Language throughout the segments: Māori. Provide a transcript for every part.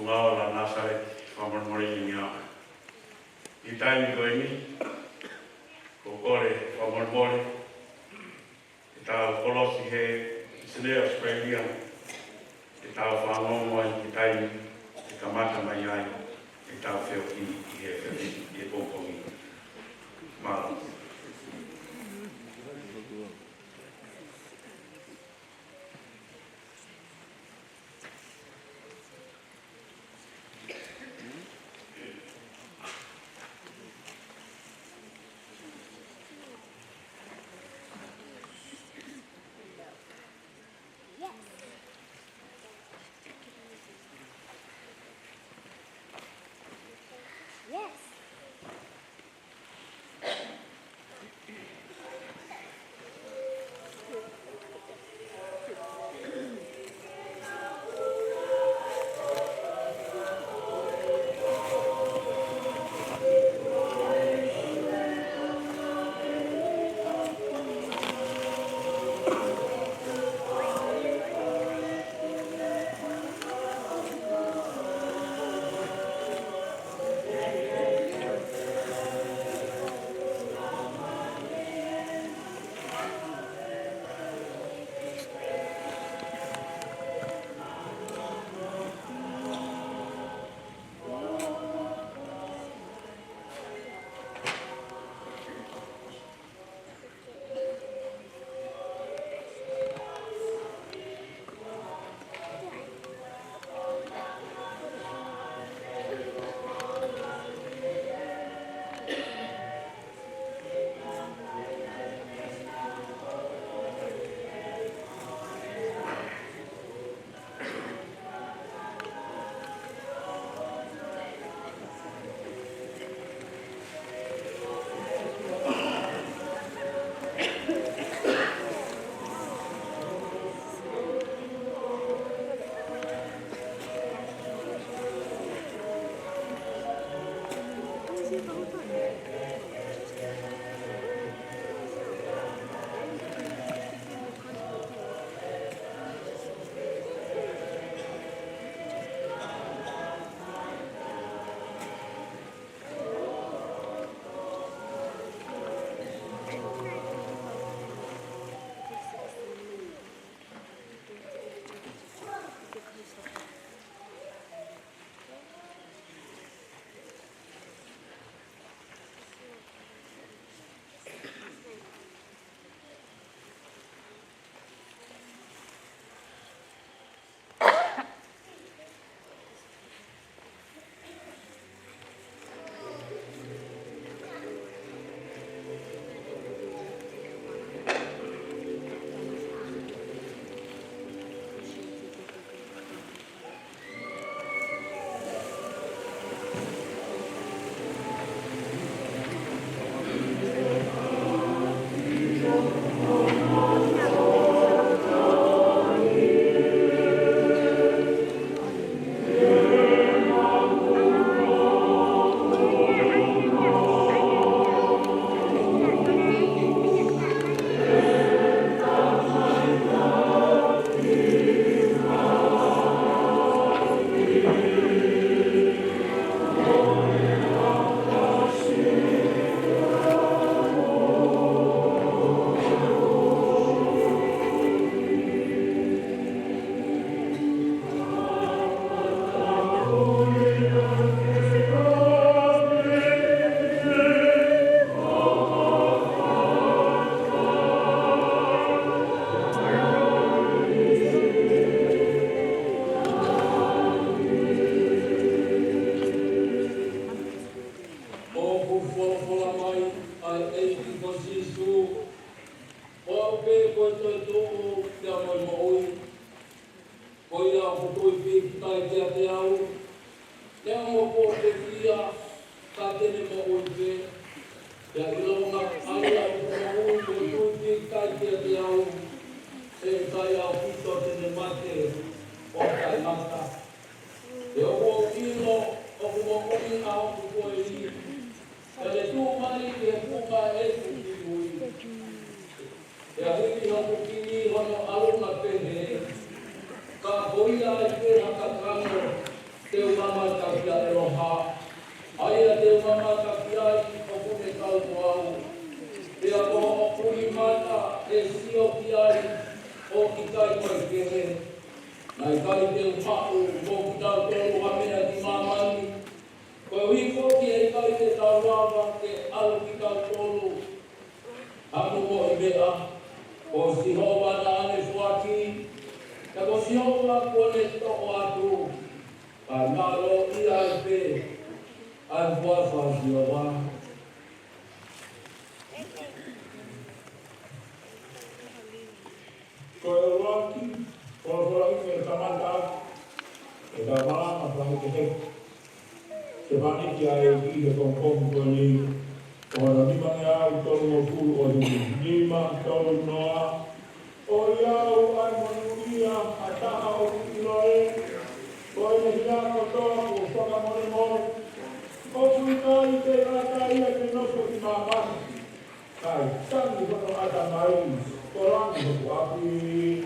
ngao la nasare whamormori i ngā. I taimi koe ni, ko kore whamormori, i tāu kolosi he Sydney, Australia, i tāu whangongo i taimi, i kamata mai ai, i tāu whioki i he whioki, i he pōpongi. Mālo. Ka boia e te haka kango, te Ai kai te upau, moku tau tolu hamea ki mamani. Koe hui koki ai kai te tau rawa ke alu ki tau tolu. Hamu mo i mea, ko si hoa na ane fuaki. Ka ko si hoa kone toko atu. Ka ngalo i ai pe, ai fuafa si hoa. Koe waki, koe ke tamata, ke tamata prahi ke te. Se vani ki ai ki te kongkong koe ni, koe na mimange au tolu o kuru o lima, tolu noa, o iau ai monuia, a taha o kiloe, koe ne hiako toa ko whaka mone mone, o kuikai te rata ia te noso ki mamani. Kai, tangi kono ata mai, korangi hoku api.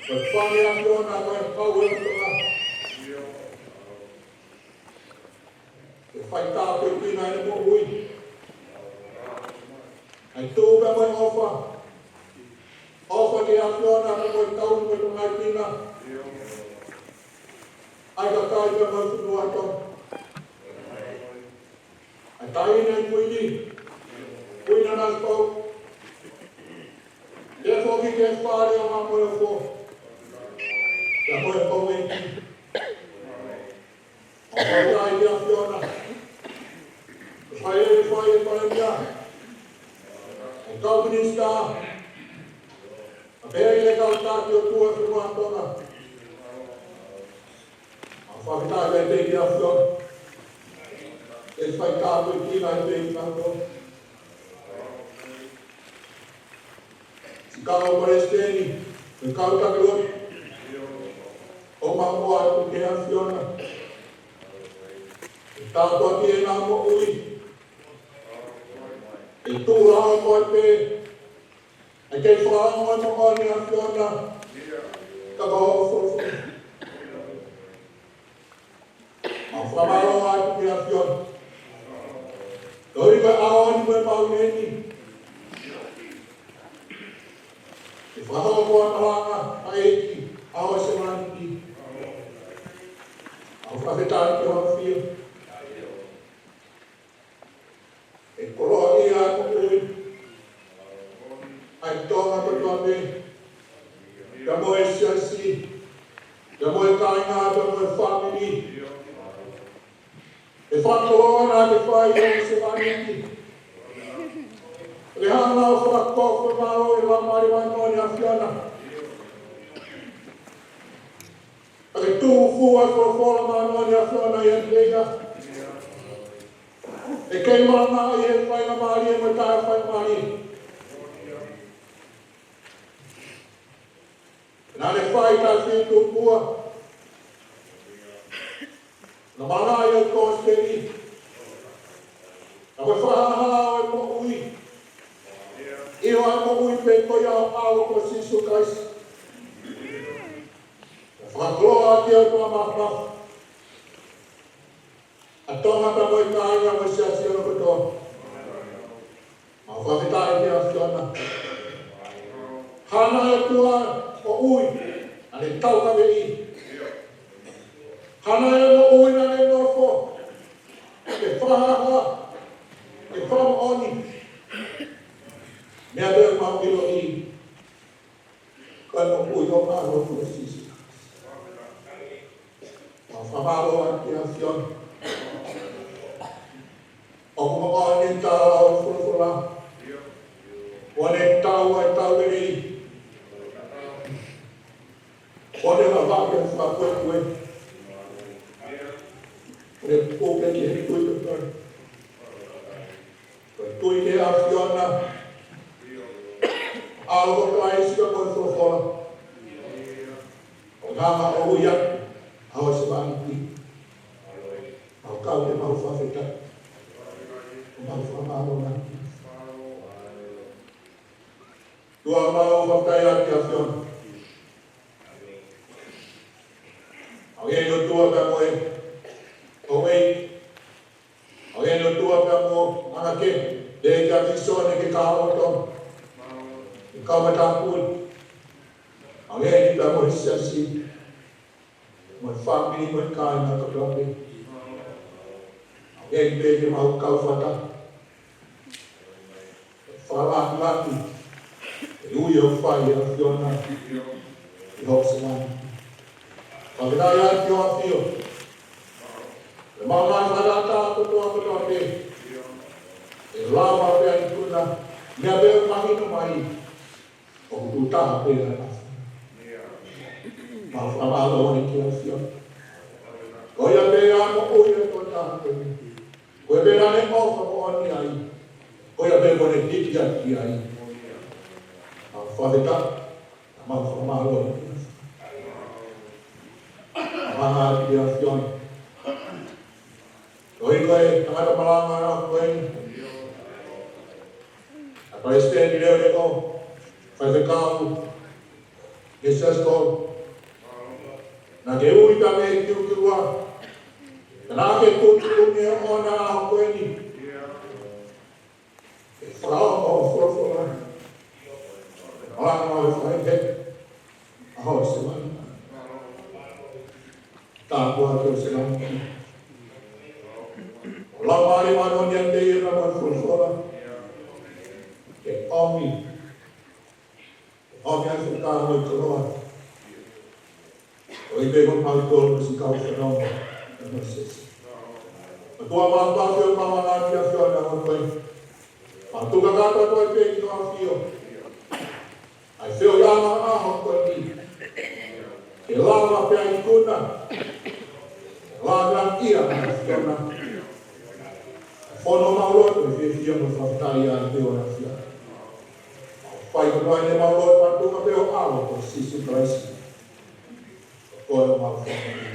Whani a fiona koe pau e tonga. E whai tā koe pina e mo ui. Ai tō me mai ofa. Ofa ke a fiona me koe tau me tonga i pina. Ai ka kai me mai tunu ato. Ai tai nei kuini. Kuina nai pau. E whoki ke whare o ha moe o fo. Ia moe pau e ki. O whai ia fiona. Whai e mia. O kau minista. A pēr i le kau tāki o tua whirua tonga. A whakitāki e te ki a fiona. E whai tāki o kina i te ki tāko. Si kau o Palesiteni. E kau tāki o. O mamoa e ku ke a fiona. E tāko a ki e nā mo ui. E tūra o koe pē. E kei whaanga o mo ni a fiona. Ka kau o fufu. A whamaro a ku ke a fiona. Doi koe awa ni koe pau neni. E whahao koe Malanga a eiki. Awa se maniki. A whawhetai ki o whio. E koroa i a kukui. Ai tonga ko tua me. Ka moe siasi. Ka moe kainga, ka moe family. E whakoroa nā te whai o se maniki. Le hana o whakofa maro e la mari mai a fiona. Ake tū fua ko whola mano a fiona i a tega. E kei maranga i e whainga maari e mai tae whainga maari. Nā le whai tā whitu pua. Na Malangai o Kosteri. Na koe whahaha o e mo ui. Iho e mo ui pe koi au au ko sisu kaisi. Na whakloa ki au tua mahma. A tonga ka moi kāinga mo siasi o kotoa. Ma whakitai ki a fiona. Hana e tua o ui. A le tau ka vei. Hana e mo ui na le nofo. E whahaha. E whamaoni. Mea bea mau ilo i. Koe mo ui o maro fu e sisi. Ma whamaro a ki a fiona. O kuma o ni tau au fulfula. O ne tau e tau e i. O ne la vake e whakue kue. O ne puke ki he tui te tui. Koe tui ke a fiona. Ao ko Kalaisi ka koe fulfula. O ngama o uia. Ao se maniki. Ao kau te mau whawhita. O mau whamaro na. Tua mau whakai a ki a fiona. Au e no tua ka moe. O wei. Au e no tua ka mo mana ke. De ka visone ke ka oto. Ke ka matakui. Au e ni ka moe siasi. Moe family moe kāinga ka klape. Au e ni pe ke mau kau whata. Whala laki. E ui o whai a fiona. I hopsa mani. Whakitai a ki o a fio. Le maungai whanata ko toa pe. E lawa pe a i tuna. Mea beo mahino mai. O kutaha pe a nasa. Ma whamalo o ni ki a fio. Koia pe a mo ui e to taha pe. Koe pe rane ofa mo ani ai. Koia pe mo ne tiki a ki ai. Ma whaweta. Ma whamalo o ni ki a fio. Mahal ki a fiona. Koe tangata Malangai a koe. A Palesiteni leo le o. Whai whekau. E sasko. Na ke ui ta me kiukiua. Na ke kutukumi o na hakoeni. E whao o whorofora. Ala o whai he. Aho se mani. Tā kua tō se mani. La mari mano ni ande i na mai whorofora. Ke omi. Omi a se tā mai koroa. O i bego mai kōru si kau whanau. Ma tua mātua whio mamangati a whio na hokoi. Ma tuka kata toi pēki o a whio. Ai whio iama a hokoi ni. Ke lama pēa i kuna. Lama ia na whio na. Whono mauloto i whio mo whaftai a whio na whio. Pai kuai ne mauloto ma tuka pēo awa ko sisi Kalaisi. Koe o mau whanau.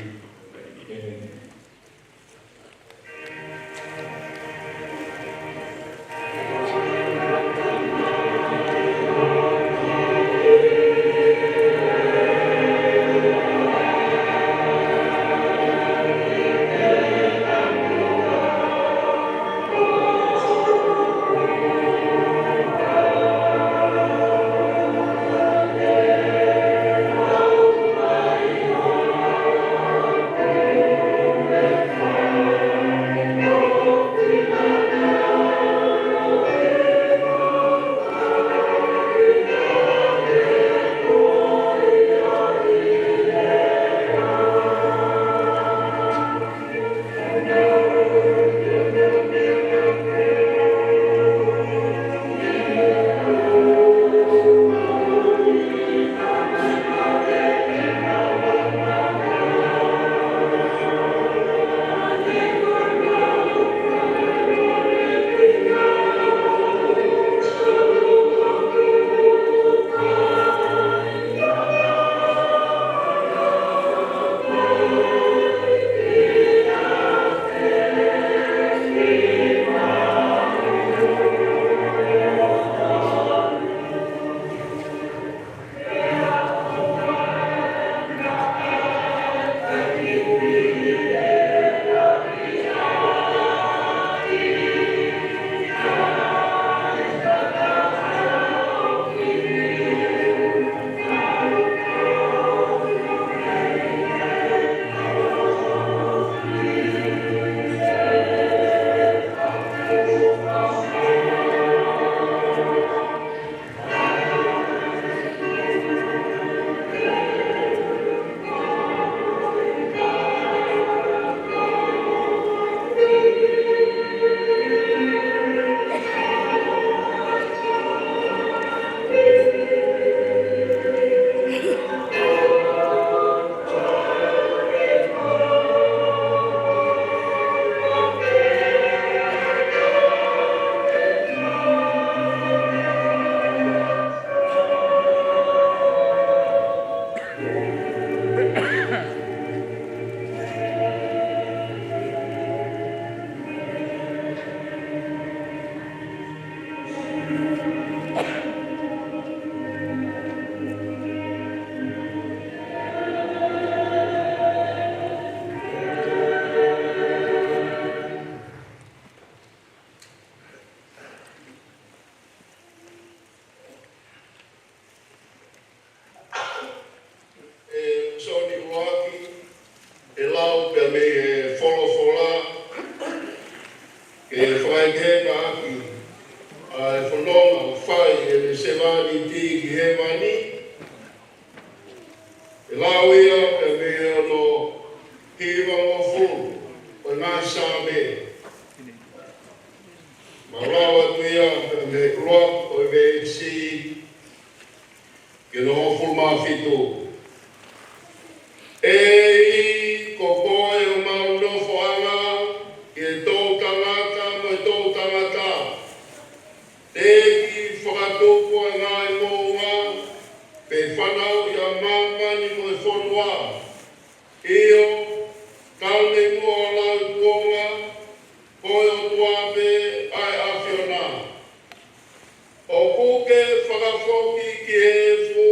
O kuke whakafoki ki he fu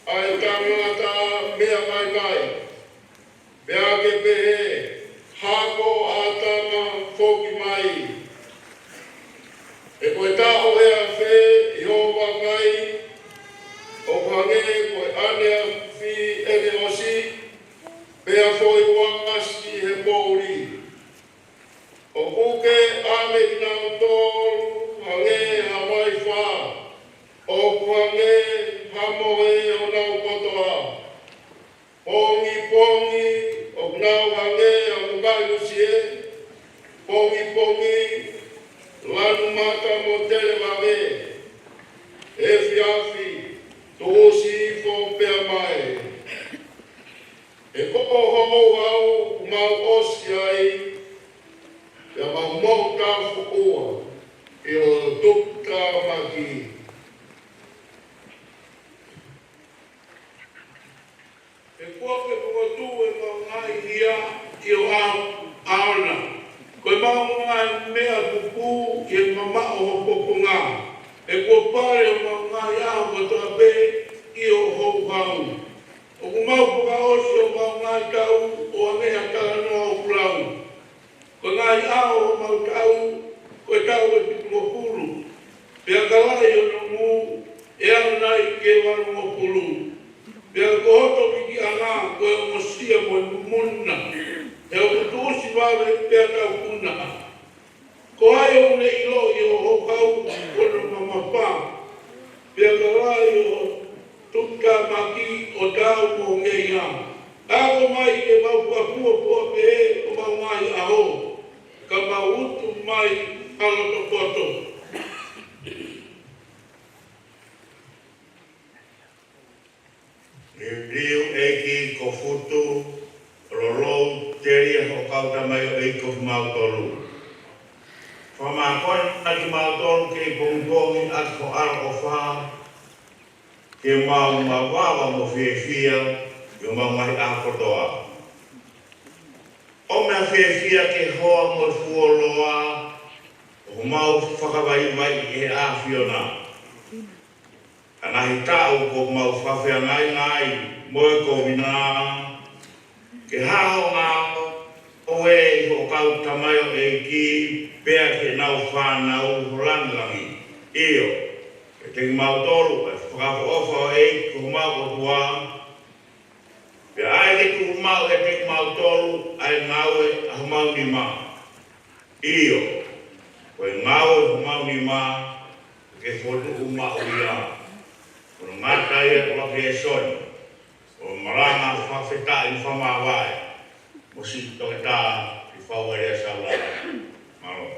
ai tanga tangata mea mai mai. Mea ke pehe, hako atama foki mai. E koe tāo ea whē i hoa kai, o hange koe anea fi ene osi, pea foi wangasi he pōuri. O kuke ame ki nā tōru, hange ha mai whā, o kuhange ha mohe o nau kotoa. Pongi pongi, o nau hange a mukai lusie, pongi pongi, lanu mata mo tele mawe, e fiafi, tōsi fo pea mai. E koko homo au mau osi ai, ia mau mau tāwhu ua, i o tukta maki. E kua ke pukatu e mau ngai hia i o aona. Koe mau ngai mea puku i e mama o hopopunga. E kua pare o mau ngai au katoa pe i o hou hau. O kumau puka osi o mau ngai tau o angeha kalanoa o kulau. Ko ngai ao o mau tau, koe tau e pitu o pulu. Pea kalai o no mu, e au nai ke waru o pulu. Pea ko hoto piki ana, koe o mosia mo e mumuna. E o kutuosi wawe pea tau kuna. Ko ai o ne ilo i o hokau, kono mamapa. Pea kalai o tuka maki o tau o ngeia. Ako mai e mau papua pua pe o mau mai aho. Ka mau utu mai aloto koto. Riu eki ko futu, rolou teria ho kauta mai o eki ko mau toru. Whamakoi na ki mau toru ke pongpongi at ko ara o wha, ke mau mawawa mo whiawhia, i mau mahi akotoa. O mea whiawhia ke hoa mo fuoloa, o mau whakawai mai e awhiona. Anahi tau ko mau whawhia ngai ngai, moe ko wina, ke hao ngā oe i ho kau tamai o e ki, pea ke nau whanau holangangi. Iyo, e te mau toru, e whakafo ofa o e ko mau o tua, pea ai ke tu mau e te mau toru, ai ngaue a mau ni ma. Iyo, koe ngaue ho mau ni ma, ke whotu uma o ia. Kono ngata ia kula ke e soni, o maranga whawheta i whamawai, mo si toke tā i whauere a Saulala. Malo.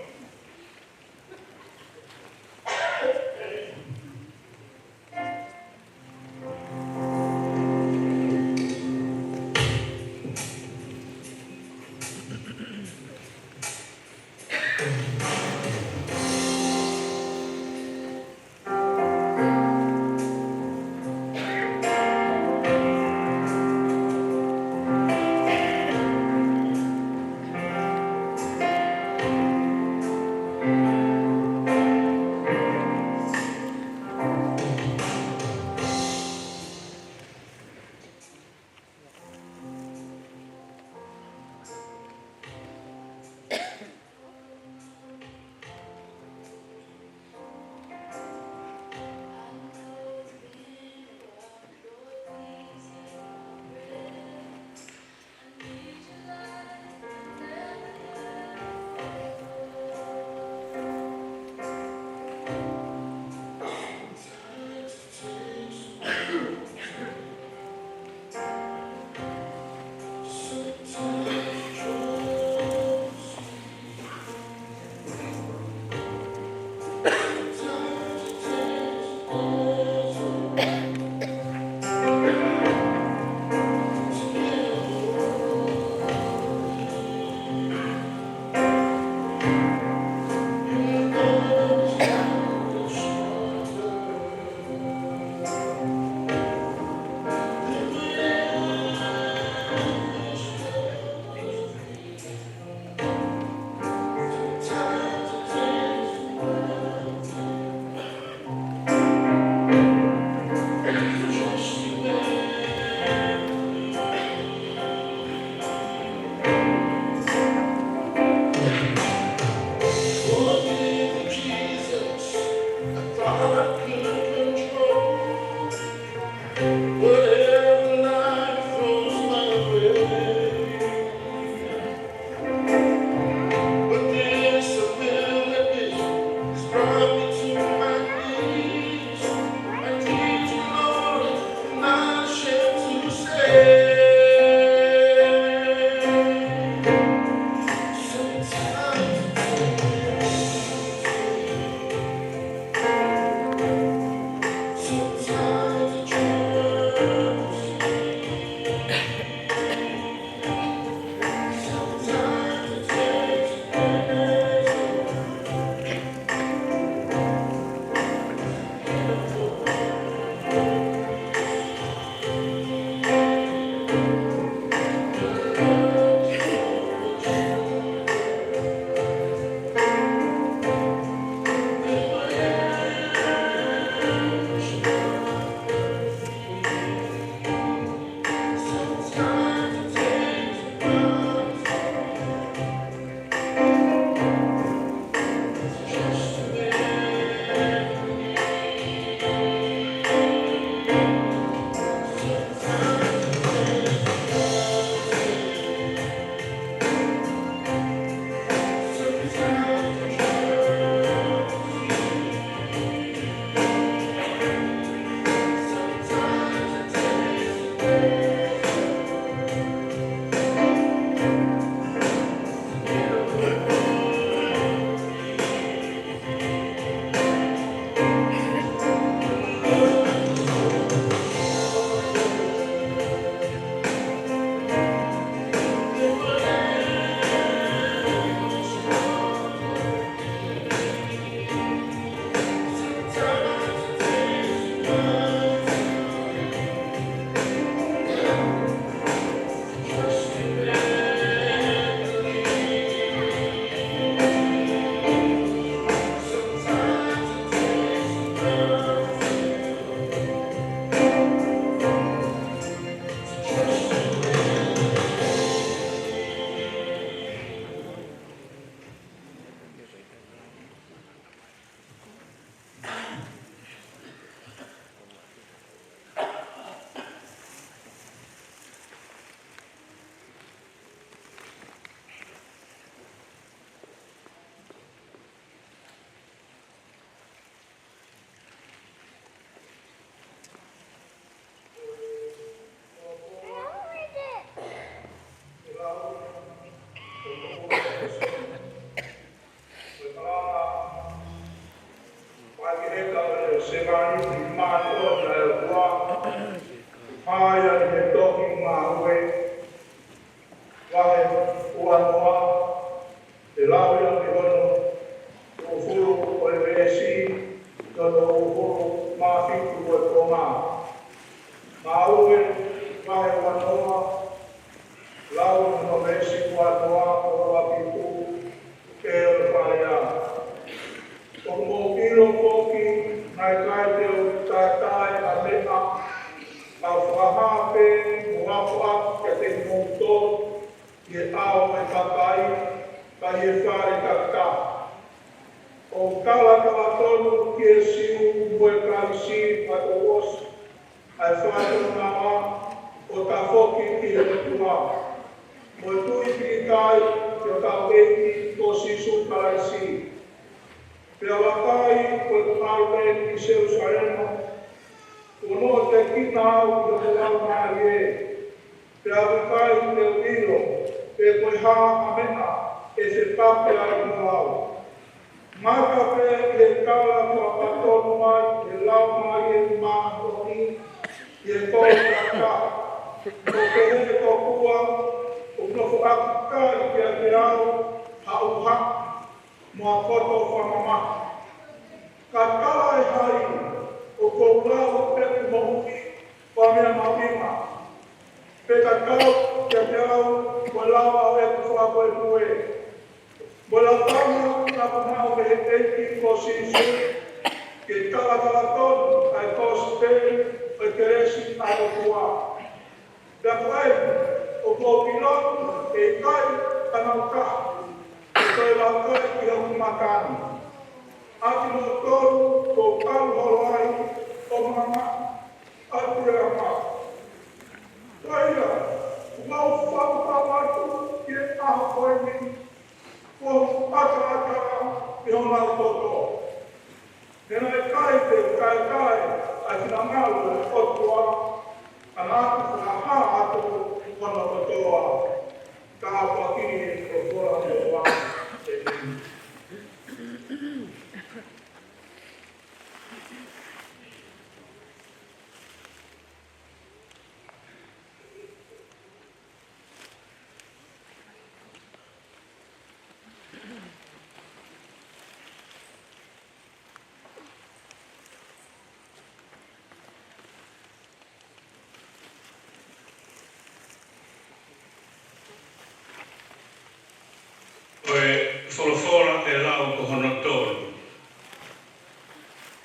Folofora e lau ko hono tolu.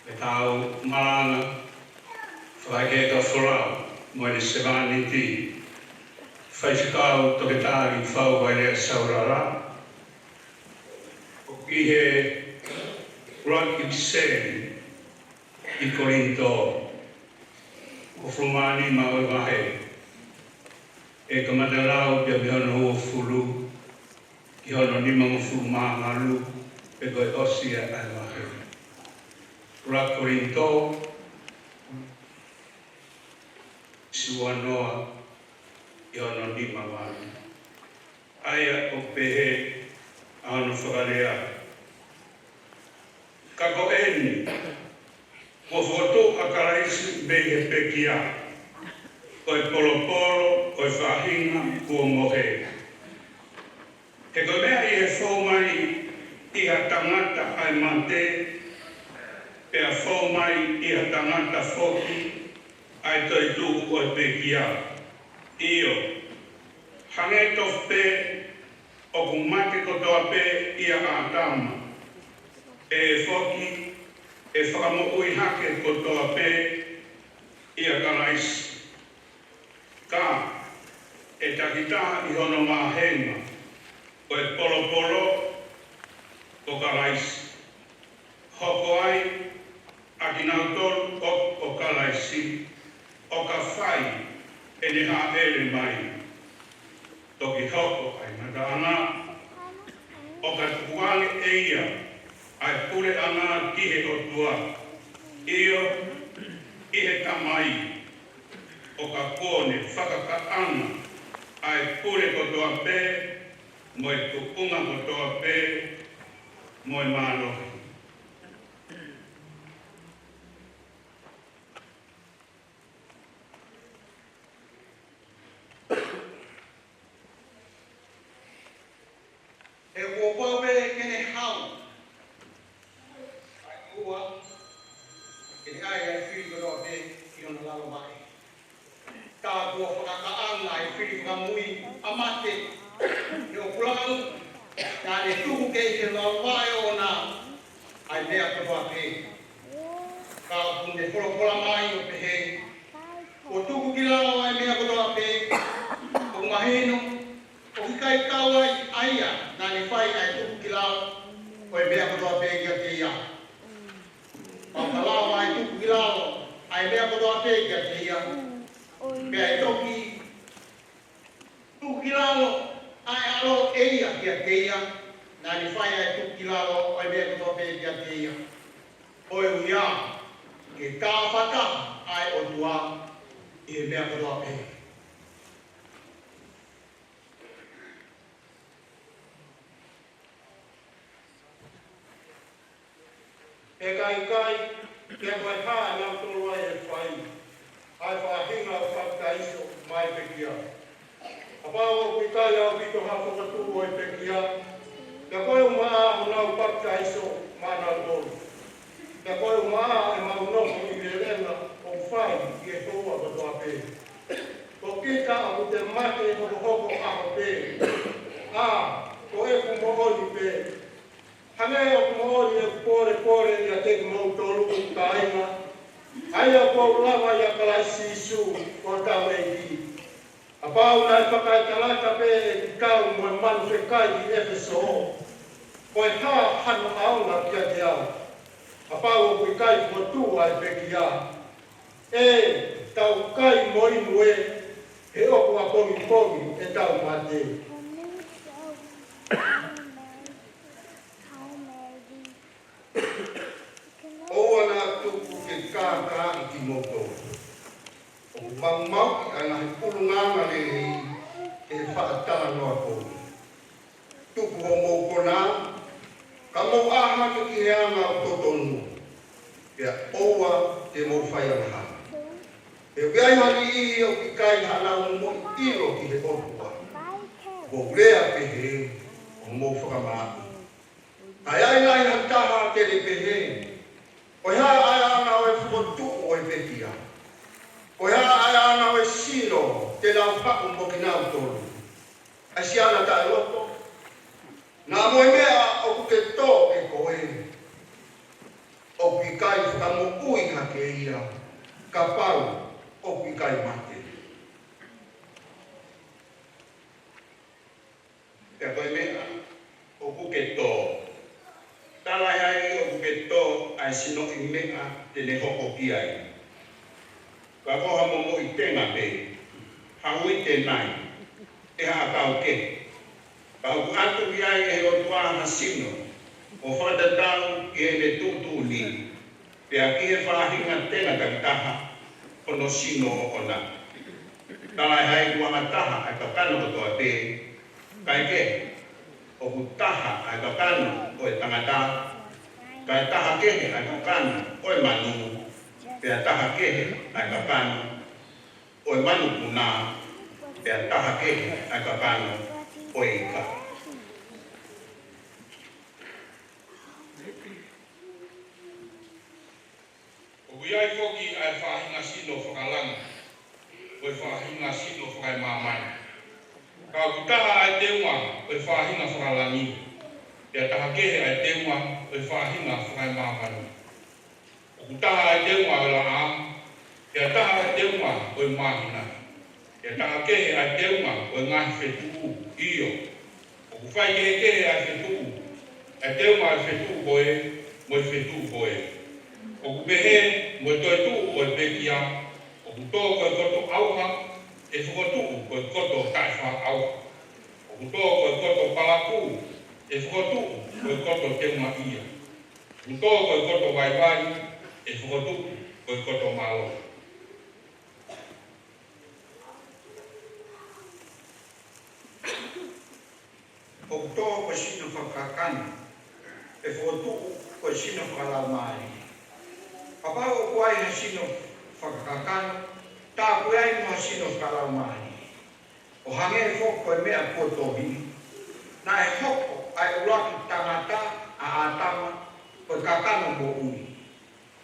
E tau malanga whaike ka wholau mo e se vani ti. Whaisikau toketari whau vai lea Saulala. O ki he raki kiseri I Korinto. O Flumani ma o vahe. E ka matalau pia bihono o fulu. I hono ni mga fuma malu e koe osia ai wahe. Ra Korinto suanoa i ono ni mamani. Aia o pehe a ono whakarea. Ka ko eni, mo foto a Kalaisi behe pekia. Koe polopolo, koe whahinga, kua mohe. He koe mea i he whaumai i ha tangata ai mante, pea whaumai i ha tangata whoki, ai toi tuku koe pekia. Io, hange tof pe, o kumake kotoa pe i a atama. E whoki, e whakamo ui hake kotoa pe i a Kalaisi. Ka, e takitaha i hono mahenga, o e polopolo, o Kalaisi. Hoko ai, a kinautolu o Kalaisi, o ka whai, e ne ha ele mai. Toki hoko ai nata ana, o ka tukuale e ia, ai pule ana kihe o tua. Io, ihe tamai, o ka kone whakakaana ai pure kotoa pe, mo e tukunga kotoa pe, mo e mālohi. E wopawe kene hau. Ai ua, kene ai ai whiri kotoa pe, ki ona lalo mai. Tā kua whakakaanga e whiri whakamui amate e o pulau nā ne tuku kei te lawae o nā ai mea katoa pe. Ka punde wholopola mai o pehe. O tuku ki lao ai mea katoa pe. O maheno, o hikai kawai aia nā ne whai ai tuku ki lao o e mea katoa pe kia te ia. O ka lao ai tuku ki lao ai mea katoa pe kia te ia. Pea e toki tukilalo ai alo eia kia teia nā ni whai ai tukilalo ai mea katoa pe kia teia. Oe uia ke tāwhata ai o tua i e mea katoa pe. E kai, kia koe pā nā tolu ai e whai. Ai whahinga o whakaiso mai pekia. A pāua kui kai au pito hawhakatu o e pekia. Ka koe umaa o nau whakaiso mana tolu. Ka koe umaa e maunoho i relena o whai i e toa katoa pe. Ko kita aku te mate e hoko aho pe. Ko e kumohoni pe. Hane o kumohoni e kore i a te mautolu ka aina. Aia ko lava ia Kalaisi su ko tawe ki. A pau na pakai talata pe e kau mo man fe kai i Efeso. Ko e ha hanu auna kia te au. A pau ko kai ko tu ai pe kia. E tau kai mo inu e oku a pongi e tau mate. Oa nā tuku ke kākā i ki moto. O mau i ana he pulunganga lele e he whaatala noa kou. Tuku o mou kona, ka mou aha ke ki heanga o totonu. Pea oa te mou whaianga. E wiai hani i o ki kai hana o mo iro ki he otua. Ko rea pehe o mou whakamāki. Ai ai nai hantaha te le pehe. Oi ha ai ana o e whukotu o e pekia. Oi ha ai ana o e siro te lau paku mo ki nau tolu. Ai si ana ta e loto. Nā moe mea o ku te tō e koe. O ki kai whakamo ui hake ia. Ka pau o ki kai mate. Pea koe mea o ku ke tō. Tala hai o ke tō ai sino i mea te ne hoko ki ai. Ka koha momo i tenga pe, haui te nai, e haa kau ke. Ka uku atu i ai e o tua hasino, o whatatau i e me tutu ni, pea ki he whahinga tenga takitaha, ono sino o ona. Talai hai kua taha ai ka kano ko toa te. Kai ke. O ku taha ai ka kano o e tangata. Kai taha kehe ai ka kano o e manu. Pea taha kehe ai ka kano o e manu kuna. Pea taha kehe ai ka kano o e ika. O iai foki ai whahinga sino whakalanga. Oi whahinga sino whakai mamani. Ka kutaha ai te unga oi whahinga whakalangi. Pea taha kehe ai te unga oi whahinga whakai mamani. O kutaha ai te unga oi la am. Pea taha ai te unga oi mahina. Pea taha kehe ai te unga oi ngahi whetuu iyo. O kuwhai kehe ai whetuu. Ai te unga ai whetuu koe, moi whetuu koe. O kupehe mo toi tu o pekia o kuto ko koto auha e fokotu ko koto kaifa auha o kuto ko koto palaku e fokotu ko koto tema ia kuto ko koto vai vai e fokotu ko koto malo O kuto ko sino whakakana e fokotu ko sino whakalamai. Papa o kuai ha sino whakakakana, tā kuai mo ha sino whakalaumani. O hange whoko e mea potohi, na e hoko ai uraki tangata a atama o kakano mo ui.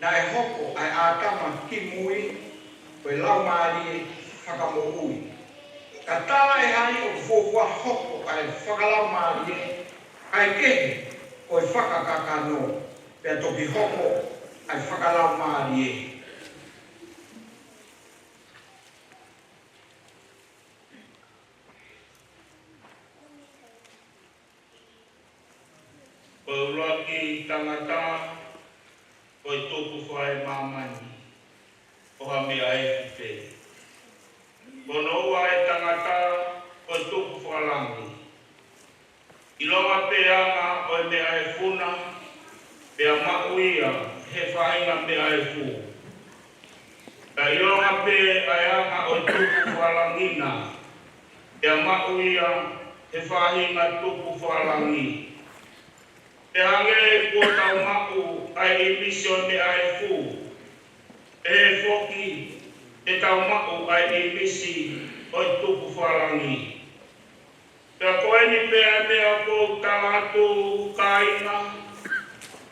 Na e hoko ai atama ki mui o e laumani whakamo ui. Ka tāla e hani o fōkua hoko ai whakalaumani ai kehe o e whakakakano, pia toki hoko ai whakalau maari e. Paulaki tangata o i tōku whae mamani o ha mea e white. Pono ua e tangata o i tōku whalangi. I longa peanga o i mea e funa, pea mauia he whainga mea e fu. Ka i longa pe ai anga o i tōku whalangina, pea mauia he whainga tōku whalangi. Te hange kua tau maku ai i mission me ai fu. E foki te tau maku ai i misi o i tuku whalangi. Te koe ni pēa mea ko talatu kaina.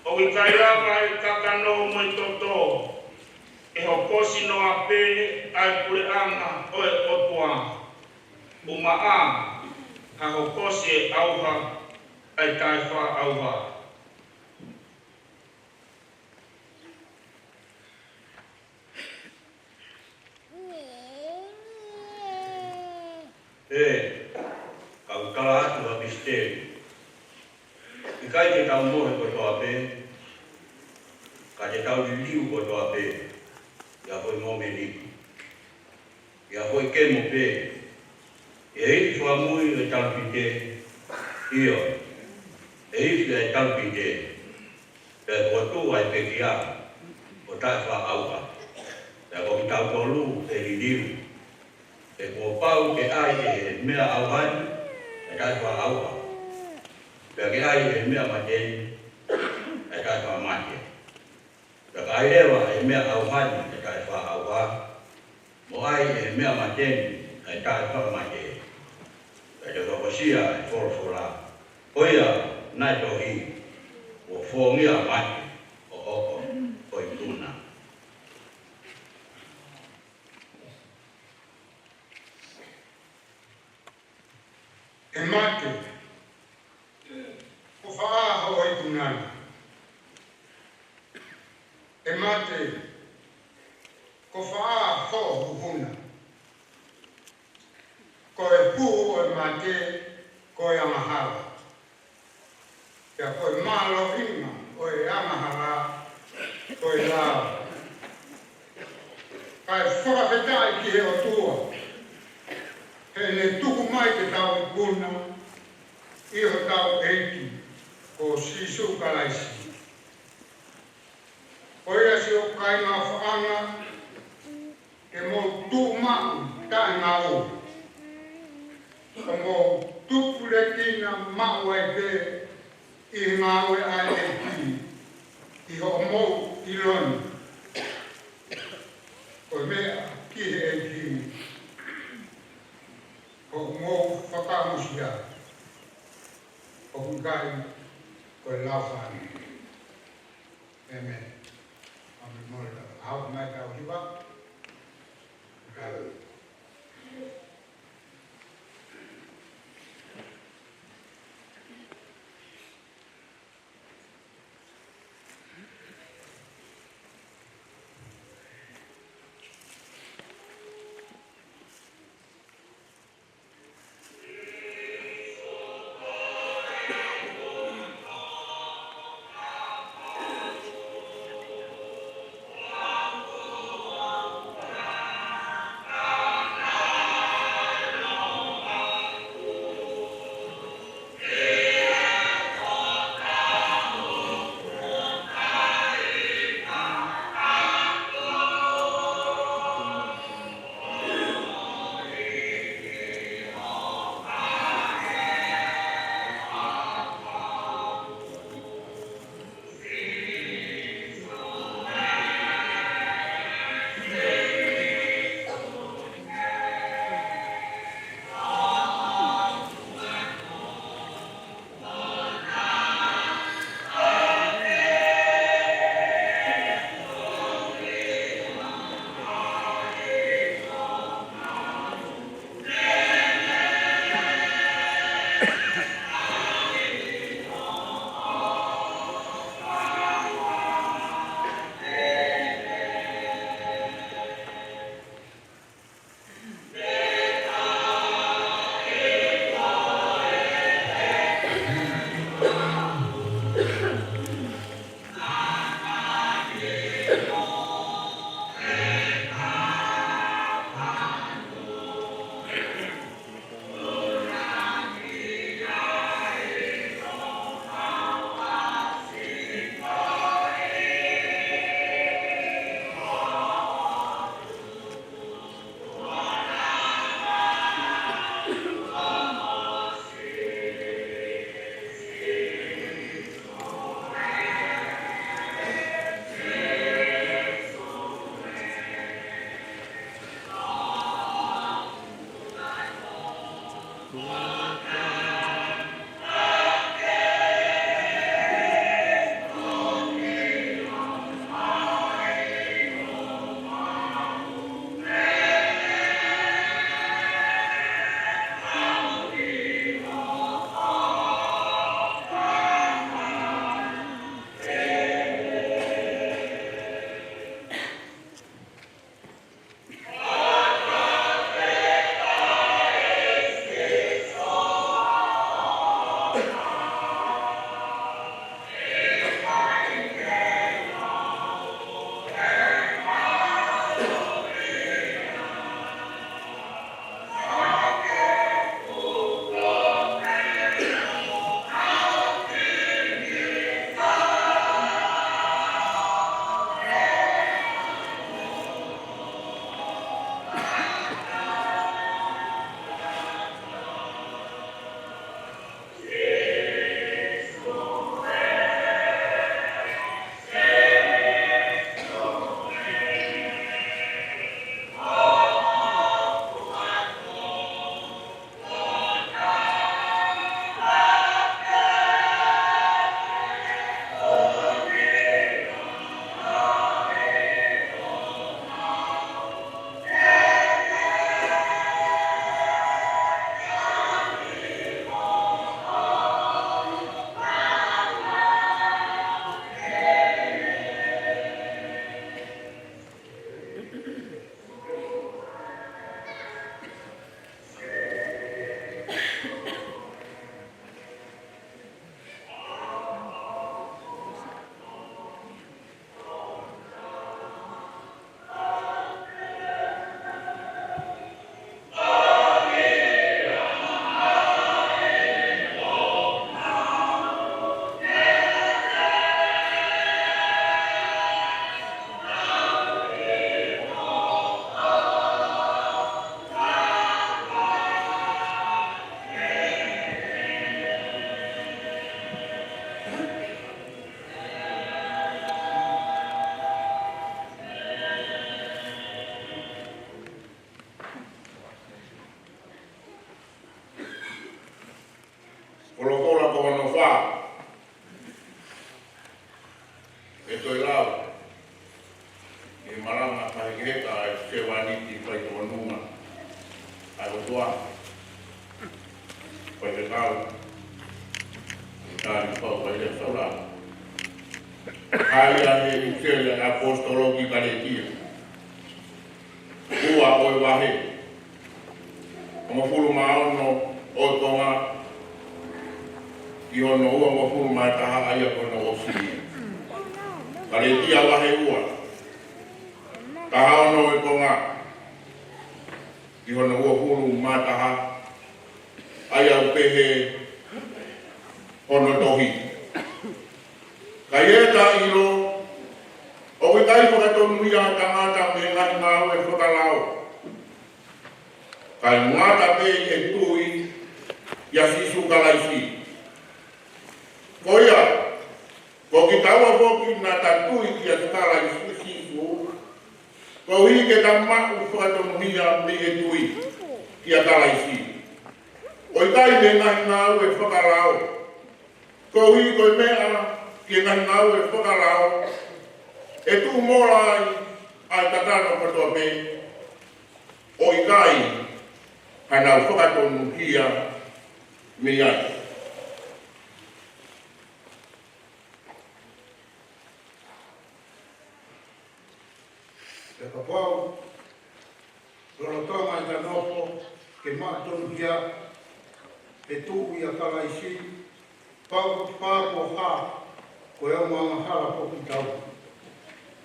O i kairaka i kakano mo i toto. E hokosi no a pē ai kure anga o e otua. Uma a ha hokosi e auha ai taiwha auha. Kau kala atu a misteri. I kai te tau mohe ko toa pē, ka te tau liu ko toa pē, ia hoi ngome liku. Ia hoi kemo pē, e hifi wha mui e talpite, iyo, e hifi e talpite, pe kua tū ai pekia, o tai wha auha. Pe kua ki tau tolu e liu. E kua pau ke ai e mea auhani, e tai wha auha. Pea ke ai e mea mateni, e tai wha mate. Pea ka ai rewa e mea auhani, e tai wha auha. Mo ai e mea mateni, e tai wha mate. Pea te whakosia e whorofora. Oia, nai tohi, o whongia mate, o oko, o i tuna. E mate, ko whaaho ai tunani. E mate, ko whaaho huhuna. Ko e puhu o e mate, ko e amahara. Pea ko e malo inga o e amahara, ko e lao. Ka e whakawhetai ki he o tua. He ne tuku mai te tau i puna, iho tau eiki, ko sisu Kalaisi. Ko ia si o kai ngā whaanga, ke mō tū mau tae ngā o. Como tupu le kina maua e te I maue ai e ki I ho mou I loni. O mea ki e ki o mou whakamusia o hungai o e laufani. Amen. Amen. Mola. Hau mai tau hiwa. Kau. hono wha. E toi lau. E marama tahiketa e se waniti pai tō nunga. Ai o tua. Pai te kau. E tāri pau pai te Saulala. Hai ane i tele apostologi Kalaisi. Ua oi wahe. Oma fulu maono o tonga. I ono ua oma fulu maitaha aia kono o siri. Kalaisi a wahe ua. Taha ono e tonga. I ono ua fulu maitaha aia upehe ono tohi. Kai e ta iro, o we kai whakatonu ia tangata me ngati ngāu e whakalao. Kai ngata pe e tui, ia sisu Kalaisi. Ko ia, ko ki taua poki na ta tui ki a Kalaisi sisu, ko hi ke ta maku whakatonu ia me e tui ki a Kalaisi. O i kai me ngati ngāu e whakalao, ko hi koe mea, ki ngai ngau e whakarao, e tū mora ai tatano katoa me, o i kai, hai nau whakatonu hia me ai. E kapau, rolotonga i ta nopo, ke mātonu hia, e tū i a Kalaisi, pau pāko hā, ko e mga hala poki tau.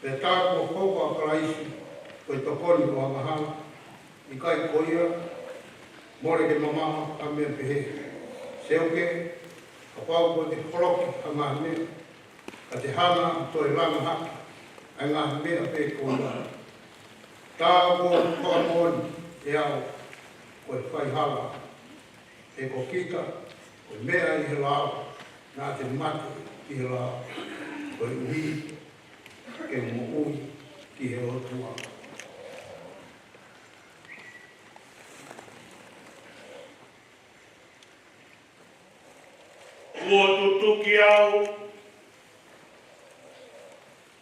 Pe tāko koko a Kalaisi, ko e tokoni ko a hala, i kai koia, more ke mamaha a mea pehe. Seuke, ka pau ko te holoki a ngā mea, ka te hana to e langa haki, a ngā mea pe koia. Tāko ko a moni e au, ko e whai hala, e ko kita, ko e mea i he lao, nā te matu, ki he la o i uhi ke mo ui ki he o tua. Ua tutuki au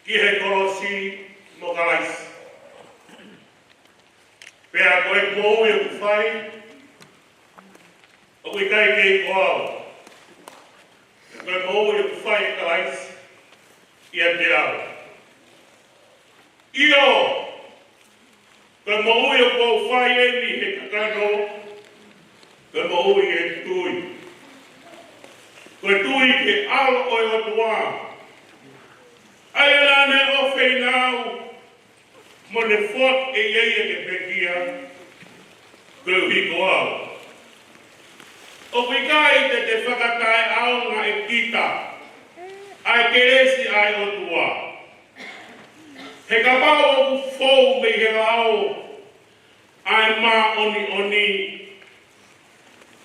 ki he kolosi mo Kalaisi. Pea koe kou e uwhai o i kai kei ko au. Koe kou e uwhai Kalaisi i a te au. Io! Koe mou e kou whai e mi he kakano, koe mou e tui. Koe tui ke ao o e otua. Ai alane o whenau, mo ne fot e iei e ke pekia, koe hiko au. O wikai te whakatai ao ngā e kita, ai keresi ai otua. He kapau o ku fōu me he ao, ai mā oni oni.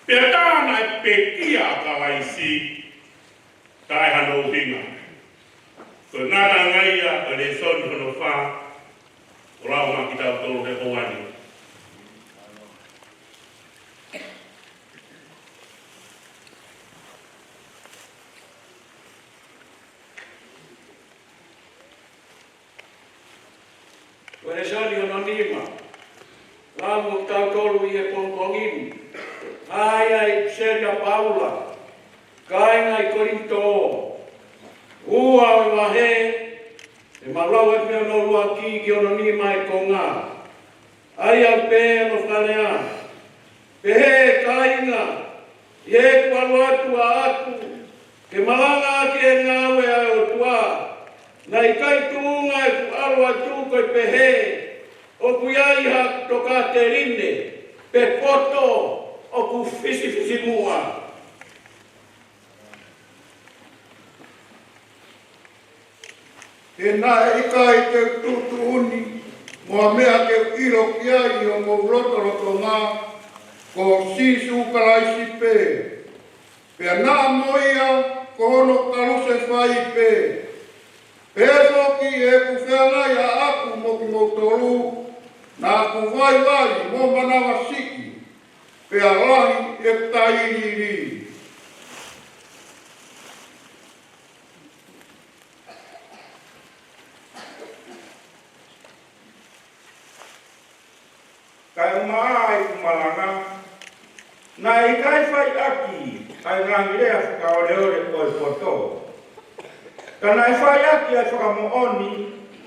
Pea tāna e pekia Kalaisi, tai hano hinga. Ko ngata ngaia o le soni hono wha, o rao mā ki tau tolo he hoani. Ko le soni hono nima, rao tau tolo i e pongongini. Ai ai Serga Paula, kainga i Korinto, ua o wahe, e malau e mea no lua ki ono ni mai konga. Ai al pe no whanea, pe he kainga, i e kualu atu a atu, ke malanga ke ngawe ai o tua, na i kai tuunga e kualu atu koe pe he, o kuiai ha Tokaterine, pe poto, o ku fisi mua. E nā e kai te tutu uni, mua mea ke iro kia i o mō roto ngā, ko sisu Kalaisi pē. Pea nā moia, ko hono kaluse whai pē. Pēso ki e ku whengai a aku mo ki mō tolu, nā ku vai mō manawa siki. Pea lahi e tairiri. Na i kai whai aki, ai ngangi rea whakaoreore koe poto. Ka nai whai aki ai whakamooni,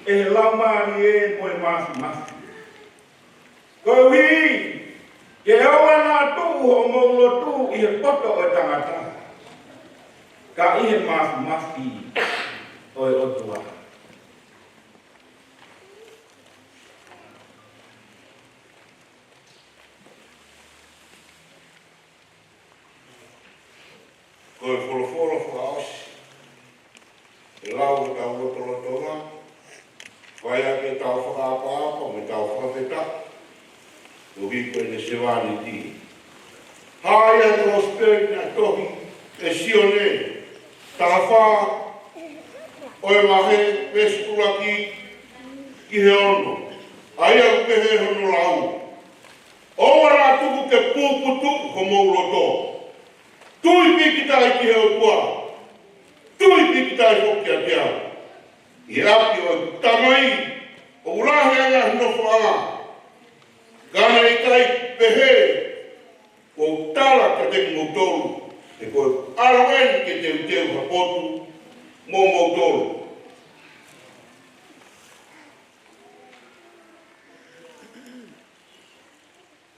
e he laumari e moe mafi mafi. Koe hui, e aua nā tuu ho maulo tuu i he poto o tangata. Ka i he mafi mafi o e otua. Ko e wholofolo whakaosi. E lau e tau lotolotonga. Whai ake tau whakaapa-apa, me tau whakawheta. Uhi koe ne sewani ti. Hai a prosperi na tohi e sione. Tawha o e mahe peskulaki ki he ono. Ai au ke he hono lau. O wara tuku ke puputu ko mauloto. Tui piki tai ki heo tua. Tui piki tai hoki a te au. I api o tamai, o urahe anga hinofo anga. Gana i kai pehe, o tala ka te moutoru. E koe aroen ke te uteu hapotu, mō moutoru.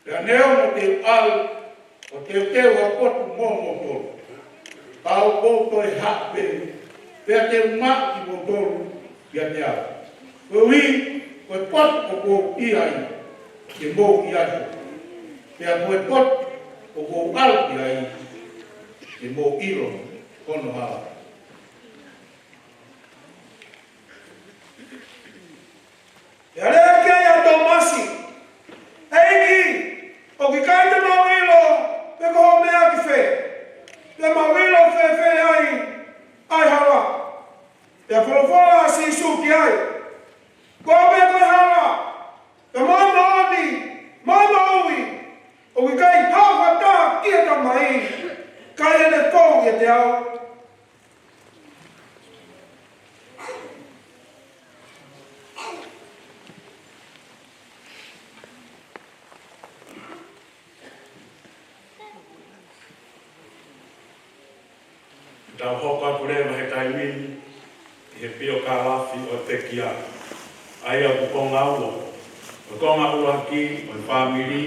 Pea neo mo te al, o te uteu hapotu mō moutoru. Au kouto e hape, pea te umaki moutoru ia te au. Koe ui, koe pot o kou iai, ke mou iai. Pea koe pot o kou al iai, ke mou ilo, kono hala. Ia rea kia ia tō masi, eiki, o ki kai te mau ilo, pe ko ho mea ki whē. Pe mau ilo whē ai hala. Ia wholofola a si suki ai. Koe me koe hala. Pe mama oni, mama ui. O ki kai hawa tā kia ta mai. Kai ene kou ia te au. Tau hoka kurewa he taimini, he pio kāwafi o te kia. Ai au kukonga ua. O konga ua ki, o i whamiri,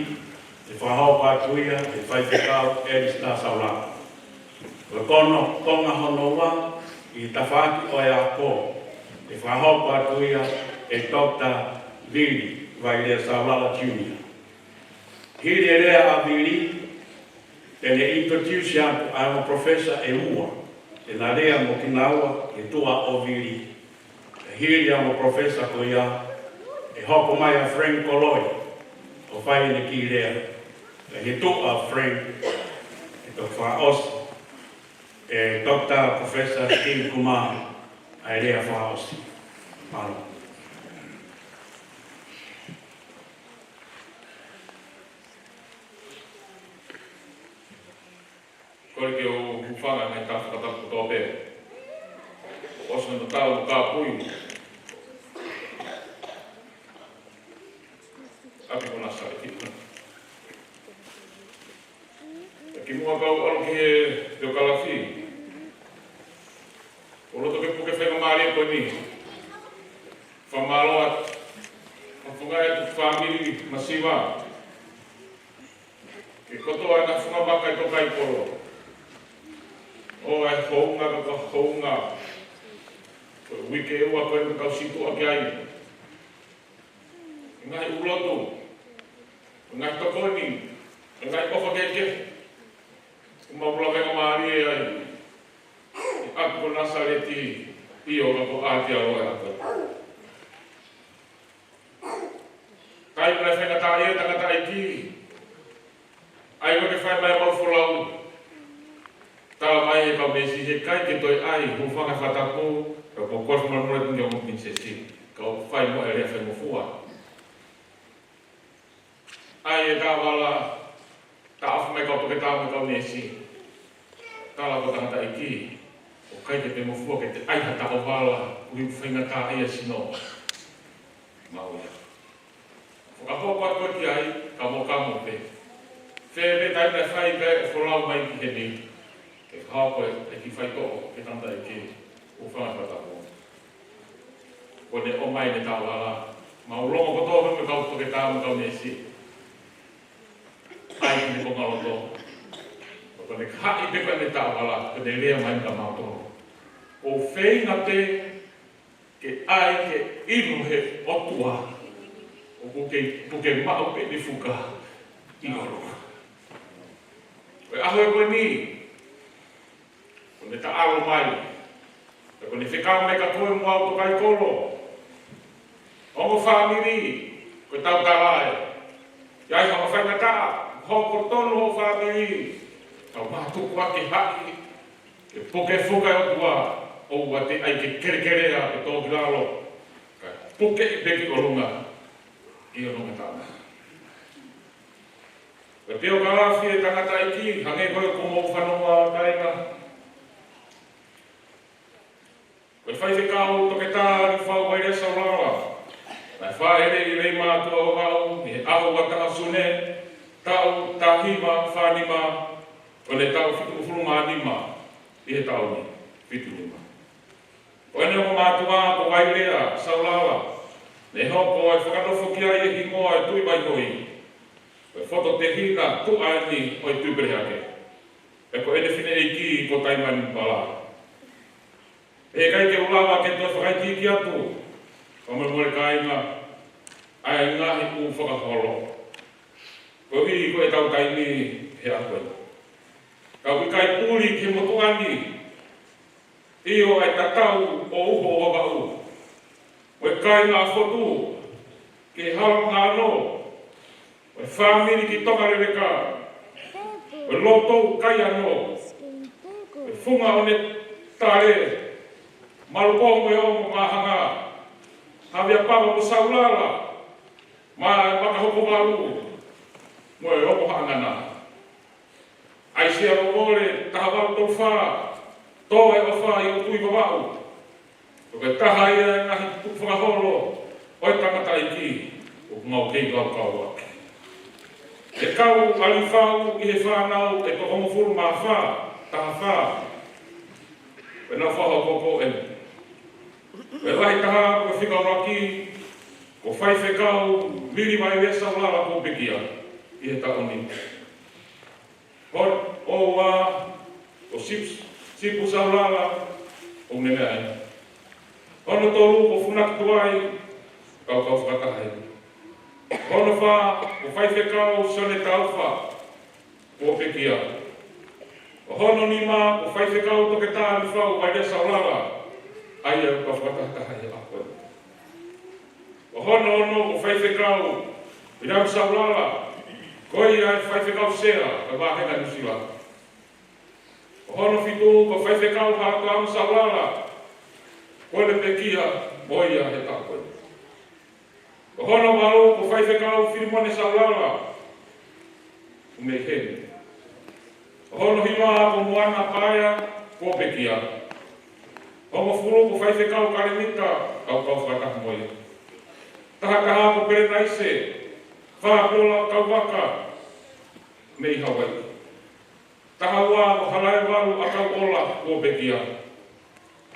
e whahau pātuia, e whaifekau, eris nā Saulala. O kono, konga hono ua, i tawhaki o e ako, e whahau pātuia, e Dr. Vili, vai rea Saulala Junior. Hiri e rea a Vili, e ne introduce I'm a professor e ua. E nā rea mo ki naua, e tua o Vili. E hiri a mo professor ko ia, e hoko mai a Frank Koloi, o whai ne ki rea. E he tua Frank, e to whaosi. E Dr. Professor Steve Kumar, a rea whaosi. Mano. Koe ke o hufanga nei ka whakatapu tō pēo. Osa na tāu ka pui. Api kona sa e tika. E ki mua kau alo ki he teo Kalaisi. O roto ke puke whenga maari e koe ni. Whamalo at. Whafunga e tu whamiri masiwa. Ke kotoa e na whunga baka e Tokaikolo. O e hounga ka hounga. Koe wike e ua koe ka situ a ki ai. Ngai ulotu. Ngai tokoni. Ngai kofa keke. Umabula venga maari e ai. Ako nasareti iyo ka ko ati aloe ato. Kai pra whenga tae tangata i ki. Ai ko ke whai mai mau fulau. Tala mai e ka mesi he kai ke toi ai, hu whanga whatapu, ka ko kosmar mura tunga mo pinsesi, ka o whai mo e rea whai mo fua. Ai e tā wala, tā awha mai ka toke tā mai ka mesi, tala ko tangata i ki, o kai ke te mo fua ke te aiha tā o wala, ui whainga tā ia sino. Mau ia. Whakapoa koe ki ai, ka mo pe. Fe tai na fai pe folau mai ki ni. Ke hapo e ki fai ko ke tanta e ki o fa ta ko. Ko ne o mai ne Saulala. Ma o longo ko to me ka to ke ta mo ka ne si. Ai ni ko ka to. Ko ne ka i pe ko ne Saulala ko ne le mai ka ma to. O fei na te ke ai ke inu he otua. O ko ke ma o pe ni fuka. I oro. Koe aho e koe ni, kone ta aro mai, e kone whekao mai ka koe mua o Tokaikolo. Ongo whamiri, koe tau talae. Iai hama whaingata, hoko tonu o whamiri. Tau mātuku ake haki, ke poke whuka o tua, o ua te ai ke kerekerea e tō giralo. Ka poke e peki o runga, i o runga tāna. Ka teo kalafi e tangata iki, hange koe kumo whanonga kainga. Koe whaiwhekau toke tā Liufau mai re Saulala. Nai whaere i rei mātua o hau, i he ahu watanga sune, tau tahima whanima, o le tau whitu ufuruma anima, i he tau ni, whitu lima. O ene o mātua ko wairea Saulala, ne hoko e whakatofo kia i e hingoa e tui mai hoi. Koe whoto te hina tu ani o i tūpere ake. E ko ene whine e ki ko taimani pala. E kai ke ulawa ke toi whakaiti ki atu. Commemorative kainga, ai ngahi ku whakaholo. Ko hi ko e tau taimi he akoe. Kau i kai puri ke motuani. Io ai tatau o uho o wau. Ko e kainga whotu ke halanga no. O whamiri ki toka reweka, o loto kai anō, o whunga o ne tare, marupongo e o mahanga, hawia papa o Saulala, makahoko maru, mo e opo hangana. Ai sia o mole, tahawau tau wha, tō e o wha i o tui wawau, o ke taha ia ngahi whakaholo, o e tangata iki, o ngau kei lau kau ake. E kau a Liufau i he whanau e ko homofuru mā wha, taha wha. E nā whaha koko ene. E lahi taha ko whikau raki, ko whai whekau, miri mai rea Saulala ko pekia, i he taoni. O wā, o sipu Saulala, o ne mea e. Hono tolu ko whunaki tuai, kau whakatahai. Hono wha, o whai whekau sone tau wha, o pekia. O hono ni mā, o whai whekau toke tā Liufau mai rea Saulala, ai e ka whakatahai e akoe. O hono o whai whekau, i rau Saulala, koi ai whai whekau sea, ka wāhenga nusila. O hono whitu, o whai whekau hātua am Saulala, koi le pekia, moia he akoe. O hono maru ko whai whekau whirimone Saulala, u me hene. O hono hima ko moana paia, ko pekia. Homo furu ko whai whekau karenita, kau whakataha moia. Taha kaha ko perena ise, whaapola kau waka, me i Hawaii. Taha ua ko halae waru a kau ola, ko pekia.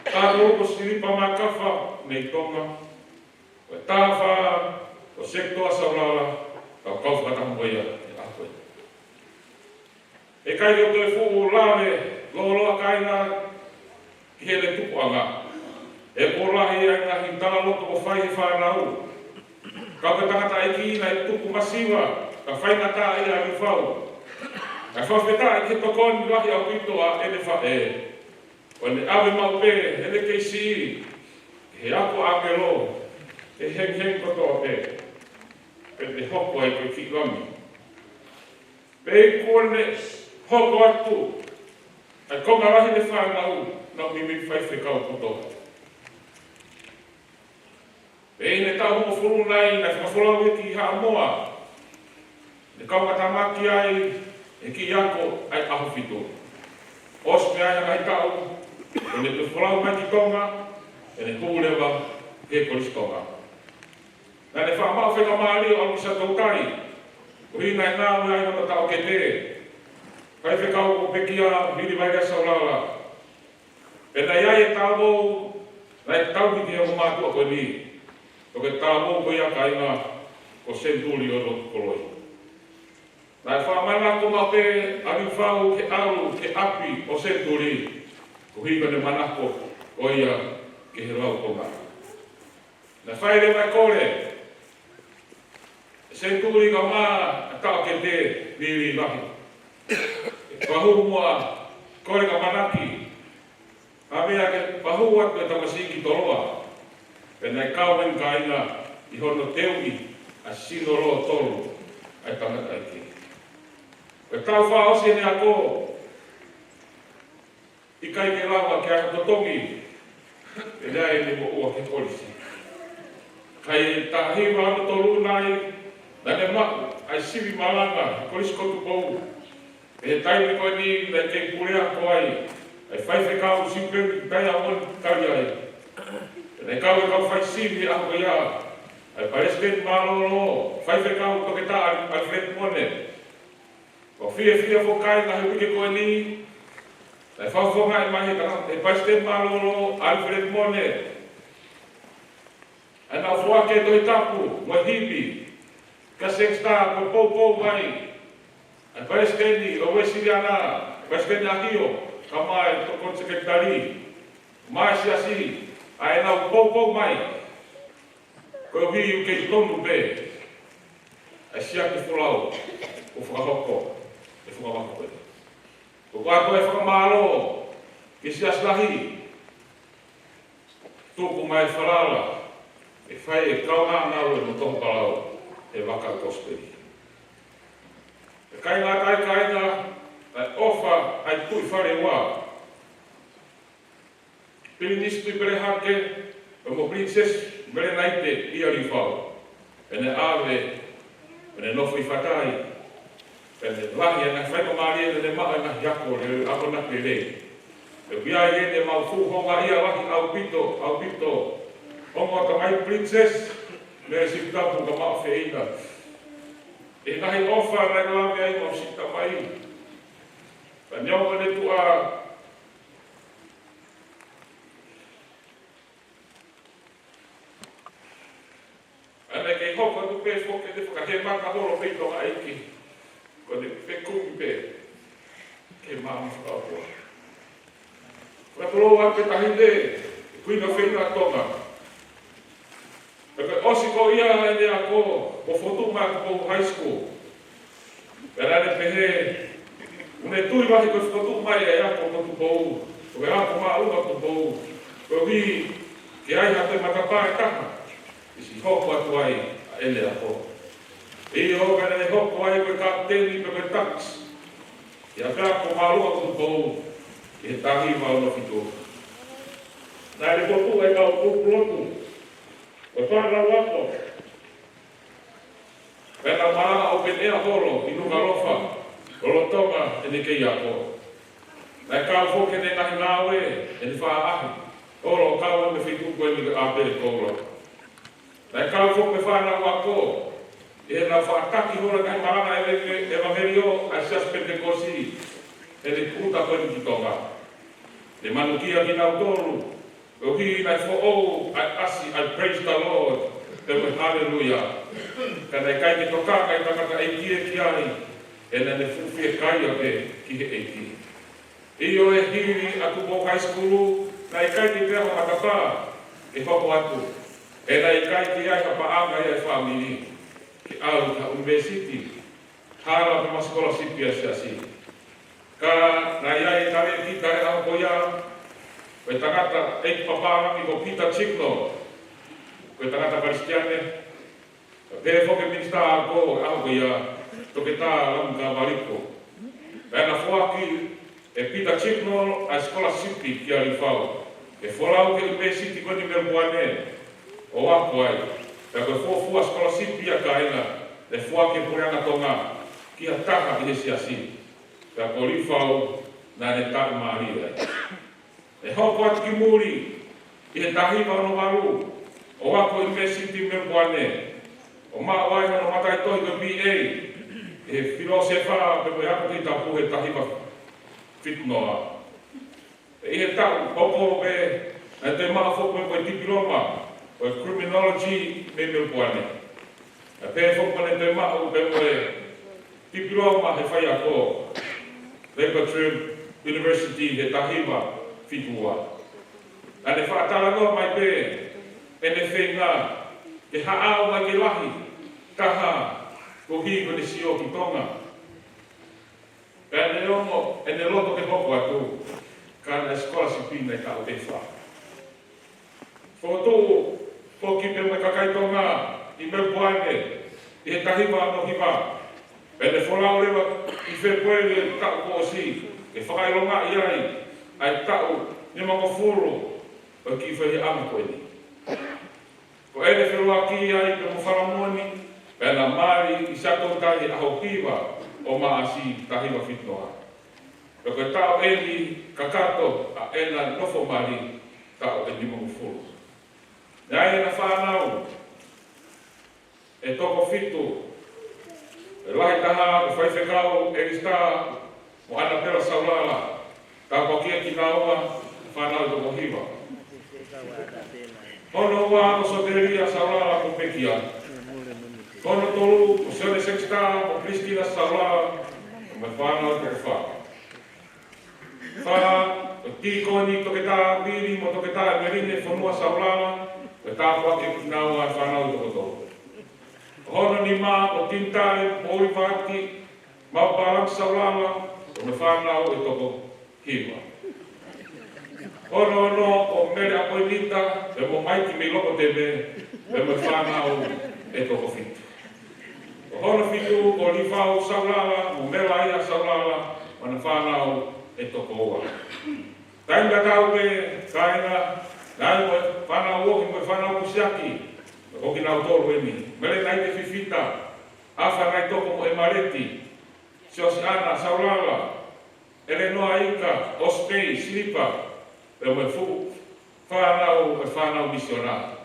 Taha ko siripa mai kawha, me i Tonga. O tāwha, o sektoa Saulala, kau whakataha moia e akoe. E kai reo toi fuhu lawe, loloa kaina, ki hele tupuanga. E kolahi ai ngahi tala loto o whai he whanau. Kau ka tangata e ki ina e tupu masiwa, ka whaingata i a Liufau. Ka whawheta i ke tokoni lahi au ito a ene whae. O ne awe maupe, ene keisi, he ako angelo, e heng kotoa pe. Pe te hoko ai koe ki lami. Pe kone hoko atu, ai konga rahi le whanau, nau mimi whai whekau kotoa. E ne tau mo furu nai na whakawholau e ki haa moa. Ne kaunga tamaki ai e ki ako ai aho whitu. Osme ai ngai tau, e ne te wholau mai ki tonga, e ne kuulewa ke koris tonga. Na ne whamau wheka maari o alisa tautai, Ko hina e nā ui aina ta o ke te. Kai whekau o pekia miri vai rea Saulala. Pena iai e tāwou, nai tau ki te o mātua koe ni. O ke tāwou koe a kainga o senturi o Tokoloi. Nai whamana ko ma pe a Liufau ke alu, ke api o senturi. Ko hika ne manako o ia ke he rau konga. Na whaere mai kore, senturi ka mā a tau ke te miri lahi. Pahu mua kore ka manaki. A mea ke pahu atu e tamasiki toloa. Pena e kawen ka ina i hono teui a sino roa tolu ai tangata i ki. E tau whaosi ne ako i kai ke lawa ke aka totongi e lea e ne mo ua ke polisi. Kai tahiwa anu tolu nai na ne maku ai sivi Malanga polisi kotu pou. E taimi koe ni na ke purea koai ai whai kau sipe tai amon kari ai. E kau e kau whai sivi a koe ia. Ai Palesiteni malolo, whai kau toke ta ai fred mone. O fia fokai na he wike koe ni. Ai whauwhonga e mahi kata e Palesiteni malolo ai fred mone. Ai nā whuake toi tapu, mo hipi. Ka sexta ko pou mai. Ai Palesiteni o wesiri ana, Palesiteni ahio, ka mai toko sekretari. Mai si asi, ai nau pou mai. Ko hui u kei tonu pe. Ai sia ke fulau, o whakahoko, e whakamako pe. Ko kua koe whakamalo, ke si aslahi. Tuku mai Saulala, e whai e kaunga nau e no tohu palau, e waka kosperi. E kai ngā kainga, ai ofa, ai tui whare wā. Pili nistu i pere hake, e mo prinses mere naite i a Liufau. E ne awe, e ne nofu i whatai. E ne lahi e na whaiko maari e ne maa e na hiako le ako na pere. E bia i e ne mau fuhonga i a lahi au pito. Ongo ata mai prinses, me e siptapu ka maa whieina. E nahi ofa rai lawe ai mo sita mai. Pa nyonga ne tua ana kei hoko tu pe foke te whakahe maka horo peito a iki. Ko te pe kumi pe. Ke maa whakapua. Whakapuro wan pe tahinde. Kuina whenua tonga. Eka osi ko ia e ne ako. Ko fotu maa ko high school. Pera ne pehe. Une tui wahi ko fotu mai e ako ko tu pou. Ko e ako maa unga tu pou. Ko hi ke ai hate matapa e taha. Isi hoko atu ai a ele a ho. E o kana ne hoko ai koe kapteni pe koe tax. Ia pēr ko marua ko kou e tahi mau no fitu. Nā ele kopu e kau kukulotu. O whara wako. Pēna maa o penea horo i nuka lofa. O lotonga e ne kei ako. Nā kau foke ne nahi nawe e ne wha ahi. Oro kau me fitu koe ni a pere kouro. Nai kau fok me whāna wako, e na whaataki hora kai marana e evangelio a sias pentekosi, e ne kuta koe ni tonga. Ne manukia ki nau toru, o hi nai who'ou, I asi, I praise the Lord, te me hallelujah. Ka nai kai ki Tokakai tangata e kie ki ai, e ne fufi e kai a pe ki he e ki. Io e hiri atu mo high school, nai kai ki peho matapa, e hoko atu. E nai kai ki ai ka paanga i ai whamiri, ki au ka university, hara pa maskola sipi a siasi. Ka nai ai tare kita e au koia, koe tangata eik paparami ko Peter Chikno, koe tangata Palesiteni, pere foke minista a ko au koia, toke tā lamu ka mariko. E na fuaki e Peter Chikno a skola sipi ki a Liufau. E folau ke university ko ni Melbourne. O wako ai, e koe fōfua skola sipi a kaina, le fuake pureanga tonga, ki a taha i he siasi. Pea ko Liufau, nā ne tāi maari ai. E hoko atu ki muri, i he tahiwa no maru, o wako university Melbourne, o maa wai no matai tohi ko BA, E filosefa pe mo hapo ki tapu he tahiva fitnoa. E he tau popo pe e te maa fopo e diploma o criminology me Melbourne. E pe fopo ne te maa o pe mo e diploma he whai ako. Leipzig University he tahiva fitua. Ane whaatala noa mai pe e ne whenga ke haao mai ke lahi taha ko hi ko ne sio ki tonga. Ane ongo e ne loto ke hoko atu ka na eskola si pina i tau te wha. Foto po ki pe me kakai tonga i Melbourne i he tahiva no hiva. E ne wholau rewa i whepuele tau ko si e whakailonga i ai tau ni mango furu o ki whahi ama koe ni. Ko ere whenua ki ai pe mo wharamoni, pe na mari i sato tahi aho piwa o maasi tahiwa fitnoa. Pe koe tau eli kakato a ena nofo mari tau e ni mango furu. Nea e na whanau e toko fitu e lahi taha o whaifekau e rista mo ana pera Saulala tau kokia ki naoa whanau toko hiwa. Kono ua o soteria Saulala ko pekia. Kono tolu o Sone Sexta o Kristina Saulala o me whanau toko wha. Wha o tikoni toke tā piri mo toke tā merine whanua Saulala o tā whake ki naoa whanau toko tolu. Hono ni mā o tintare o iwaki mau parang Saulala o me whanau e toko hiwa. Hono no o mere a koinita e mo maiki me loko te me me whanau e toko fitu. Hono fitu o Liufau Saulala mo mera ia Saulala o na whanau e toko oa. Tainga tau me kaina nai mo whanau oki mo whanau kusiaki o ki nau tolu e mi. Mele nai te fifita awha nai toko mo e mareti si o si ana Saulala ele noa ika o spei slipa e mo e fuku whanau misionari.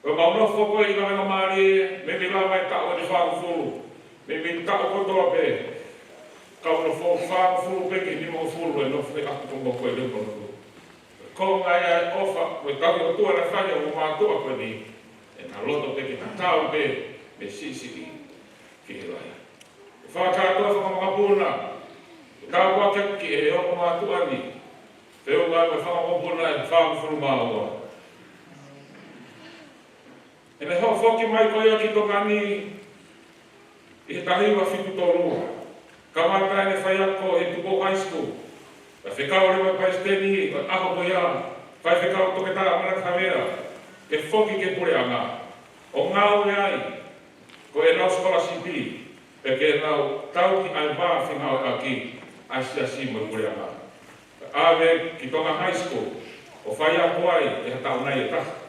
O mauno foko i ngā maari me me lawa e tau e whanau fulu. Me me tau kotoa pe kau no whanau fulu peke ni mo fulu e no whai aku tongo koe lempo no tu. Ko ngai e ofa mo e tau o tua na whanya o mātua koe ni e nā loto peke na tau pe me sisiki ki he lai. Whakatoa whakamapuna tau waka ki e oko mātua ni. Teo ngā me whakamapuna e whanau fulu māua. E me hau whoki mai koia ki Tokani i he tahiwa whitu tōrua. Ka mātai ne whai ako e tuko high school. Ka whekau rewa Palesiteni, ka aho koia, whai whekau toke tā amana kamera. Ke whoki ke pure anga. O ngāu e ai, ko e nau scholarship i, pe ke nau tau ki ai wā whengau e aki, ai sia si mo pure anga. Awe ki tonga high school, o whai ako ai e hatau nei e taha.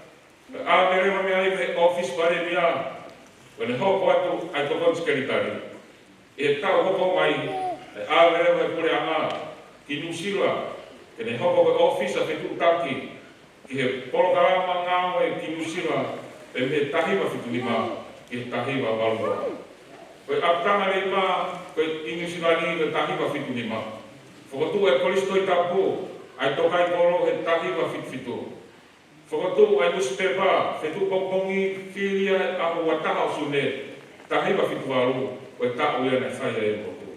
A rewa me ai me office pare mia, wene hoko atu ai tokon skeritari. E tau hoko mai, a rewa e pure anga, ki Nusila, ke ne hoko ke office a whetu taki, ki he polokarama ngāo e ki Nusila, e me tahiwa whitu lima, ki he tahiwa walua. Koe aptanga rei mā, koe i Nusila ni ke tahiwa whitu lima. Whakotu e kolisto i tapu, ai Tokaikolo he tahiwa whitu. Whakatu ai newspaper, whetu pongpongi, whiria, apu wataha o sune, tahiwa whitu aru, o e tau ea nei whaia e motu.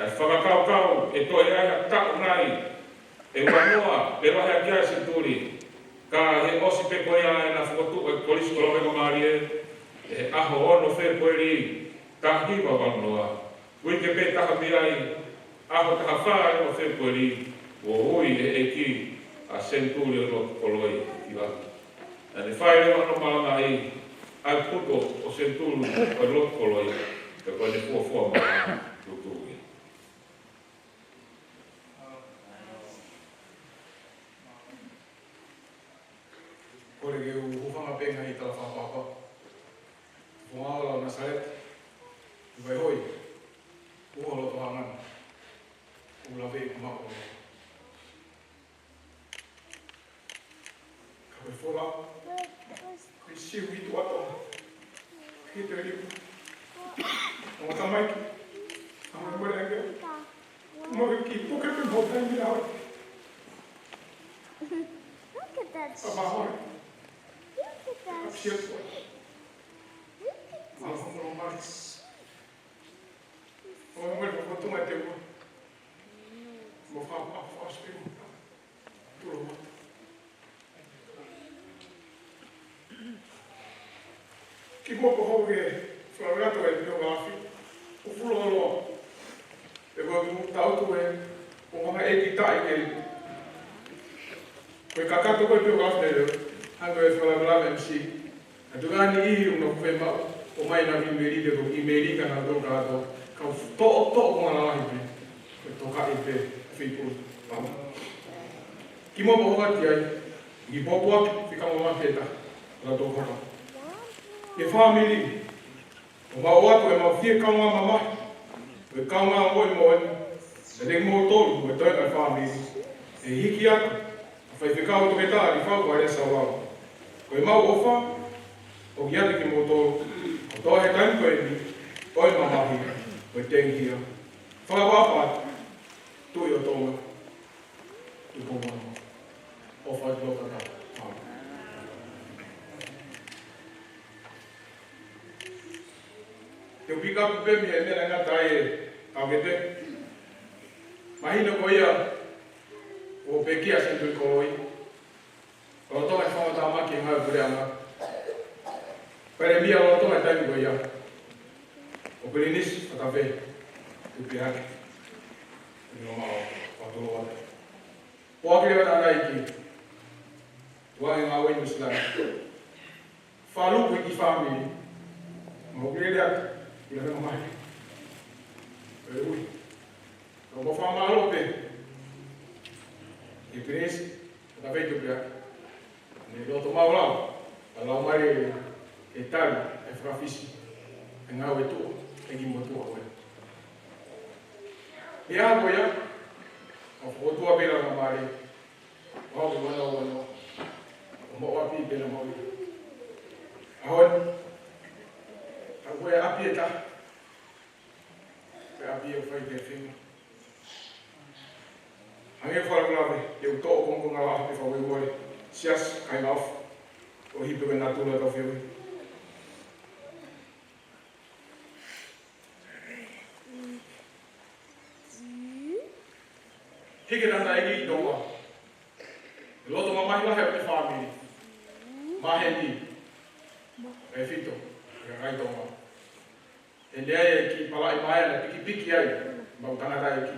Ai whakakau e toi ai a tau nai, e wanoa, e rohe a kia senturi, ka he osi pe koea e na whakatu e kolisko lovengo marie, e aho ono whe koeri, tahiwa wanoa. Wike pe taha miai, aho taha whae o whe koeri, o hui e eki, a senturi o koloi i waki. E ne whae rewa no Malangai, ai puto o senturi o lot koloi, e koe ne fua maa tutugi. Kore ke uwhanga penga i tala whapapa. Whangala na saret, uwai hoi, uholo to hangan, ulawe i kumako. Kawe whola, koe siu i tu ato, he te ripu. Nō tamaiki, Mawiki, puke pe mota mi la. Look at that Papa hoi. Look at that Apsiet po. Look at Malhom romaris. O mo mo tu mate mo. Mo fa pa fa spe mo. Tu lo mo. Ki mo ko hoge, flagato e pio gafi. O fulo lo. E go mu tau tu e o mga e ki tai ke. Koe kakato koe pio gafi le. Hango e flagala MC. Atugani I uno koe mau. O mai na vi meri de ko I meri ka na do ka do. Ka to ko na la hi. Koe toka I pe fipu. Vamos. Ki mo bo ha ti ai. I bo bo fika mo ma peta. La do ko. E family. O ma o atu e ma fie ka ngā mama. E ka ngā moi moi. E dek mo tolu e toi mai family. E hiki atu. A whai whikau toke tā I whau kwa rea Saulala. Ko e mau ofa. O ki atu ki mo tolu. O toa he taim koe ni. Toi mamahi. O e tenghia. Whaka wapa. Tui o tonga. Tu pomama. Ofa atu loka tā. Te upika pupe mi e mena ngata e kawete. Mahina ko ia o pekia sentu koloi. O tonga e whawa tā maki ngā pureanga. Pere mia o tonga e taimi ko ia. O pelinis whakawhe. Upi hake. Ino mao whatolo wate. O akire wata ana iki. Tua e ngā wei musilani. Whaluku I ki family. Mo kire rea. Ia rena mai. E ui. Ka mo wha malo pe. E pines, ka veitu pia. Ne roto mau lau. Ka lau mai e tari, e whakawhisi. E ngau e tua, e ki mo tua koe. E a koe ia. Ka whakotua pera ka mare. Wau ki wana wana. O mo api pera mau. Ahoi. Ka koe api e ta. Koe api e whai te whenga. Hange wharagrawe, e uto o kongo ngā api whawe moe. Sias, kai ngāwh. O hipe koe nā tūla tau whewe. Hike tanda egi I tonga. E loto ma mahi lahe o te whamiri. Mahe ni. E whito. E kai tonga. E lea e ki pala I maia na piki piki ai. Mau tangata e ki.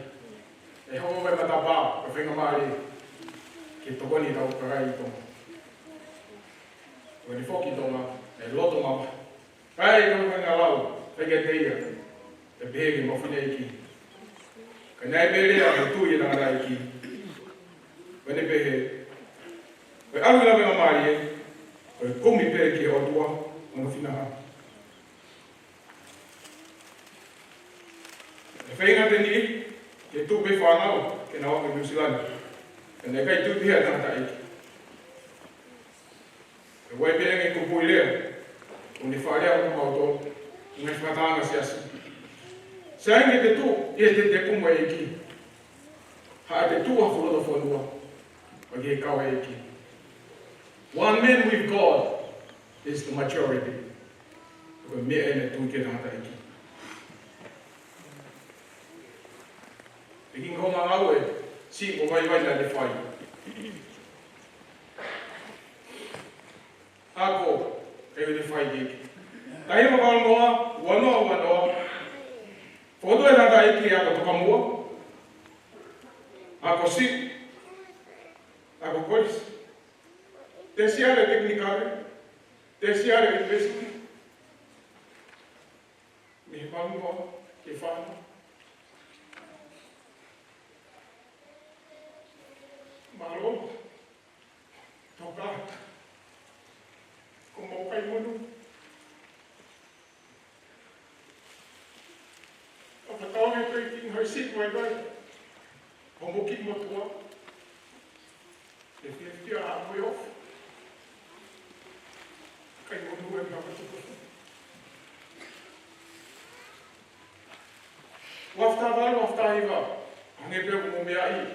E hongo mai mata pā. E whenga maare. Ke tokoni tau karai I tonga. Ko ni whoki tonga. E loto mama. Kai e ngā lau. Whege te ia. E pehege mawhine e ki. Ka nai perea me tui e nangata e ki. Wene pehe. Koe alu la venga maari e. Koe komi pere ki o tua. Ono whinaha. E whainga te ni. Ke tupe whanau. Ke na waka New Zealand. Ke nei kai tupe hea tangata e ki. E wai pere nge kupui lea. O ni whaarea o kumauto. Ngai whakatanga siasi. Sainge te tu, e te kuma e ki. Ha te tu a whulota whanua. Waki e kawa e ki. One man with God is the majority. Koe mea e ne tui ke tangata e ki. E ki ngoma ngau e, si o vai vai na le whai. Ako, e o le whai ki. Tahi makao noa, wanoa. Foto e nata e ki ako toka mua. Ako si. Ako koris. Te siare teknikare. Te siare university. Mi pangoa, ke whana. Malo. Toka. Ko mau kai monu. Ka taonga koe ki ngoi sit mai vai. Ko mo ki mo tua. E whia a moe off. Kai mo nue mi hapa tuko. Wafta valu, wafta hiva. Hange pe mo mea I.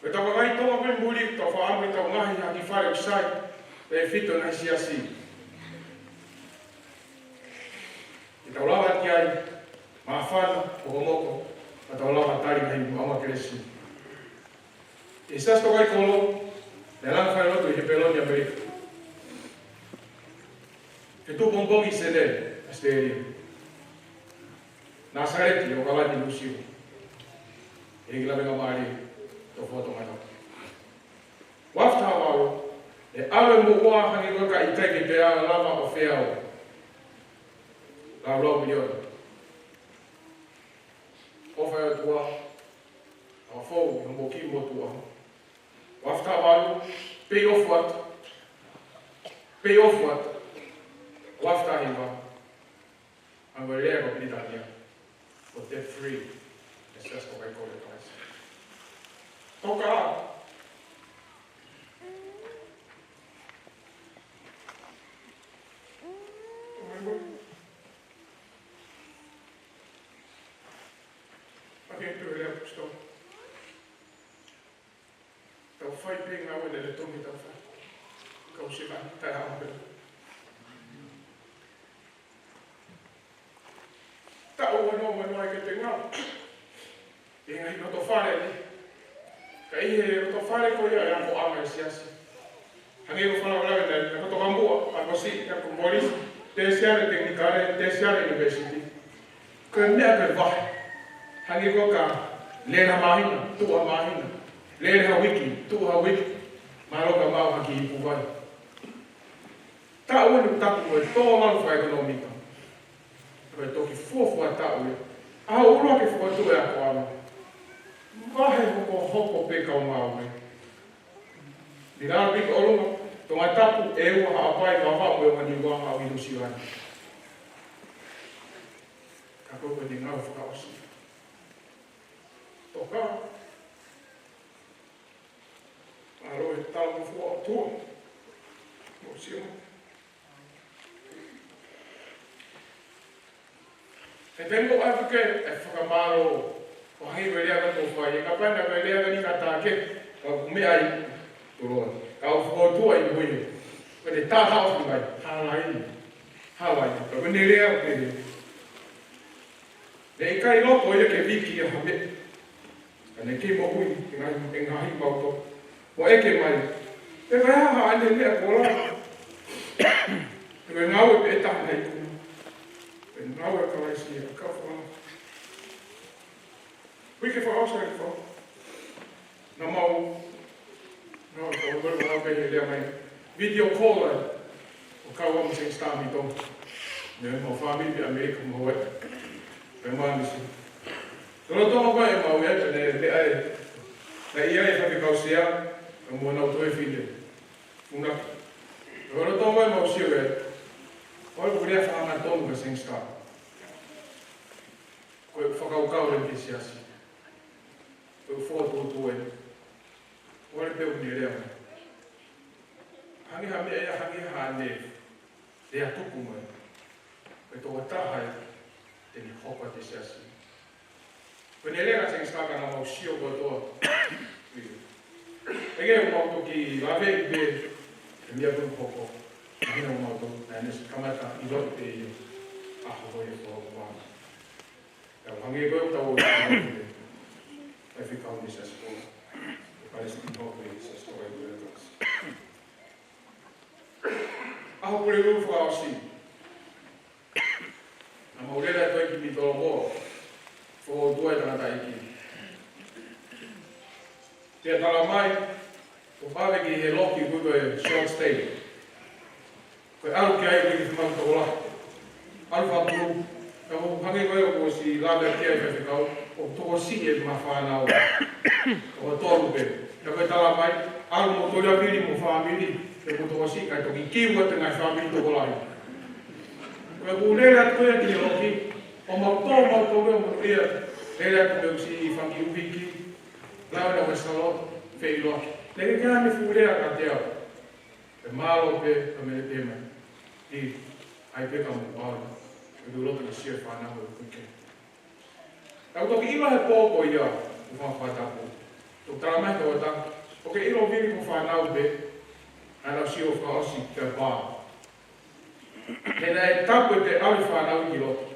Pe tau ngai tonga pe muri tau whaamui tau ngahi haki whare usai. Pe whito ngai siasi. I tau lawa ki ai. Maa whana o komoko. Ma tau lawa tari ngai muama keresi. I sas Tokaikolo. Le lang whare lotu I he peloni Amerika. Ke tu bongbongi sene. Asteria. Nasareti o kalani Lucio. E gila venga mari to foto mai. Wafta wao e ale mo wa hangi ko ka iteke te ala lava o feo. La lo milio. O fa tua. O fo mo ki mo tua. Wafta wao pay off what? Pay off what? Wafta hiwa. I'm going to go to Italia for debt free. It's just what I call it, guys. Toka! Remember? I came to a left stop. The fight being out with the little bit of go see that happened. Tao wano ai ke te ngā. E ngai no to whare ni. Ka ihe no to whare ko ia e ako ama e siasi. Hangi ko whanau lawe nei, ka to kambua, a kosi, ka kumboris, tertiare teknikare, tertiare university. Ka mea pe wahe. Hangi ko ka lena mahina, tua mahina. Lena wiki, tua wiki. Maroka mau haki I puwai. Tao wanu taku ko e tō malu wha ekonomika. Koe toki fuafua tau ia. A urua ke fuatu e ako ana. Wahe hoko pe kau mau e. Ni rā pika olunga, tō ngai tapu e ua haapai ka whao e wani wanga au inu siwani. Ka koko ni ngau whakaosi. Toka. Aro e tau fua tua. Mo siwani. E tengo Afrika e whakamaro o hangi werea ka tō whai. E ka panda werea ka ni ka tāke, ka kume ai toroa. Ka o whakotua I huine. Ka te tāhao whangai, hālai. Hālai. Ka kone rea o kere. Ne I kai loko ia ke wiki a hame. Ka ne ke mo ui, e ngahi pauto. Mo eke mai. E kai haha ane lea kola. E kai ngau e pe etaha nei kuna. En nou heb Kalaisi hier, ik kan van. Wie kan voor afsluiten van? Normaal, nou, ik wil wel een beetje mijn video callen. Ik kan wel misschien staan niet om. Nee, mijn familie Amerika moet horen. Mijn man is. Toen het toch wel eenmaal werd, en jij heb ik al gezegd, dan moet nou twee vrienden. Toen het toch wel eenmaal zien werd. Oi ko rea whaanga tonu ka sengsta. Koe whakaukau ren ke siasi. Koe whātua e. Ore peo ni rea. Hangi ha mea ia hangi ha ne. Rea tuku mai. Koe tō tahai. Teni hoka te siasi. Koe ne rea ka sengsta ka na mau sio koe toa. Ege o mau toki lawe I be. E mea kuru hoko. Hina o mātou, nēs kamata I roto te iyo. Aho hoi e whao wāna. Kau hangi e koe tau o mātou. Kai whikau ni sa skola. E Palesiteni hoku e sa skola I koe tās. Aho kore uru whakao si. Nā maurera e koe ki mi tolo moa. Whao tua e tangata iki. Tea tala mai. O pāwe ki he loki kuko e short stay. Koe aru ki ai koe ki whamau tō la. Aru whapuru. Ka mo hangi koe o ko si lāmea ki ai whewhikau. O tōko si e ma whānau. O tōru pe. Ka koe tala mai. Aru mo tōria piri mo whamiri. E ko tōko si kai toki kiwa te ngai whamiri tōko lai. Koe ku rera koe ki loki. O mau tō mo ria. Rera koe si whangi upiki. Laura o salot. Whei loki. Neke kia me furea ka te au. E mālo pe ka mele te mai. I ai pe ka mo pāru. E du loto ki sia whanau e kuke. Tau toki ilo he pōko ia, u whawhatapu. Tō tara mai tō ta, o ke ilo viri ko whanau be, ana si o whaosi kia pā. Tēnā e tapu te awi whanau ki loto,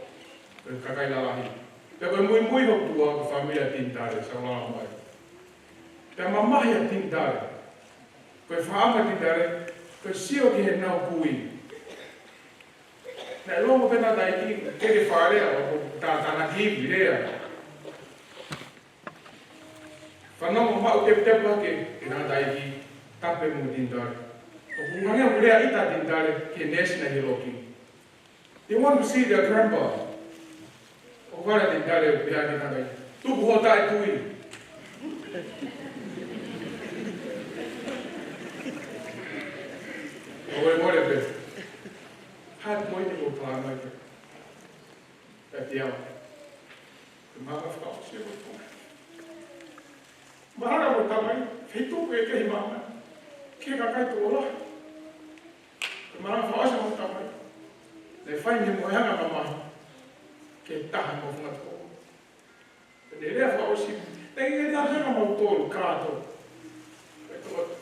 e kakai lalahi. Te koe mui ho tua ko whamia tintare, Saulala mai. Te mamahi a tintare, koe whaama tintare, koe sio ki he nau kui. Nē longo pena tai ki, kere wharea, o tātana kiwi rea. Whanongo mau te pake, e nā tai ki, tape mu tintare. O kungangia mulea ita tintare, ki nesina hiroki. They want to see their grandpa. O whare tintare, pia ki nā tai. Tuku ho tai tui. O e more pe. Hai moi te o tā mai te. E te au. Te mama whakao se o tō. Mahara mo tamai, hei tōku e kehi mama. Kia kakai tō ola. Te mama whaasa mo tamai. Ne whai me mo hanga mamahi. Ke taha mo whunga tō. Ne rea whaosi. Ne i rea hanga mau tōru kātou.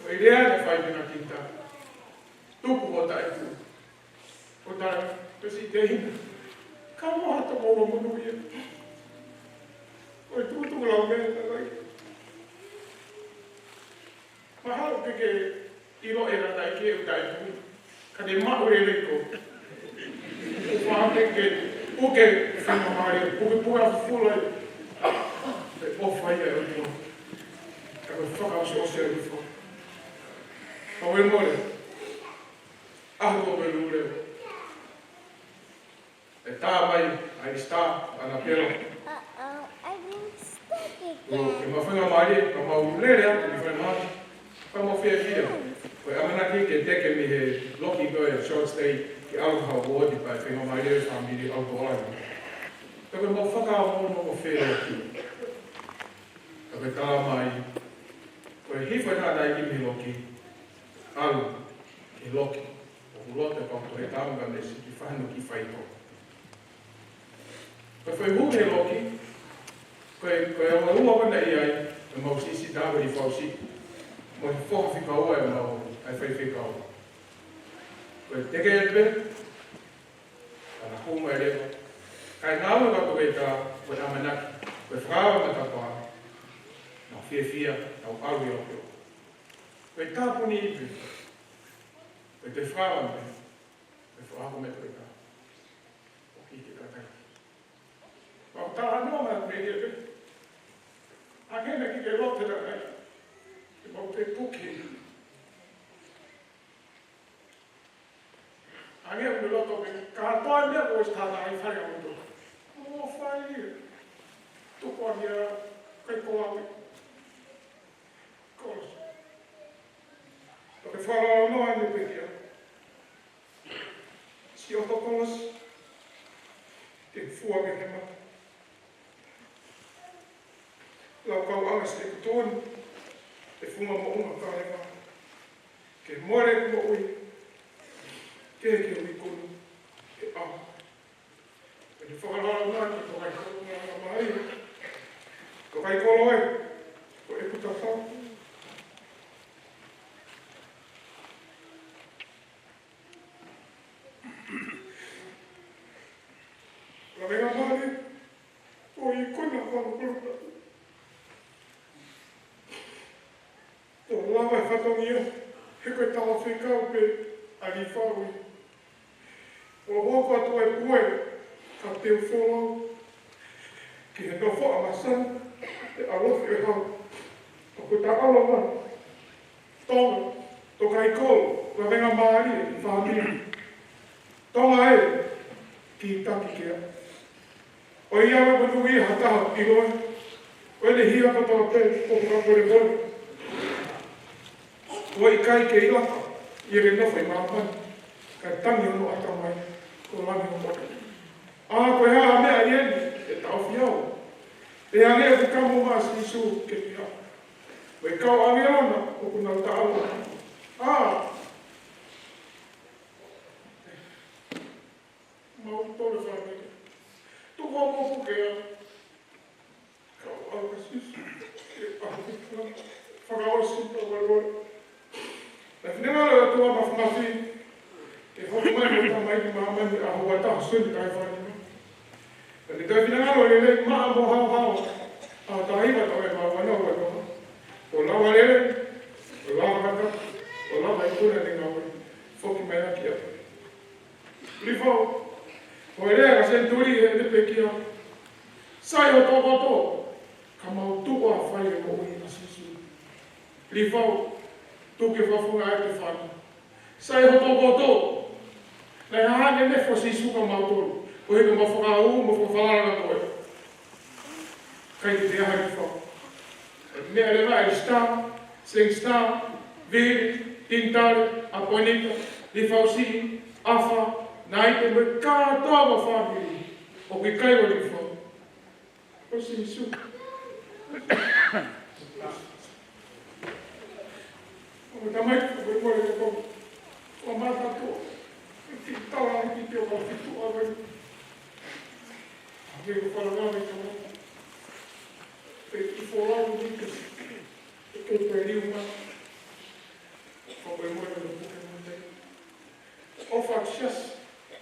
E rea ne whai me ngā tinta. Tuku o tai tū. O tai, pesi te hina. Ka moha to mo munu ia. O tūtu lau mea ta kai. Mahalo ke iro e rata i ke u tai tū. Ka te mahu e reiko. O whaate ke uke whenga maari. Puke puka fula. E o whai e o tū. Ka koe whakao se o tū. Ka oe more. Ahu ko me lure. E tā mai, ai stā, ana pera. I didn't stick it. Ke mawhenga mai, ka mau lere atu ki whenua. Ka mau whia whia. Koe amanaki ke teke mi he loki koe a short stay ki aluha wodi pai whenua mai lere whamiri au tō ai. Ka koe mau whakao mono o whia atu. Ka koe tā mai, koe hiwhai nā nai ki mi loki. Alu, ki loki. Lote pa ko he taunga nesi ki whahanu ki whaito. Koe whai huhe loki, koe awa ua wana i ai, e mau sisi tāwa i whausi, mo he whoha whika ua e mau ai whai whika ua. Koe teke e pe, ana huma e rewa. Kai ngāua ka koe tā, koe amanaki, koe whakawa me tā pā, nā whia, nau alu i opio. Koe tāpuni i pe, koe te whawa me, koe whaako me koe tā. O hiki tā kai. Pau tā anō mea me e pe. A kene ki ke rote tā kai. Te mau te tuki. A ngea me loto me, ka toa mea koe tāna ai whare au tō. O whai, tuko a mea, koe koawi. Kolos. Koe whara anō ane pe kia. Si o tokolos, te fua me he mata. Lau kau angas te kutoni, te funga mo unga kārenga. Ke more mo ui, ke ui kunu, ke au. E te whakarara nā ki Tokaikolo ngā mai. Tokaikolo e, ko e puta whau. Venga mare, o i kona whakapura. Tō lawa e whatongia, he koe tawa whikau pe a Liufau. O hoko atu e pue, ka teo wholau. Ki he no wha amasan, te alofi e hau. O ko ta alo man. Tonga, Tokaikolo, la venga maari e whamiri. Tonga e, ki taki kea. O ia wa manu i hataha i roe. O ene hia katoa pe, o mga kore mori. O i kai ke ilaka, i re nofai māmani. Ka tangi ono ata mai, ko lani o mori. A koe haa mea i eni, e tau whiau. E anea ku kamo maas i su ke ni hao. O i kau aviana, o kuna ta awa. Mau tore whanere. Tu wā moku kea, Liufau, o rea ka senturi e te pekia. Sai o tō koto, ka mau tuko a whai e mo ui a sisu. Liufau, tuke whafunga e te whani. Sai o tō koto, nei hane ne fo sisu ka mau tōru. O hika ma whaka u, ma whawharanga koe. Kai te aha Liufau. Mea rewa e star, sing star, viri, tintare, aponika, Liufau si, afa, nai te me kātoa whāpiri, o ki kai o Liufau. O si su. O me tamai, o me mōre te kō, o mata tō, ki tawa ki te o ka whitu a wai. A me o wharangawe ka mō. Pe ki whorau ni te, e kei pe riunga. O me mōre te puke mō te. O whaksias.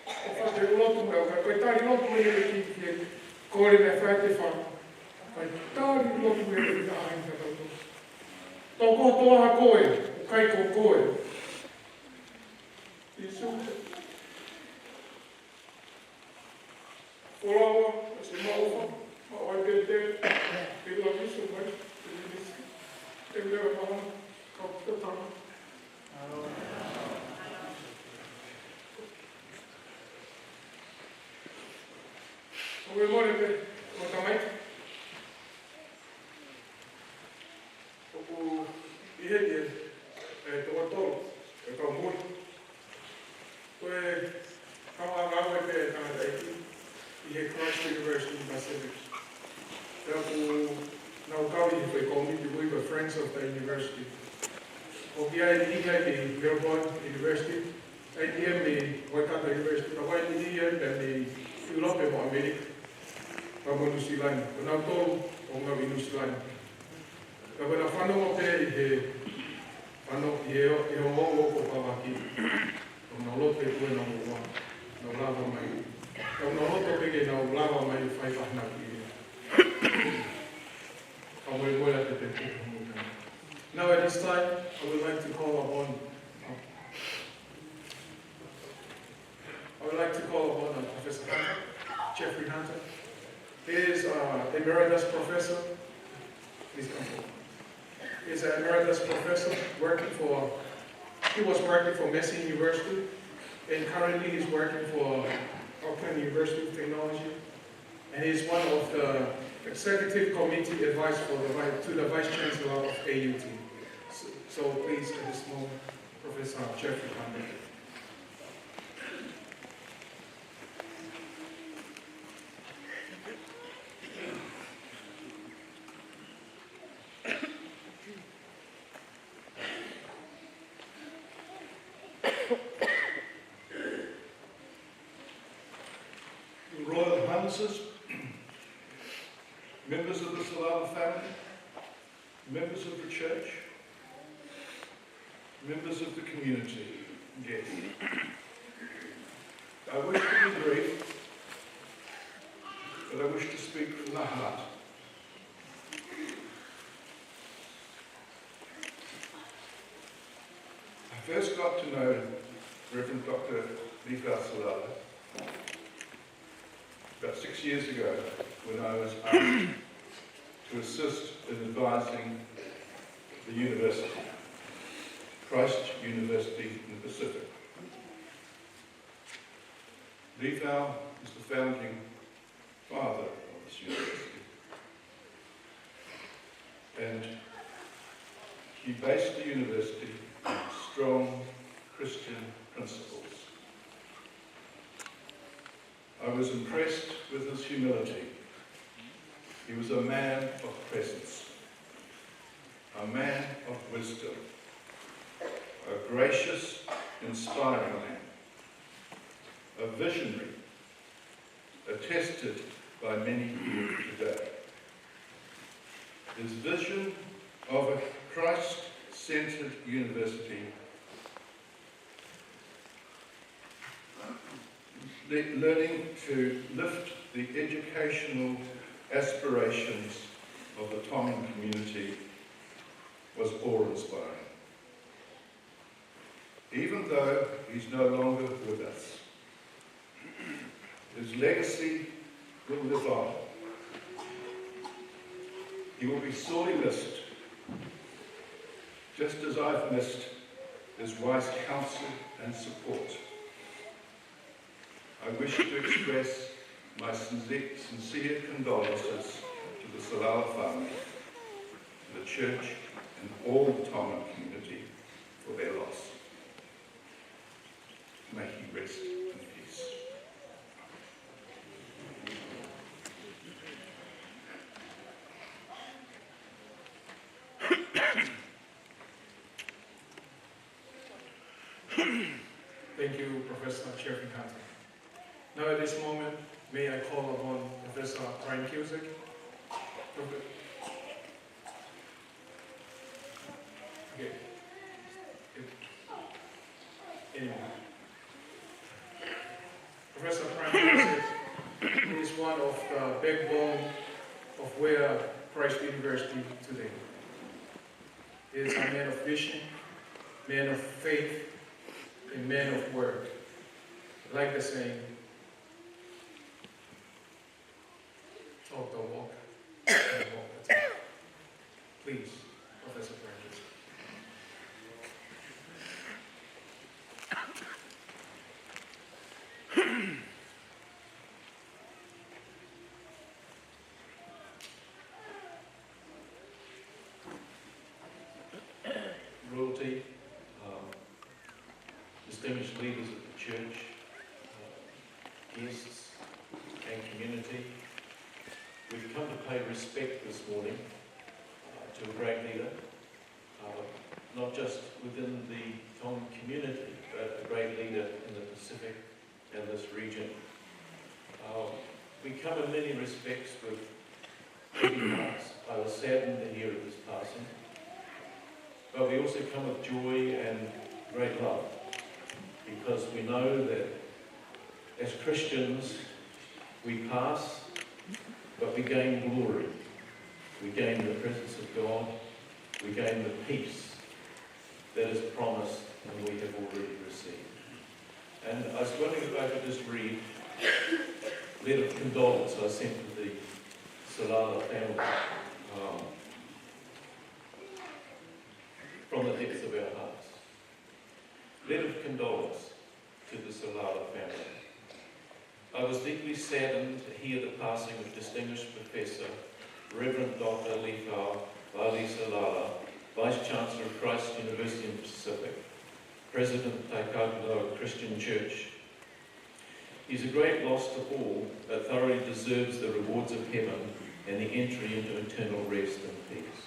O whate ulotu mea, o koe tāri lotu mea e ki ki e kore me whae te whana. Koe tāri lotu mea e ka ahi ka tautu. Tō kotoa koe, o kai ko koe. I suke. Whorawa, e se mauwha, ma oi te te, te la miso mai, te nisi. Te mea maha, ka putanga. O me mōre te, o tamai. Oku i heti e tō tōru, e kau mūri. Koe kawa ngāwe te tāngata eki, i he Christ University in Pacific. Te aku nau kawi i koe komiti hui kwa Friends of the University. O ki ai ni hei ni Melbourne University, ATM ni Waikato University, ka wai ni ni Europe mo Amerika. Ka mo New Zealand, ko nau tōru o ngau i New Zealand. Ka wena whanau o te i he whanau i e o o ko pawaki. Ka nau lote e tue nau ua, nau lava mai. Ka nau lote peke nau lava mai i whai wahna ki e. Ka moe moe a te te puka muka. Now at this time, I would like to call upon Professor Hunter, Jeffrey Hunter. He is emeritus professor. Please come forward. He is an emeritus professor he was working for Massey University, and currently he's working for Auckland University of Technology. And he is one of the executive committee advice to the Vice Chancellor of AUT. So please, at this moment, Professor Jeffrey Hunter. Royal Highnesses, members of the Saulala family, members of the church, members of the community, guests. I wish to be brief, but I wish to speak from the heart. I first got to know Reverend Dr. Liufau Saulala about 6 years ago when I was asked to assist in advising the university, Christ University in the Pacific. Liufau is the founding father of this university, and he based the university on strong Christian principles. I was impressed with his humility. He was a man of presence, a man of wisdom, a gracious, inspiring man, a visionary, attested by many here today. His vision of a Christ-centered university, learning to lift the educational aspirations of the Tongan community, was awe-inspiring. Even though he's no longer with us, his legacy will live on. He will be sorely missed, just as I've missed his wise counsel and support. I wish to express my sincere condolences to the Saulala family, to the church, and all the Tongan community for their loss. May he rest in peace. Thank you, Professor Chairman Hunter. Now at this moment, may I call upon Professor Brian Cusick. Okay. Anyway. Professor Brian Cusick is one of the backbone of where Christ University today. He is a man of vision, man of faith, a man of word. Like the saying, talk the walk and walk the talk. Please, Professor Francis. Royalty, distinguished leaders of the church, guests and community. We've come to pay respect this morning to a great leader, not just within the Tongan community, but a great leader in the Pacific and this region. We come in many respects with heavy hearts. I was saddened to hear of his passing, but we also come with joy and great love, because we know that as Christians we pass, but we gain glory. We gain the presence of God. We gain the peace that is promised and we have already received. And I was wondering if I could just read a letter of condolence I sent to the Saulala family from the depths of our hearts. Letter of condolence to the Saulala family. I was deeply saddened to hear the passing of distinguished Professor, Reverend Dr. Liufau, Saulala, Vice-Chancellor of Christ University in the Pacific, President of Tokaikolo Christian Church. He's a great loss to all, but thoroughly deserves the rewards of heaven and the entry into eternal rest and peace.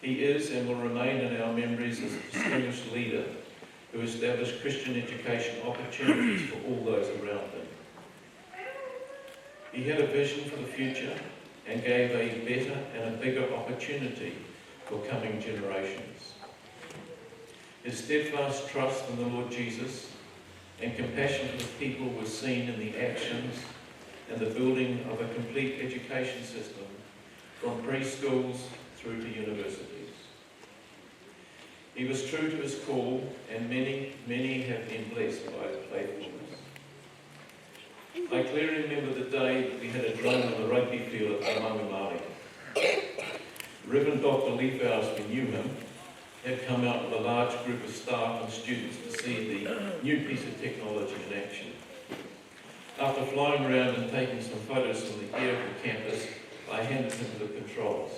He is and will remain in our memories as a distinguished leader who established Christian education opportunities for all those around him. He had a vision for the future and gave a better and a bigger opportunity for coming generations. His steadfast trust in the Lord Jesus and compassion for the people were seen in the actions and the building of a complete education system from preschools through to universities. He was true to his call, and many, many have been blessed by his faithfulness. I clearly remember the day that we had a drone on the rugby field at Malangai. Reverend Dr. Liufau, as we knew him, had come out with a large group of staff and students to see the new piece of technology in action. After flying around and taking some photos from the air of the campus, I handed him the controls.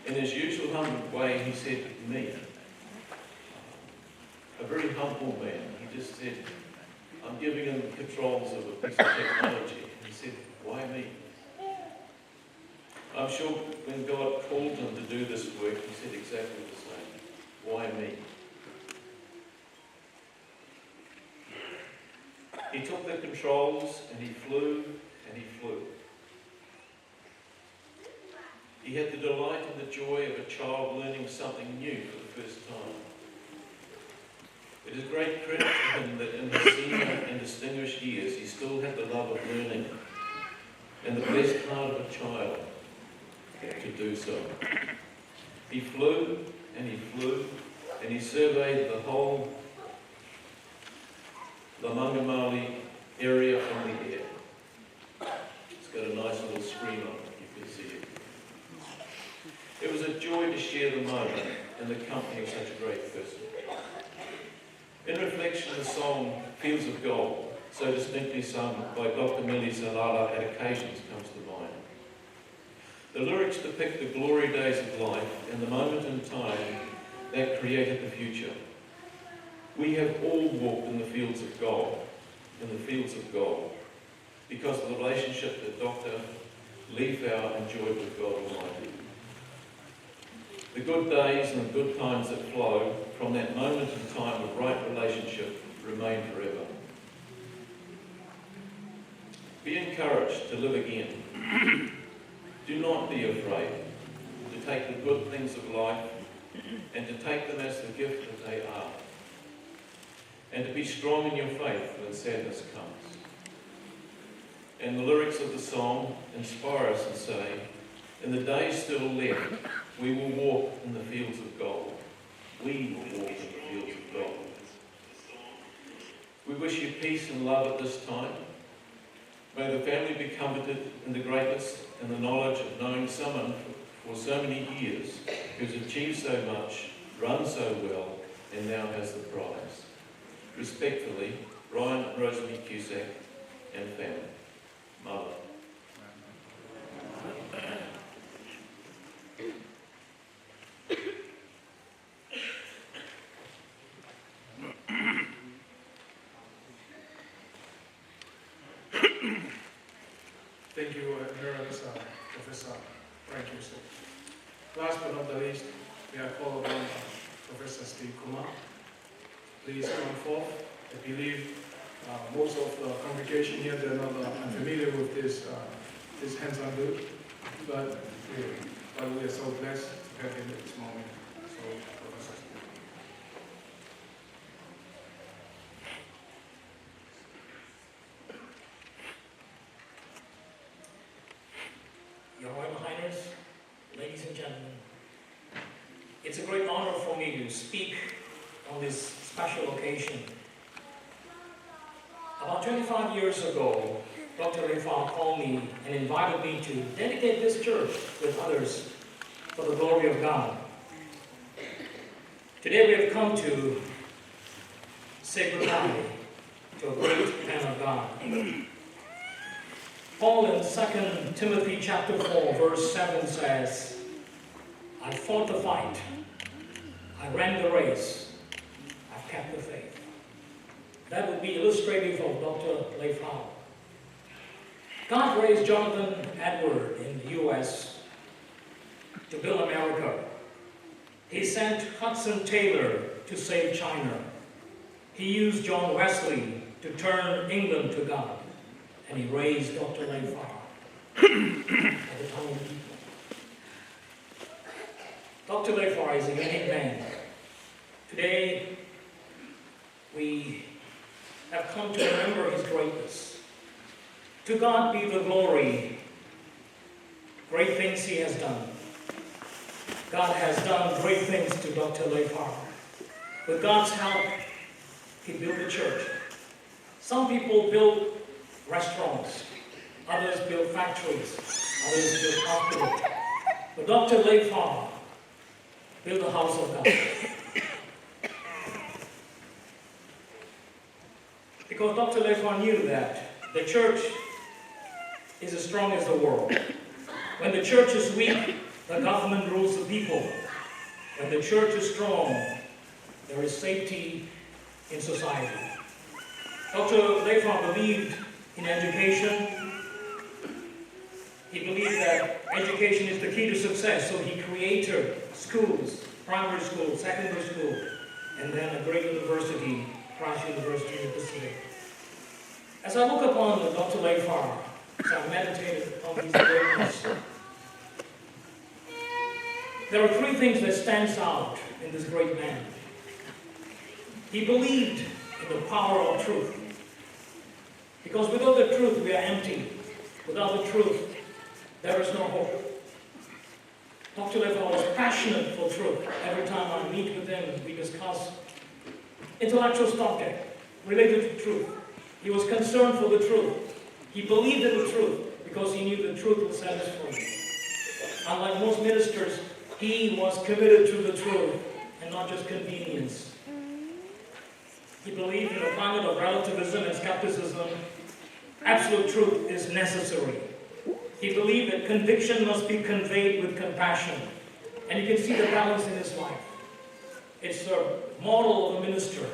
In his usual humble way, he said, "Me." A very humble man. He just said, "I'm giving him the controls of a piece of technology." And he said, "Why me?" I'm sure when God called him to do this work, he said exactly the same. Why me? He took the controls and he flew and he flew. He had the delight and the joy of a child learning something new for the first time. It is great credit to him that in his senior and distinguished years he still had the love of learning and the best heart of a child to do so. He flew and he flew and he surveyed the whole Malangai area from the air. It's got a nice little screen on it, you can see it. It was a joy to share the moment in the company of such a great person. In reflection, the song Fields of Gold, so distinctly sung by Dr. Saulala at occasions, comes to mind. The lyrics depict the glory days of life and the moment in time that created the future. We have all walked in the fields of gold, because of the relationship that Dr. Liufau enjoyed with God Almighty. The good days and the good times that flow from that moment in time of right relationship remain forever. Be encouraged to live again. Do not be afraid to take the good things of life and to take them as the gift that they are. And to be strong in your faith when sadness comes. And the lyrics of the song inspire us and say, in the days still left, we will walk in the fields of gold. We will walk in the fields of gold. We wish you peace and love at this time. May the family be comforted in the greatness and the knowledge of knowing someone for so many years who's achieved so much, run so well, and now has the prize. Respectfully, Ryan and Rosemary Cusack and family. Mother. Thank you, Professor Frank Yusuf. Last but not the least, we are called upon Professor Steve Kumar. Please come forth. I believe most of the congregation here, they're not unfamiliar with this hands-on group, but we are so blessed to have him at this moment. So, Professor Steve. Your Royal Highness, ladies and gentlemen, it's a great honor for me to speak on this special occasion. About 25 years ago, Dr. Liufau called me and invited me to dedicate this church with others for the glory of God. Today we have come to say goodbye to a great man of God. Paul in 2 Timothy chapter 4, verse 7 says, I fought the fight, I ran the race, I've kept the faith. That would be illustrative of Dr. Liufau. God raised Jonathan Edward in the U.S. to build America. He sent Hudson Taylor to save China. He used John Wesley to turn England to God. And he raised Dr. Liufau at the time of people. Dr. Liufau is a unique man. Today, we have come to remember his greatness. To God be the glory. Great things he has done. God has done great things to Dr. Liufau. With God's help, he built the church. Some people built restaurants, others built factories, others built hospitals. But Dr. Liufau built the house of God. Because Dr. Liufau knew that the church is as strong as the world. When the church is weak, the government rules the people. When the church is strong, there is safety in society. Dr. Liufau believed in education. He believed that education is the key to success, so he created schools, primary school, secondary school, and then a great university, Christ University in the Pacific. As I look upon Dr. Liufau, as I meditated on his greatness, There are three things that stands out in this great man. He believed in the power of truth. Because without the truth, we are empty. Without the truth, there is no hope. Dr. Liufau was passionate for truth. Every time I meet with him, we discuss intellectual subject related to truth. He was concerned for the truth. He believed in the truth because he knew the truth will set us free. Unlike most ministers, he was committed to the truth and not just convenience. He believed in a climate of relativism and skepticism. Absolute truth is necessary. He believed that conviction must be conveyed with compassion. And you can see the balance in his life. It's the model of a minister.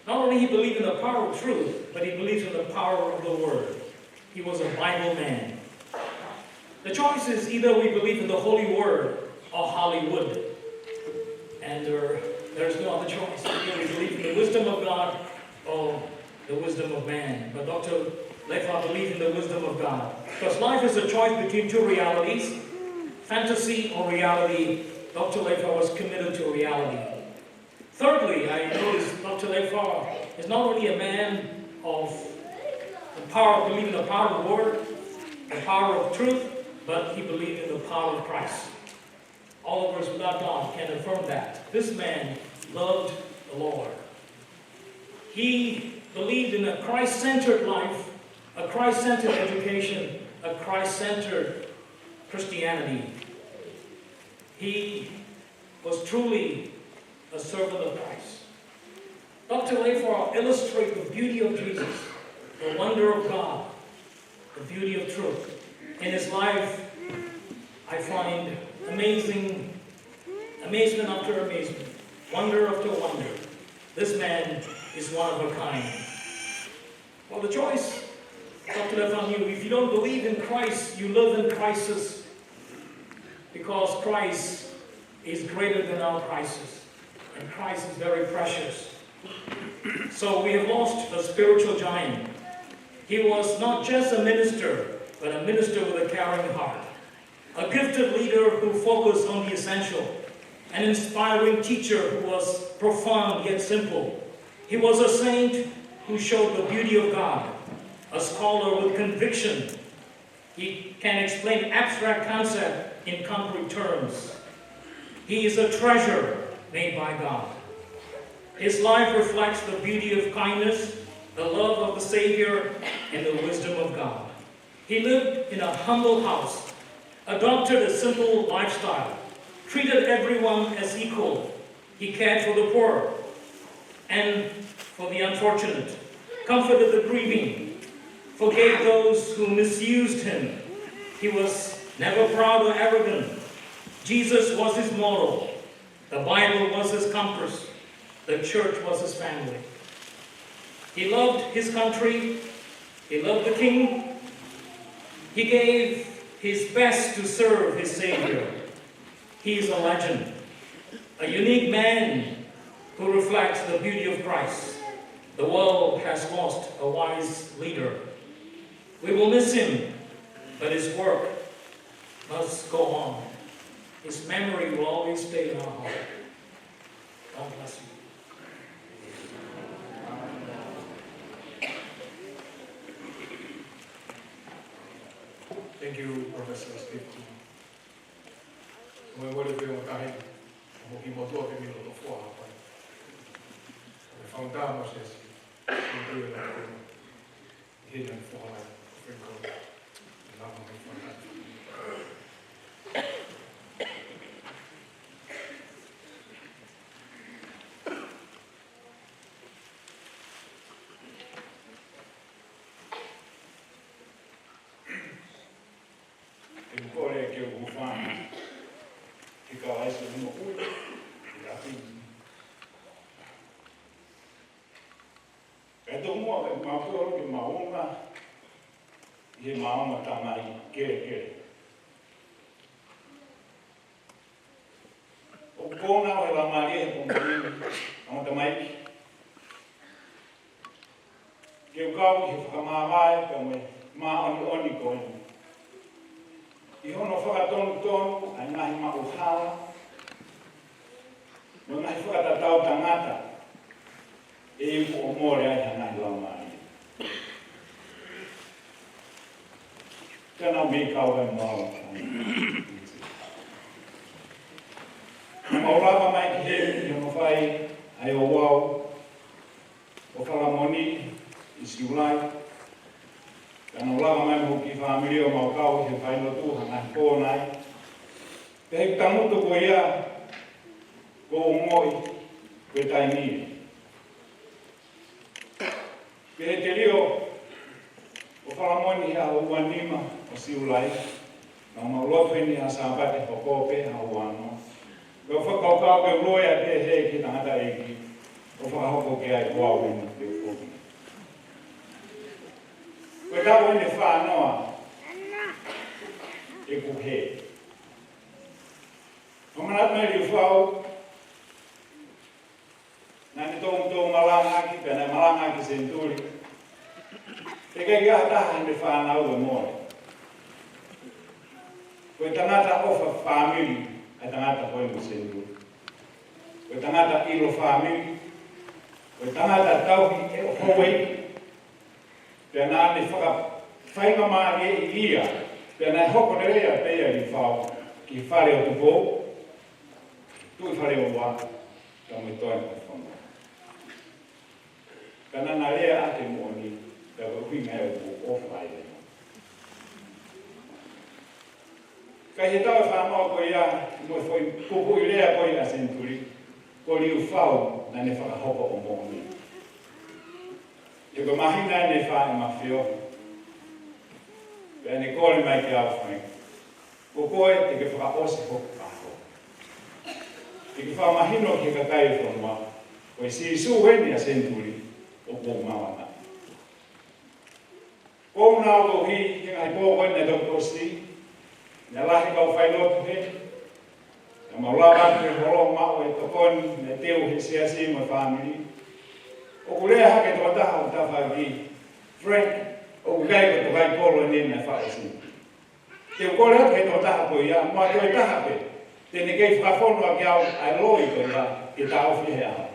Not only he believed in the power of truth, but he believes in the power of the Word. He was a Bible man. The choice is either we believe in the Holy Word or Hollywood. And there's no other choice. Either we believe in the wisdom of God or the wisdom of man. But Dr. Liufau believed in the wisdom of God. Because life is a choice between two realities, fantasy or reality. Dr. Liufau was committed to reality. Thirdly, I noticed Dr. Liufau is not only a man of the power, believing in the power of the Word, the power of truth, but he believed in the power of Christ. All of us without God can affirm that. This man loved the Lord. He believed in a Christ-centered life, a Christ-centered education, a Christ-centered Christianity. He was truly a servant of Christ. Dr. Liufau illustrates the beauty of Jesus, the wonder of God, the beauty of truth. In his life, I find amazement after amazement, wonder after wonder. This man is one of a kind. Well, the choice, Dr. Liufau knew, if you don't believe in Christ, you live in crisis, because Christ is greater than our crisis. And Christ is very precious. So we have lost a spiritual giant. He was not just a minister, but a minister with a caring heart. A gifted leader who focused on the essential. An inspiring teacher who was profound yet simple. He was a saint who showed the beauty of God. A scholar with conviction. He can explain abstract concepts in concrete terms. He is a treasure made by God. His life reflects the beauty of kindness, the love of the Savior, and the wisdom of God. He lived in a humble house, adopted a simple lifestyle, treated everyone as equal. He cared for the poor and for the unfortunate, comforted the grieving, forgave those who misused him. He was never proud or arrogant. Jesus was his model. The Bible was his compass. The church was his family. He loved his country. He loved the King. He gave his best to serve his Savior. He is a legend, a unique man who reflects the beauty of Christ. The world has lost a wise leader. We will miss him, but his work must go on. His memory will always stay in our heart. God bless you. Thank you, Professor Steve. Moi wale pe mo tahi, mo ki mo tua pe mi lo fo apa. Me faunda mo se si. Mo pe la ko. Hina fo ala, fe ko. La mo me faunda. Kore ke ufana ki Kalaisi mo ui la ti e do mo e ma ko ke maunga ye maunga tamai ke o kona o la maria ko mo tamai ke ka ki famai ko me ma oni ko I hono whakatonu tonu, ai ngahi mauhala, mo ngahi whakatatau tangata, e iu o more ai hangai lau mai. Tēnā mi kau e mau. Maurava mai ki he, i ono whai, ai o wau, o whalamoni, i siulai. Tēnā ulava mai mo ki whaamiri o mau kau, he whai no tūha ngai kōnai. Te hei tamuto ko ia, ko o ngoi, koe tai mire. Te he te rio, o whalamoni hea o uanima o siulai, na maulotu ni ha sāpate o kōpe ha uano. Ko whakaukau ke uloia te he ki tangata eki, o whakahoko ke ai kua wina te ufoki. Koe tau ene whānoa, e kuhe. O manat mai Liufau, nani tō Malangai, pēnei Malangai ki Senturi, te kei kia taha ene whānau e more. Koe tangata ofa whāmiri, ai tangata koe mo Senturi. Koe tangata ilo whāmiri, koe tangata tauhi e o howei, pēnā ane whainga maari e i ia, pēnā e hoko ne rea pēia Liufau, ki whare o tupo, tui whare o wā, ka me toi mo whonga. Pēnā na rea ate mōni, ka huinga e o whai e. Ka he tau whanau ko ia, mo foi kupu i rea ko ia Senturi, ko Liufau na ne whakahoko o mōni. E ko mahina ne whae mawhio, pēne kore mai ki au whae. Ko koe te ke whakaose hoku kako. Te ke whamahino ki ka kai whanua, ko i si isu weni a Senturi o pō mawana. Ko una o ko hi, ki ngai pō weni a Tokosi, ne lahi kau whailotu he, na maulawa te holo mao e tokoni, ne teo he seasi mo whamiri. O kulea hake tō taha o tawhaki, Frank, o kukai ko Tokaikolo e nena whaesi. Te ukore hake tō taha ko ia, mua tō i taha pe, tēne kei whakafonua ki au ai loi ko ia, ki tā ofi he aha.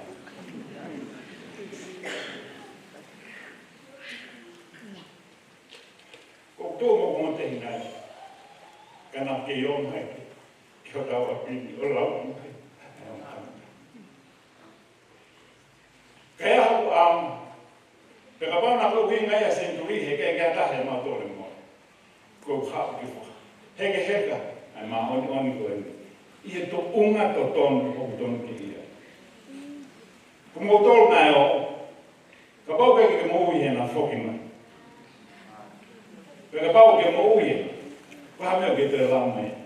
Ko tō mo ko te hinai, kana ke i o mai, ki o tau apini, o lau mai. Kaya hau pe ka pauna ko winga ia Senturi he ke kia tahe ma tore mo. Ko hau ki wha. Heke heka, ai ma oni ko ene. I he to unga to tonu o tonu ki ia. Ko mo tolu nai o, ka pau ke mo ui he na whoki mai. Pe ka pau ke mo ui he, ko hameo ke te lau mai.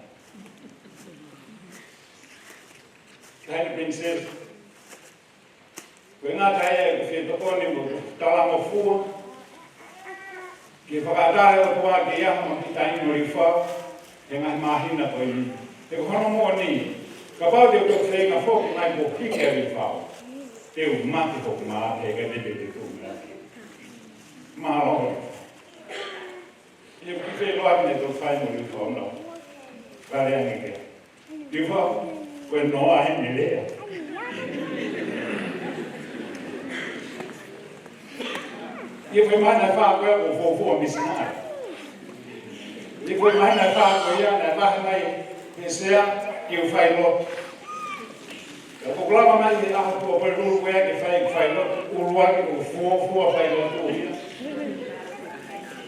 Kaine princess, koe ngā tae e whi tokoni mo talango fua, ki whakatahe o tua ki iaha ma ki taini o Liufau, he ngai mahina koe ni. Te kohono mua ni, ka pau te o whenga whoki mai po hike a Liufau, te u mati hoki maa he ka tepe te tūmera. Mahalo. I ki whi loakine tō whaino Liufau no. Kare ange kea. Liufau, koe noa he ni lea. I fwe mai wha koe o fōfua misinari. I fwe mai wha koe ia, na wahi mai he sea ki o whai lotu. Ka kukulama mai he aho tua pere ruru koe ke whai lotu, uruaki o fōfua whai lotu o ia.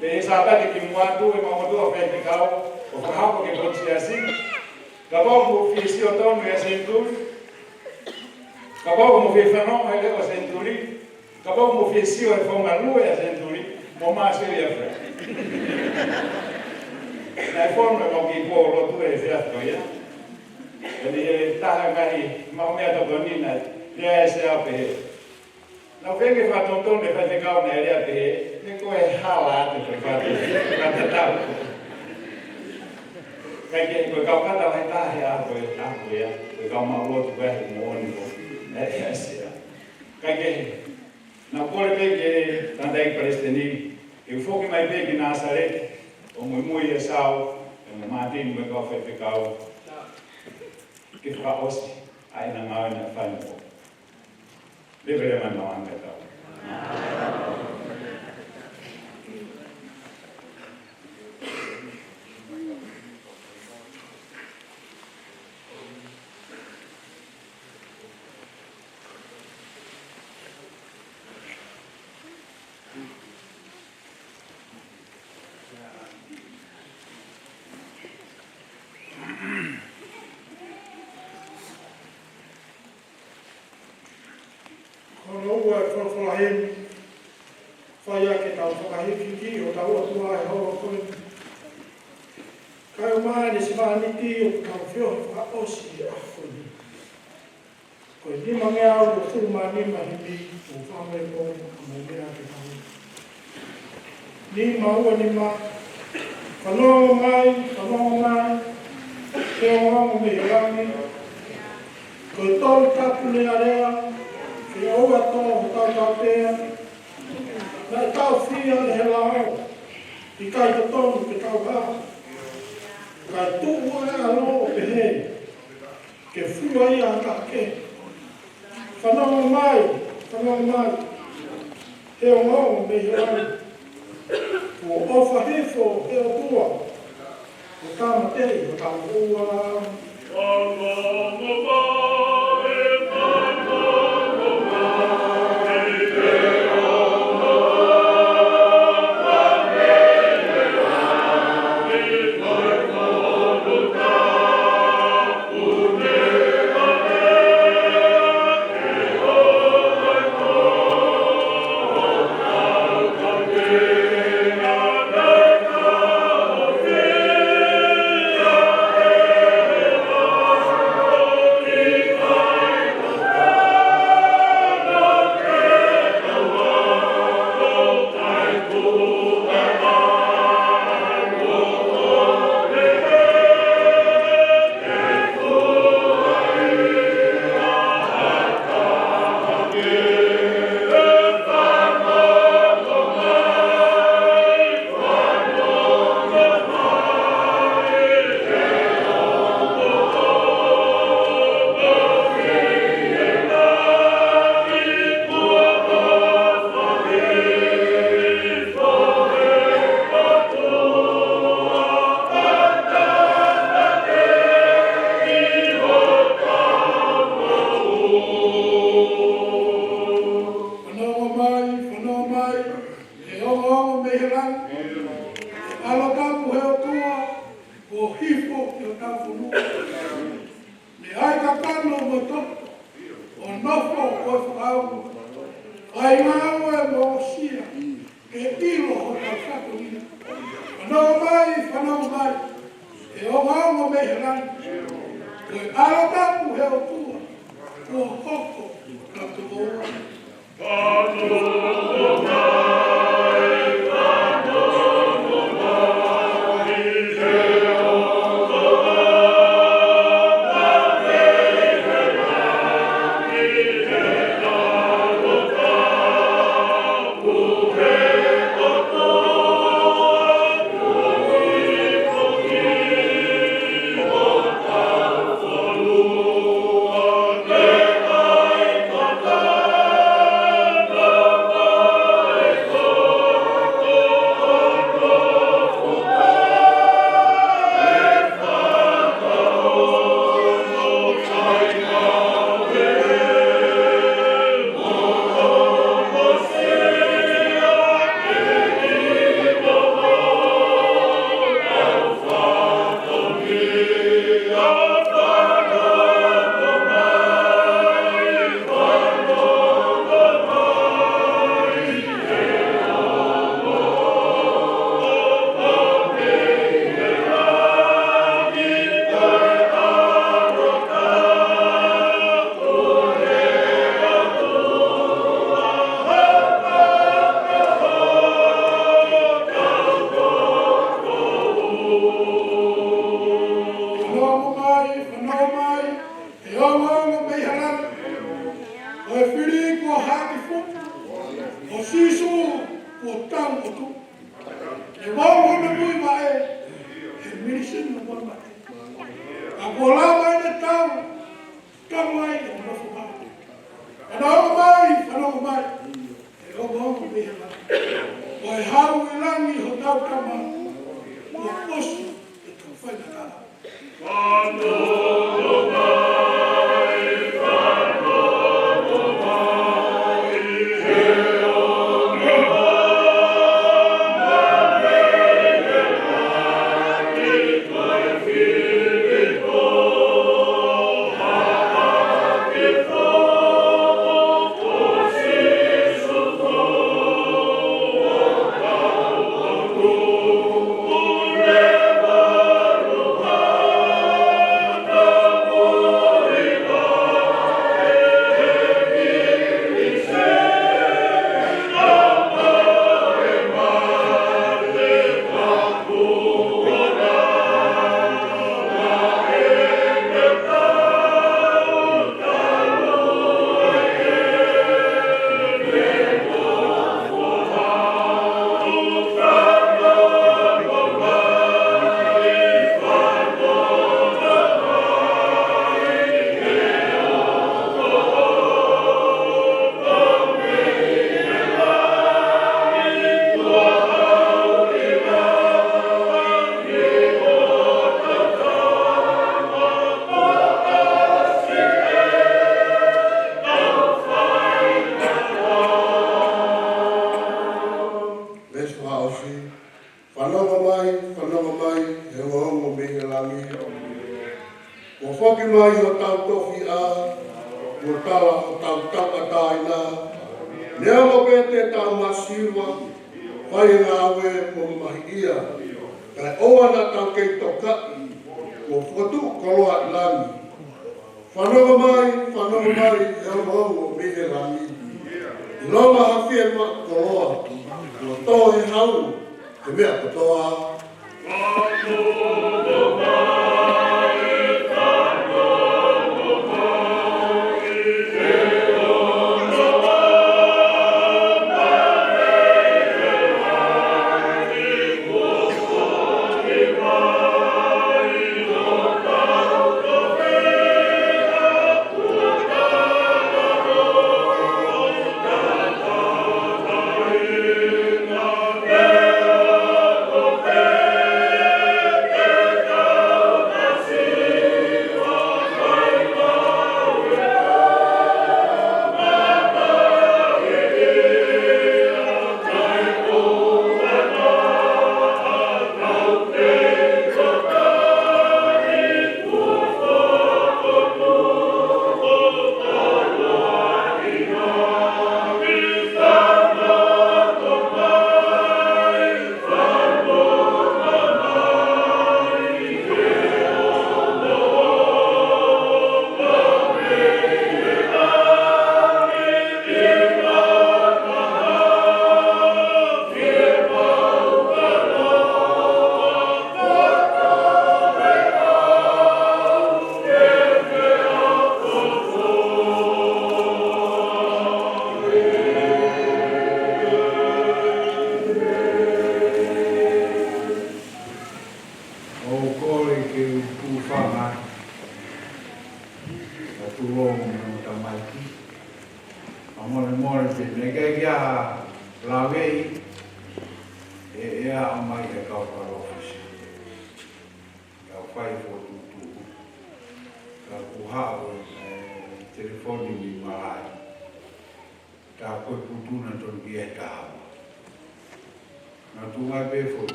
Te he sāpate ki muatu e mamotua whai ki kau, o whakahako ke konti asi. Ka pau mo whisi o tonu e Senturi. Ka pau mo whewhanau e leo Senturi. Ka pau mo whisio e whaunga lue a Senturi, mo māsiri a whai. Nai whonu e mau ki kō rotu e whiato ia. E ni e taha ngahi, mau mea toko nina, rea e se ape he. Nau whenge whatontone whai te kau nei rea te he, ne koe hala ate koe whatatau. Kai ke koe kau kata lai tahe a koe ia, koe kau mau rotu wehi mo oni ko, e rea se a. Kai ke na kore peke tandai Palesiteni, e ufoki mai peke Nazaret, o mui e sau, e mo matini me kau whai kau. ki whaosi, ai na ngāwe na whanau. Lewere mana o anga tau. Ni maua ni ma, whanau mai, te o me rangi, koe tau tapu le area, ke oa tō ho tau tāpea, nai tau whia le he lao, i kai te tonu ke tau hā, kai tūua e alo o pe he, ke fua ia ka ke, whanau mai, he o ngau me rangi, o ofa hefo e o tua, o tāma tei, o tāma ua. Ako lama ina tau, Kalai e nofo mai. Whanau mai. E o me hela. O e hau e langi ho tau kama. Ua posu e tau whainakara. Whanau mai.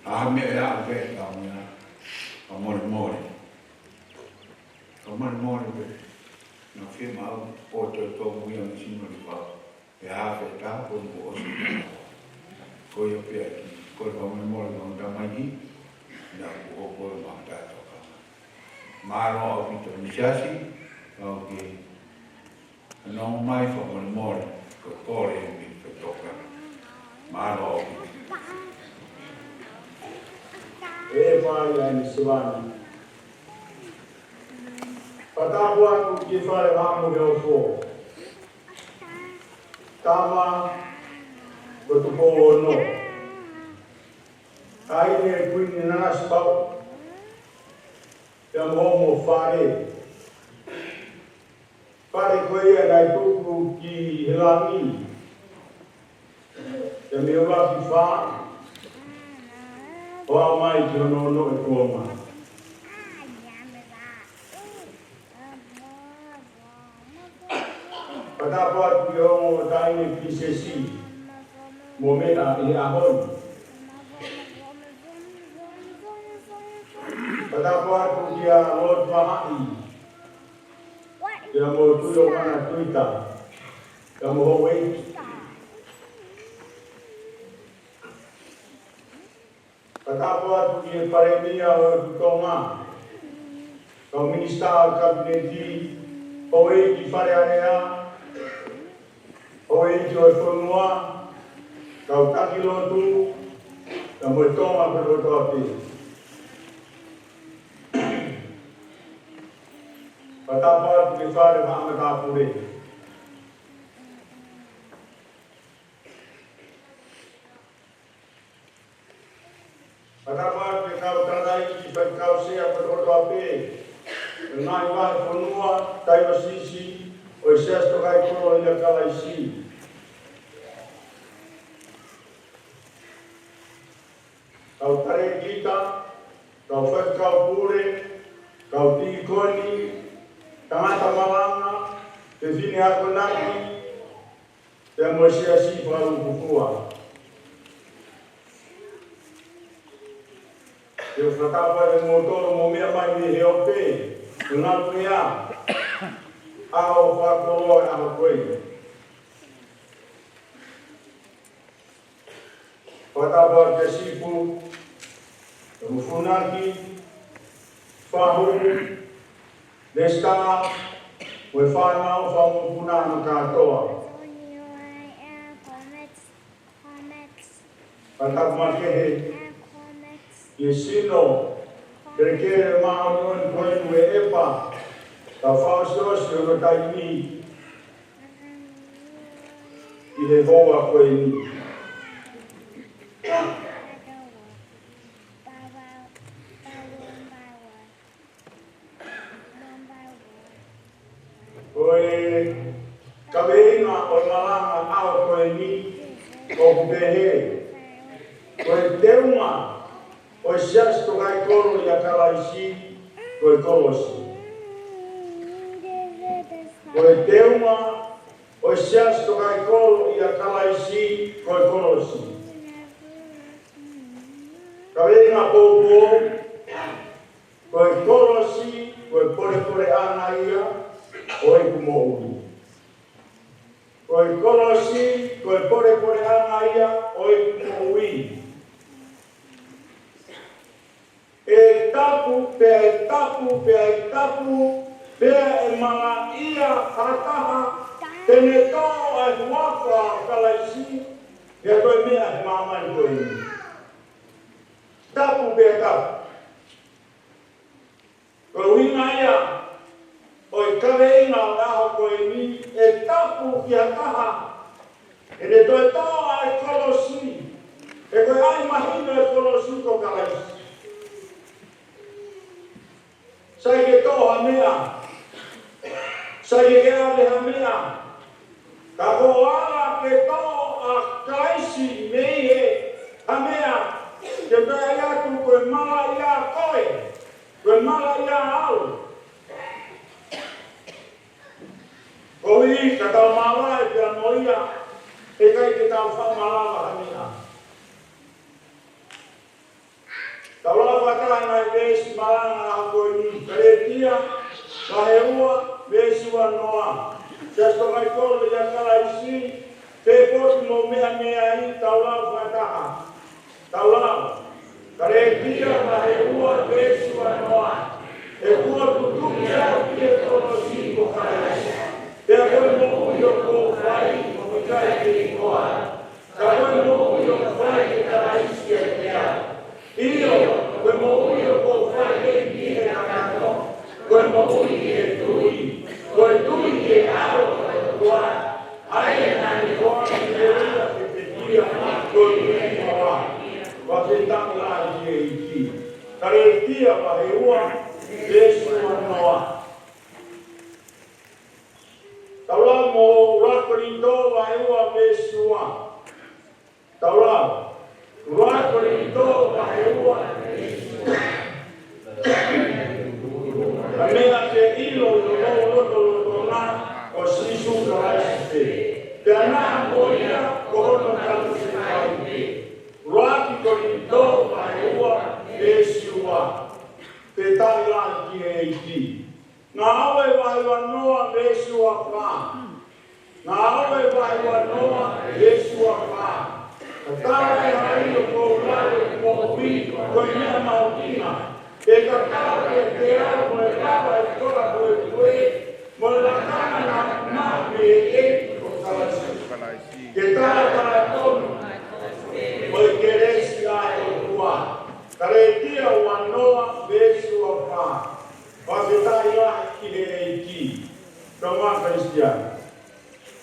A me e a pe ka mea. Ka mori mori. Ka mori mori pe. Na fie mau o te tō mui ang sino ni pā. E a pe tā po mo o si. Ko ia pe aki. Ko i whamai mori wang tamai ki. Na ko o ko i wang tātou ka. Māro au pito ni siasi. Au ki. Anō mai whamai mori. Ko kore e mi pe toka. Māro au pito. E whai ai ni siwani. Patapu aku ki whare whangu heo fō. Tama ko tupo o no. Kaine e kuini nanas pau. Ia momo whare. Whare koe ia nai tuku ki Hilangi. Ia me ura ki whare. O au mai ki ono no e kua mai. Patapu atu ki ongo taine ki sesi. Mo mea i ahoni. Patapu atu ki a Lord Mahai. Ia mo tuyo kana tuita. Ia mo hoi. Patapu atu ki e paremia o e kutonga. Kau minista o kabineti. Oe ki whare area. Oe ki o e whanua. Kau taki lotu. Ka mo e tonga pe roto api. Patapu atu ki whare whaanga ka pure. Patapu atu ki kau tarai ki whai kau sea pe roto api. Nai wae whanua, taiwa sisi, o e seas Tokaikolo i a Kalaisi. Kau tare kita, kau whai kau pure, kau tikoni, tangata malanga, te whine ako naki, te mo sea si whalu kukua. Te whatapa e motoro mo mea mai me heo pe. Ngā pia, ao whakolo e aho koe. Whatapa te sipu, te mufunaki, whahuru, nesta, we whanau whamupuna no katoa. Whatapa kehe, ye sino, Kere maho ni koe nue epa, ka whaosiosi o tai ni, i he hoa koe ni. Koe kaweinga o malanga ao koe ni, o kupehe. Koe teunga, o seas Tokaikolo i a Kalaisi, koe kolosi. Koe teuma, o seas Tokaikolo i a Kalaisi, koe kolosi. Kawenga poupo, koe kolosi, koe pore ana ia, o e kumouri. Koe kolosi, koe pore ana ia, o e kumouri. E tapu, pea e mana ia hataha, tene tō e huaka Kalaisi, e koe mea he mamai koe ni. Tapu pea tapu. Koe winga ia, o e kaweinga o aho koe ni, e tapu ki hataha, e ne toi tō e kolosi, e koe ai mahina e kolosi ko Kalaisi. Sai ke toha mea, sai ke ave ha mea, ka koala ke toa Kalaisi meihe ha mea, ke pea iatu koe mala ia koe, koe mala ia au. Koe ka tau mala e pia noia, e kai ke tau whamalawa ha mea. whatana vesi malanga akoni. Karetia, Kaheua, vesi wanoa. Just Tokaikolo ya Kalaisi, Pepoti no mea i Taulau wataha. Taulau. Karetia, Kaheua, vesi wanoa. E kua tutuki au kia tolosi ko Kalaisi. Te koe mo uyo ko whai, mo kai ki koa. Ka koe mo uyo whai ke Kalaisi e mea. Iyo, koe mo uyo ko whai ke mihe kakano. Koe mo ui ke tui. Koe tui ke aro koe koa. Ae nani koa ki te rila ke te tia. Koe tui koa. Wa te tangi lai ki e iti. Kare tia wa he ua. Yesu anoa. Taula mo rakorindo wa ewa Yesua. Taula rakorindo wa ewa Yesua. Amea ke ilo lo na o sisu Kalaisi. Kana moia kono Kalaisi kai. Rakorindo wa ewa Yesua. Te tai la ki e iti. Ngā awe vai wanoa Yesu a wha. Ngā awe vai wanoa Yesu a wha. Ka tāre hai o kou lau e kou hui, koe mea mautina. E ka tāre e te au mo e lawa e kora koe koe, mo e la kāna mā me e ko Kalaisi. Ke tāre tāre tonu, mo e ke resi ai o kua. Karetia wanoa Yesu a wha. Whaketai la ki he eiki. Ka mā Kristian.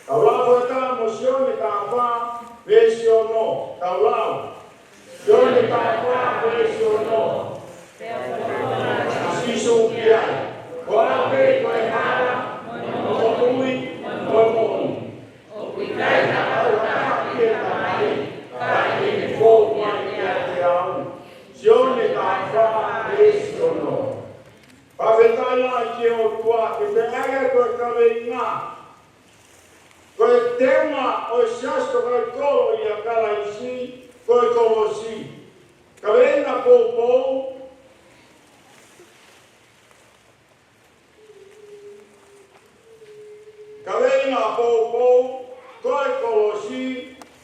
Tau lau e tā mo sione tā wha Yesu o no. Tau lau. Sione tā wha Yesu o no. Asiso ki ai. Kora pe koe hara. Mo ui. Mo moni. O kuitai na au haki e tā mai. Ka e ni fōku ane a te au. Sione tā wha Yesu o no. Pawhetai lai ki o tua, ke te aia koe kawe inga. Koe teunga o sias Tokaikolo i a Kalaisi, koe kolosi. Kawe inga pou. Kawe inga pou, koe kolosi,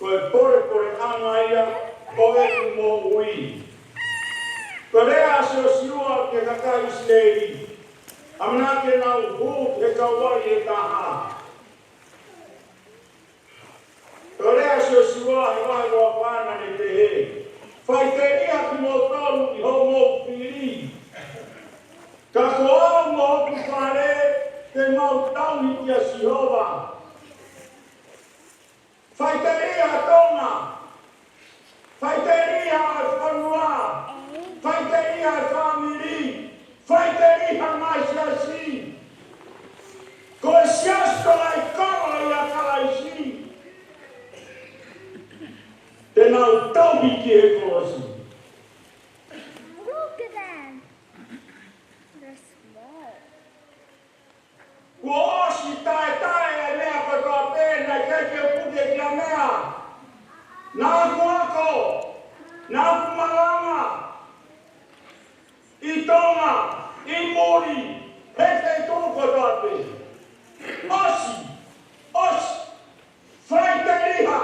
koe pore anaia, koe mo ui. Ko rea asiosiua ke Kalaisi nei. Amana ke nau hu ke kawai e taha. Ko rea asiosiua he wahi wa pana ne te he. Whai te ria ki mo taru i ho mo piri. Ka koa mo hoku whare te mau tauni ki a Sihova. Whai te ria tonga. Whai te ria a whanua. Whai te ria e whamiri, whai te ria mai siasi. Ko e sias Tokaikolo i a Kalaisi. Te nau tauhi ki e kolosi. Look at them. They're small. Kua osi tae e mea koe toa pēna i keke puke ki a mea. Nā kuako, nā kumalanga. I tonga, i mori, he te tōko tāpe. Osi, whai te riha,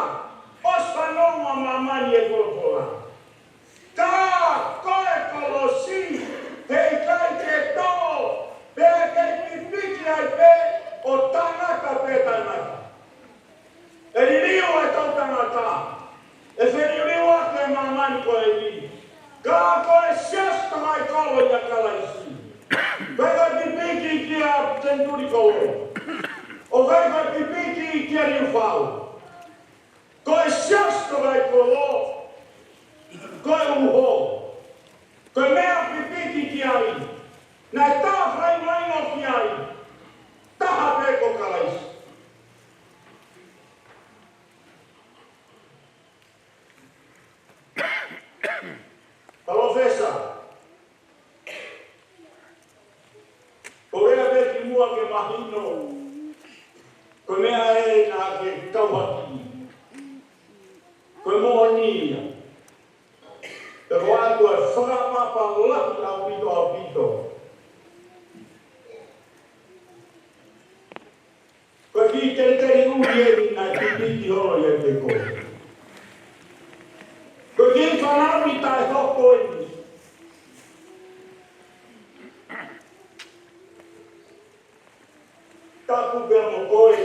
whanonga mamani e korokola. Ka koe kolosi, hei kai te tō, pēr kei pipiki ai pē, o tangata pē tangata. E riu e tau tangata, e whiriu ake mamani koe ni. Ka koe sias Tokaikolo i a Kalaisi. Whai pipiki ki a Tokaikolo. O whai pipiki ki a Liufau. Koe sias Tokaikolo. Koe uho. Koe mea pipiki ki ai. Nai tā whai maingo ki ai. Taha peko Kalaisi. Palofesa. Korea me ki mua ke mahino. Ko mea e nā ke tauhaki. Ko mohonia. Te roa koe whakama papa laki au pito. Ko ki te uri na ki holo ia te ko. Ko ki whanami tai hoko ni. Taku pia mo koe.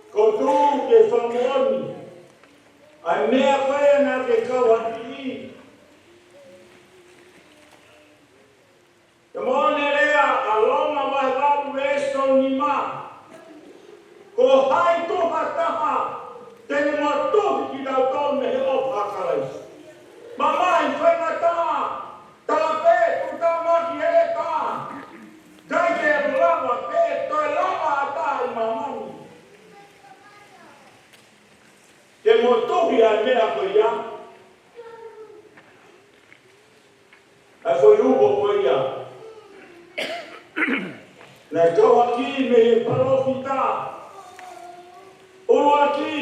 Ko tu ke whamoni. Ai mea koe na ke kawati. Te mone rea aloma mai wapu esto ni ma. Ko hai toha taha. Tene mo tohi ki tau tau me he opa Kalaisi. Mamai whenga taha. Tape tu tamaki ele taha. Kai ke lava pe toi lava ata I mamani. Te mo tohi ai mea koe ia. Ai foi ubo koe ia. Na kau aki me he parofita. Uru aki.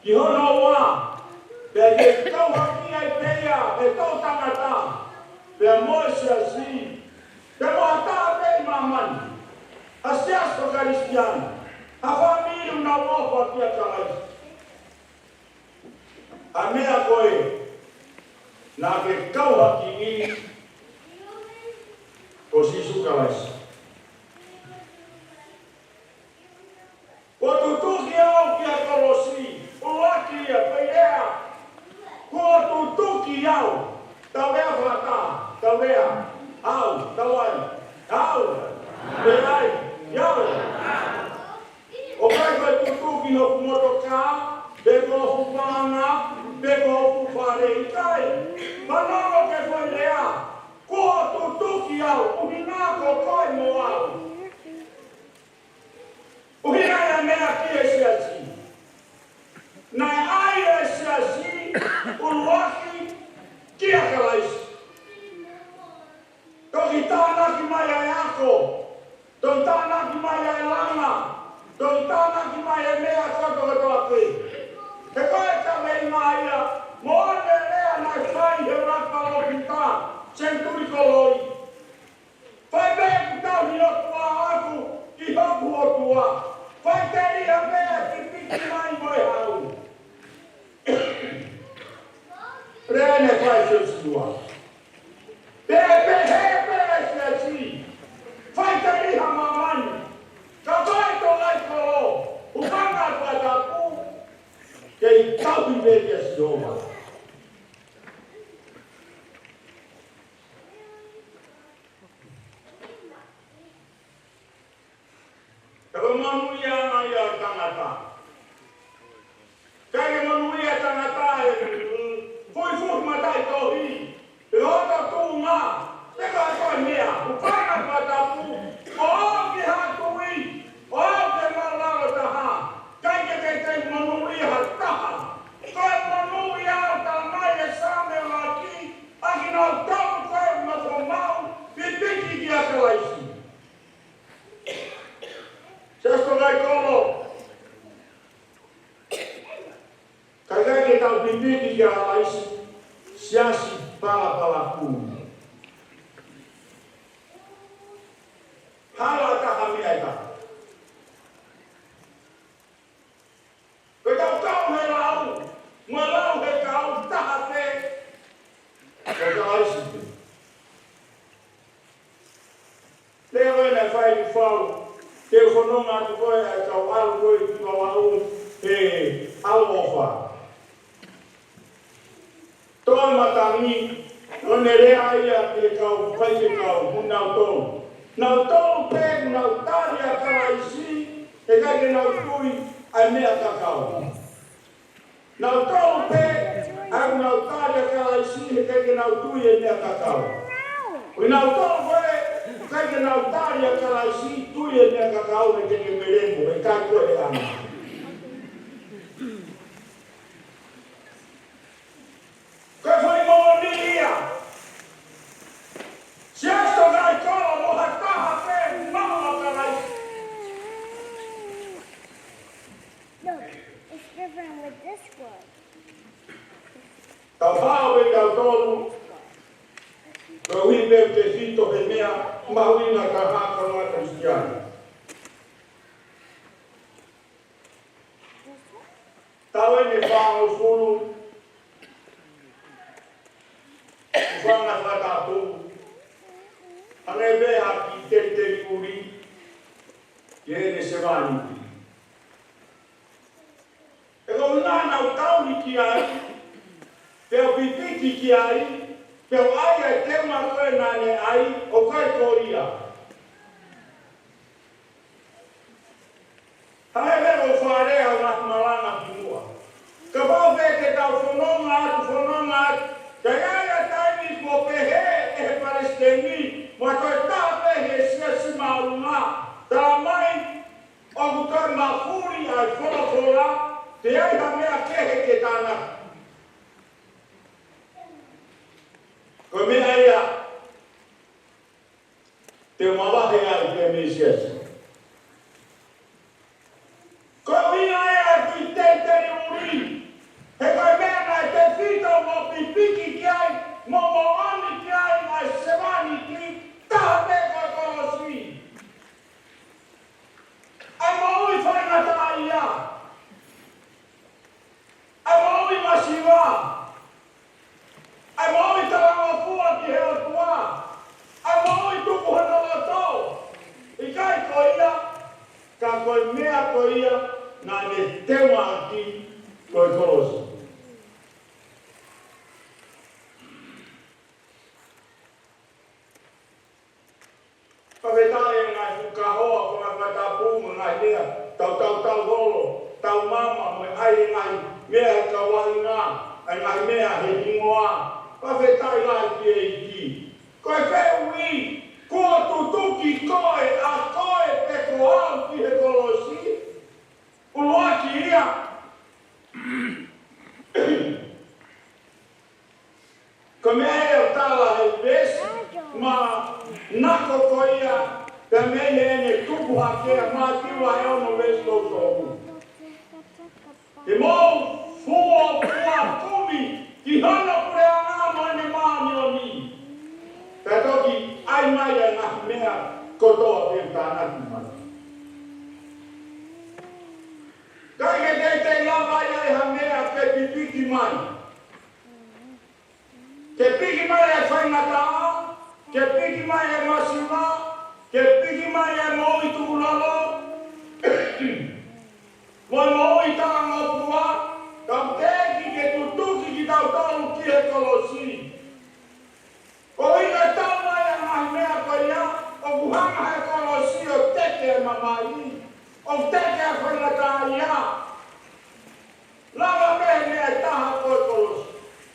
Ki hono wa. Pea ke kau aki ai peia. E tau tangata. Pea moesi asi. Te moata pei mamani. Asiasko Kristiani. A família na wofa ki a Kalaisi. A mea koe. Na ke kau aki I. Ko sisu Kalaisi. O tutuki au ki a kolosi, o aki a peia. Ko tutuki au, tawea whata, tawea, au, tawai, au, peai, iau. O kai koe tutuki no kumotoka, peko ofu panga, peko ofu whare I kai. Manolo ke koe lea, ko tutuki au, uhinako koe mo au. Uhina ya mea ki e siasi. Nai ai e siasi, uruaki ki a Kalaisi. Toki tāna ki mai ai ako. Toki tāna ki mai ai langa. Toki tāna ki mai ai mea koto koto ake. He koe ka mei mai ia, moane lea nai whai he rakalo ki tā, senturi koloi. Whai mea ki tau hi otua aku, ki hoku otua. Vai ter a mea ki piki mai moi hau. Rene vai se sua. Bebe se si. Vai ter a mamani. Ka vai to lai kolo. Upanga pada pu. Ke tau bebe soma. Kalau manusia maya tangata, kaya manusia tangata, foi mata itohi, rota tunga, teka kau mea, upana pada pu, ki hatui, ke malalo taha, kaya kaya manusia taha, kaya manusia tamai same laki, akinau tahu kaya masomau, pipiki dia Kalaisi. Tokaikolo. Kaya kita bimbing di Kalaisi siasi pala pun. Hala kami ada. Kau melau kau tahate. Kalaisi. Lewe na fai Liufau. Te whanonga tu koe ai kau alu koe ki kau alu alofa. Toi matangi, one rea ia te kau paike kau munau tolu. Nau tolu pe, nau tari a Kalaisi, e kai nau tui ai mea kakau. Nau tolu pe, au nau tari a Kalaisi, e kai nau tui e mea kakau. Nau tolu pe, kai ke nau tari a Kalaisi, tui e mea kakao e kene merembo, e kai koe e ana. Koe whai mōni ia. Sias Tokaikolo moha taha pe mama Kalaisi. No, it's different with this one. Tau whao e kau tolu. Ko hui me te fito he mea mahuina ka haka ngā kristiani. Tau e me whāo fulu. Whanga whatapu. Ane beha ki te uri. Ye se vani. E ko nana o tauni ki ai, te o pipiki ki ai, te o ai e te maroe nane ai, o kai koria. Hae vero wharea o ngā maranga ki mua. Ka pau te tau whanonga atu, te ai a taimi ko pehe e he Palesiteni, ma koe tāpe he sia si maunga, tā mai o kukai mafuri ai whora, te ai ha mea kehe ke tāna. Ko mea ia, te mawahe ai te mesiasi. Ko ina ia ki te uri, he koe mea nai te whito mo pipiki ki ai, mo ani ki ai, ai sewani ki, taha me koe kolosi. Ai maui whaingata ia. Ai maui masiwa. Ai maui taranga fua ki hea tua. Ai maui tuku hana lato. I kai ko ia, ka koe mea ko ia, nā ne tewa aki koe kolosi. Pawetae ngai whukahoa ko ngā whatapumu ngai mea, tau holo, tau mama mo ai ngai mea he kawahi ngā, ngai mea he ingoa. Pawetae ngai ki e ki. Koe wheui, kua tutuki koe, a koe pe koau ki he kolosi. Uluaki ia. Ko mea e o tala he besi, ma nako ko ia, te mele ene tupu hakea, ma tiwa e ono vesto sohu. Te mou fua kumi, ki hana kure anga mo ene maani o ni. Te toki ai mai e ngā mea kotoa te tānaki mai. Kai ke te lawa ia e ha mea ke pipiki mai. Ke piki mai e whaingata a, ke piki mai e masiwa, ke piki mai e moi tukulalo, moi moi tanga pua, kam teki ke tutuki ki tau talu ki he kolosi. O ina tau mai a mai mea koia, o kuhanga he kolosi o teke e mamai, o teke e whaingata ia. Lava mehe mea taha koe kolosi.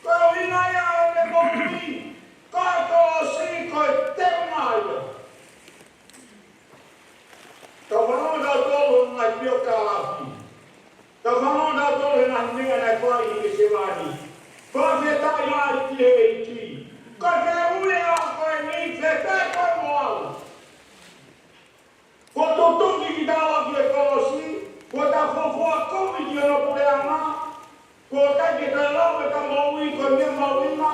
Koe ina ia e le mori, koe kolosi koe te maia. Ka whanau dau tolu ngai pio Kalaisi. Ka whanau dau tolu ngai mea nai whai i se wani. Koe whetai mai ki he i ki. Koe whe ule a koe ni, whe koe moau. Ko tutuki ki tawa ki e kolosi, ko ta fofua kumi ki ono pureanga, ko kai ki te lau e ka maui, ko mea mauina.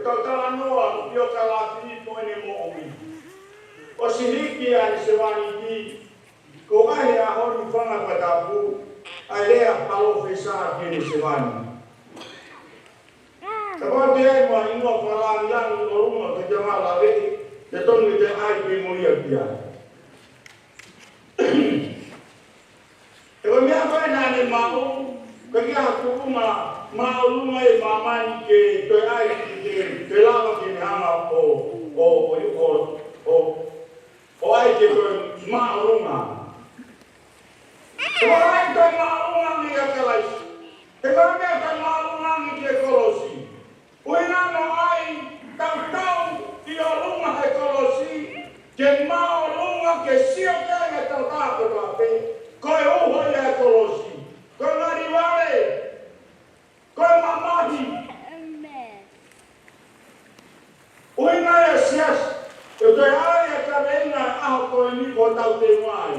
Tau tala noa, pio Kalaisi ko ene mo'omi. O sihiki a ni se wani ki, ko ai a honi whanga patapu, ai lea palo whesa ki ni se wani. Ka pao te ai mua ingoa whalani yangi o runga te jama la vei, te tongi te ai ki moia ki ai. E ko mea koe nane mao, ka kia hapukuma mao lunga e mamani ke toi ai ki te lava ki ni hanga o ai ke toi mao lunga. E ko ai toi mao lunga ni a Kalaisi. E ko mea toi mao lunga ni ke kolosi. Uina no ai tau ki o lunga he kolosi, ke mao lunga ke sio kia e tau tāko tāpe, koe uho i e kolosi. Koe ngari wale, koe mamahi. Uina e sias, e te ai e ka reina aho koe ni ko tau te wai.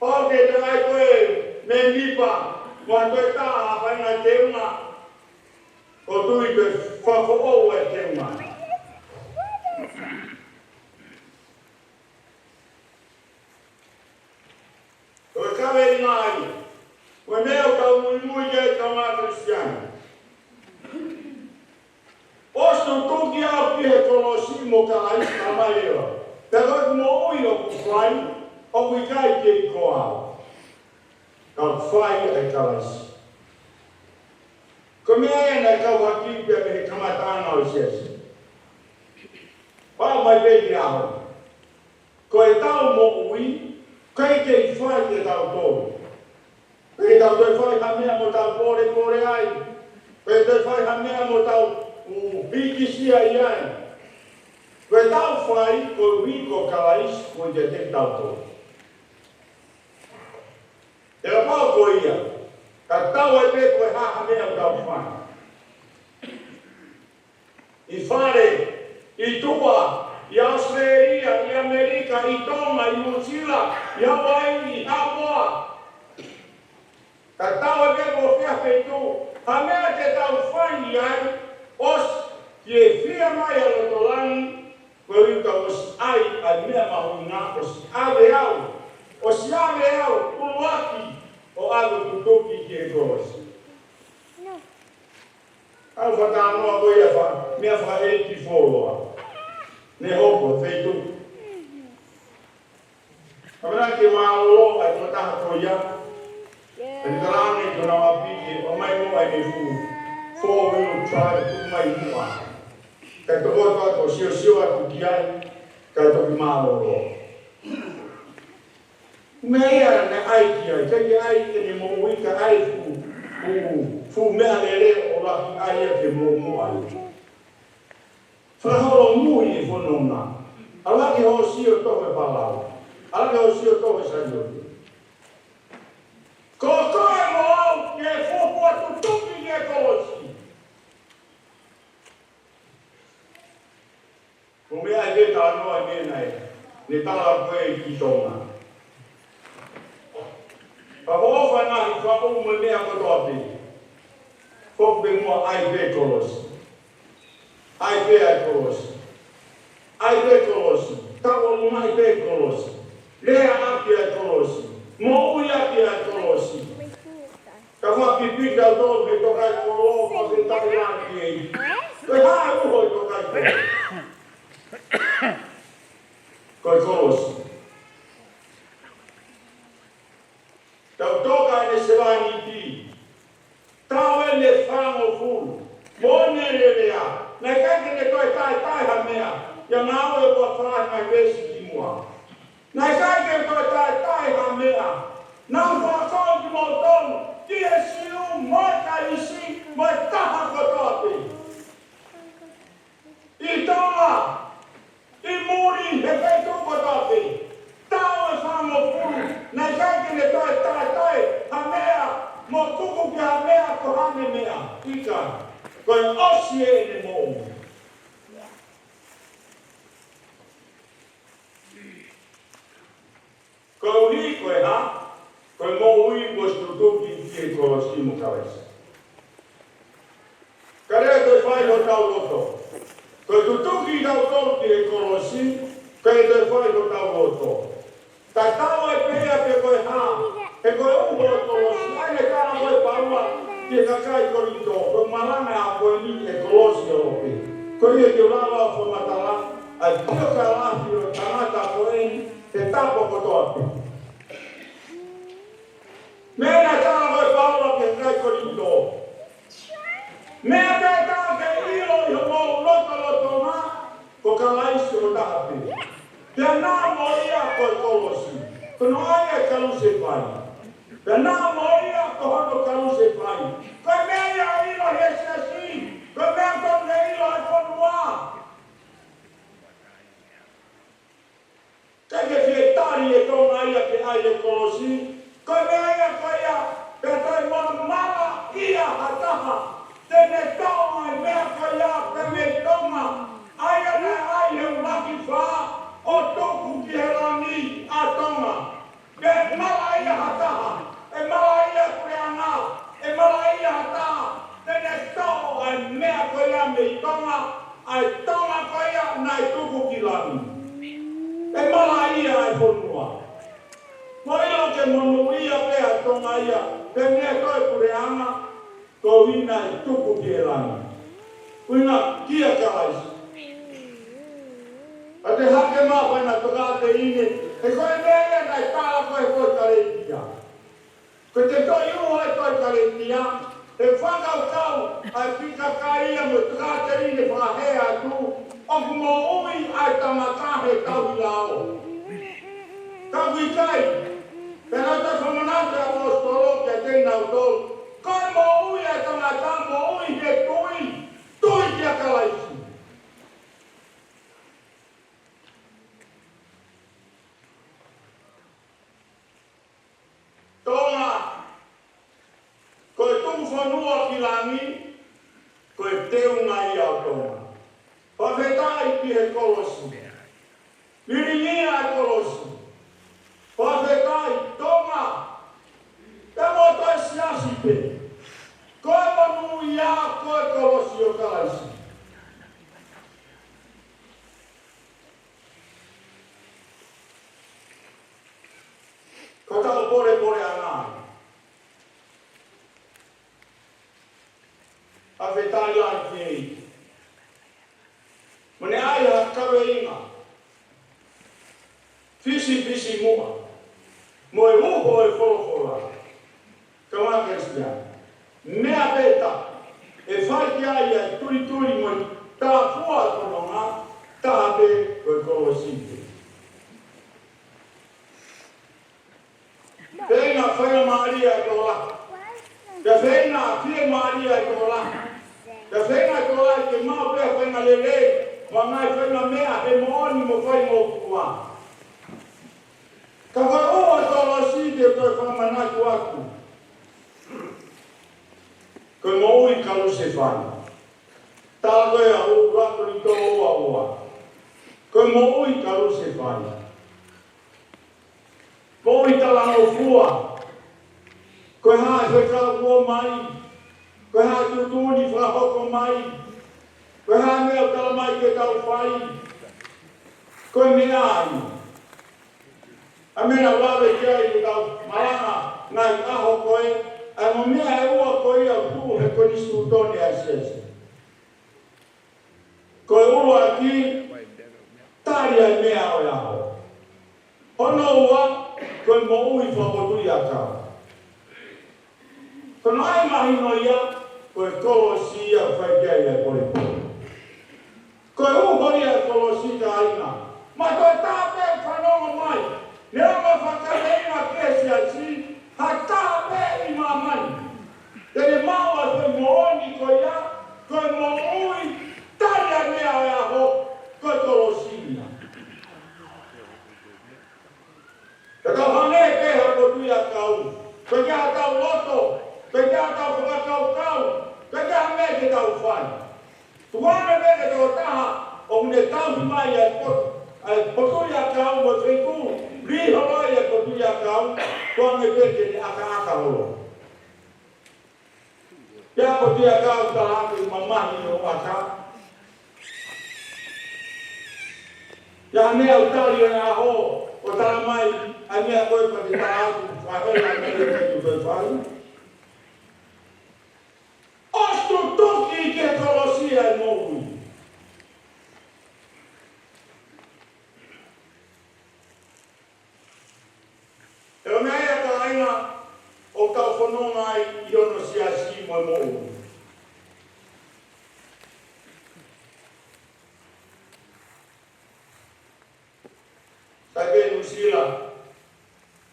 O ke te ai koe me nipa, mua koe tā hawhainga te unga, o tui koe whako ou e te unga. Koe kawe i ngai, koe neo tau mui mui e tau ngā Kristiana. Osto tuki au ki he Kolosi mo Kalaisi ka mai eo. Te koe mo ui o kuwhai, o kui kai ke i ko au. Ka whai e Kalaisi. Ko mea e nei kau haki pia me he kamatanga o siasi. Pau mai peki aho. Ko e tau mo ui, kai ke i whai ke tau tōru. Kai tau toi whai ha mea mo tau kore ai. Kai toi whai ha mea mo tau biki sia i ai. Koe tau whai, ko ui ko Kalaisi, ko te te tau tō. Te la pau ko ia, ka tau e pe koe haha mea o tau whai. I whare, i tua, i Australia, i Amerika, i Tonga, i New Zealand, i Hawaii, i Hawaii. Ka tau e pe koe whia peitu, ha mea te tau whai i ai, os ki e whia mai a rotolangi, koe uka os ai a mea mahunga, os ave au, os ave au, uluaki, o ave tutoki ki e Kolosi. Au whakanoa koe a wha, mea wha eiki wholoa, ne hoko, wheitu. Kamera ke maolo ai kua taha koe ia, e ni karane kona wapiki, o mai mo ai ne fu. Four-wheel drive tu mai mua. Kai toko toa to sio aku ki ai, kai toki māloro. Mea ne ai ki ai, kai ai ke ne mo wika ai fu mea lele o laki ai e ke mo mua ai. Whakahoro mui e whanonga. Alaki ho sio tohe palau. Alaki ho sio tohe saioti. Ko koe mo au ke fōpua tutuki ke Kolosi. Ko mea e te tānoa e mēnei, ne tala koe i ki tonga. Ka hōwha ngahi whakau me mea kotoa te. Kope mua ai pe Kolosi. Ai pe ai Kolosi. Ai pe Kolosi. Kawa mua ai pe Kolosi. Lea aki ai Kolosi. Mo ui aki ai Kolosi. Ka whakipika au tō me Tokaikolo ko te tariraki ei. Koe hae uho i Tokaikolo. Koe Kolosi. Tau toka e ne sewani ti. Tau e ne whango fulu. Mone rerea. Nei kake ne koe tai ha mea. Ia ngāo e kua whae mai wesi ki mua. Nei kake koe tai ha mea. Nau whakau ki mau tonu. Ki e siu mai Kalaisi mai taha kotoape. I tonga. I muri he kei tuko topi. Tau e whango fulu. Nei kake ne toi tai ha mea. Mo tuku ki ha mea ko hane mea. Ika. Koe osi e ne mou. Koe ui koe ha. Koe mo ui mos tutuki ki e Kolosi mo Kalaisi. Karea koe whai ho tau loto. Koe tutuki tau tolu ki e Kolosi, koe te whai ko tau loto. Ta tau e pēa pe koe hā, e koe uho e Kolosi, aine kāna koe parua ki e kakai korito, koe Malangai a koe ni e Kolosi o lopi. Koe e ki ulawa o whamatala, a tio ka lahi o tangata koe ni, te tapo kotoapi. Mena kāna koe parua ki e kakai korito. Mea te tāo ke ilo i ho mou loto ngā, ko Kalaisi o tahapi. Te nā mo ia koe Kolosi, kono ai e kaluse pai. Te nā mo ia ko hono kaluse pai. Koe mea ia ilo hesiasi, koe mea kone ilo e konua. Keke fie tari e tonga ia ke ai e Kolosi, koe mea ia koe ia, pe toi mona mala ia hataha. Tene tonga e mea koe ia, pe me tonga, ai ana ai tonga koia nai tuku ki langi. E mala ia ai honua. Mo ilo ke monu ia pea tonga ia, pe nea koe kureanga, ko wina i tuku ki e langi. Kuina kia Kalaisi. A te hake maa koe na toka te ine, e koe mea nai pala koe koe karetia. Ko te toi ua e koe karetia, e whakau kau, ai pika kaia mo toka te ine whahea tu, o mo ui ai tamatahe kau i lao. Kau i kai, pena te whamanate apostolo ke teina o tolu, koe mo ui ai tamatahe, mo ui he tui kia Kalaisi. Tonga, koe tuku whanua ki langi, koe teunga i au tonga. Whawhetai ki he Kolosi. Miringia e Kolosi. Whawhetai tonga. Te moto e siasi pe. Koe manu ia koe Kolosi o Kalaisi. Ko tau pore anai. A whetai lai ki ei. Mone ai ha kawe inga. Fisi mua. Mo e muho e wholofola. Kawa Kristian. Mea peta. E whai ki ai e turi mo tā fua kononga. Tā pe koe Kolosite. Pena whaia Maria e tola. Ka whaina fie Maria e tola. Ka whaina tola e ke mau pia whaina lele. Wa ngai whaina mea he mooni mo whai mo kua. Ka whai oa tola sidi e koe whamanaku aku. Koe mo ui kalu se whai. Tā koe a u rako ni tō oa. Koe mo ui kalu se whai. Koe tala no fua. Koe haa e whekau kua mai. Koe haa tutuni whahoko mai. Koe haa mea tala mai ke tau whai. Koe mea ai. A mena wawe kia i tau malanga ngai aho koe. A mo mea e ua koe ia pu he koe nisu utone a sese. Koe ua ki tari ai mea o aho. Ono ua koe mo ui whakotui a kau. Kono ai mahi no ia, koe Kolosi a whaikia ia kore. Koe uhori a Kolosi ka aina. Ma koe tāpe whanonga mai. Nea ma whakareina kesi a si, ha tāpe i mā mai. Tene maua koe mo oni koe ia, koe mo ui, tari a mea e aho, koe Kolosi ia. Ka tau hane ke hako tui a kau. Koe kia tau loto. Koe kia tau whakatau kau. Koe kia me ke tau whai. Tuane me ke tau taha. O mune tau mai e potui a kau mo teiku. Riho mai e potui a kau. Tuane me ke ni aka holo. Kia potui a kau taha ke mamahi o aka. Kia mea utari e ngā ho. O tala mai, a mea koe pa te tātu, whahela mea te tu whai. Ostu toki ke Kolosia e mohui. E o mea ia ka aina o tau whanonga ai i ono siasi mo e mohui. Take Nusila,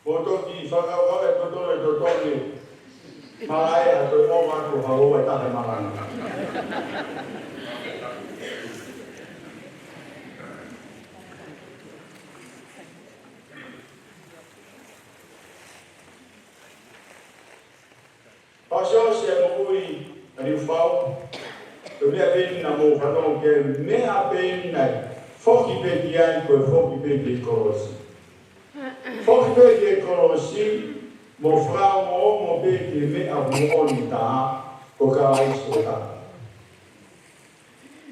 botoki whakawau e totore totone, Malangai a toi o matu hau e tahe Malangai. Pasio se mo ui a Liufau, to mea peni na mo whanong ke mea peni nai, foki peki ai koe foki peki e Kolosi. Foki peki e Kolosi, mo frau mo peki mea mo oni taha, ko Kalaisi o taha.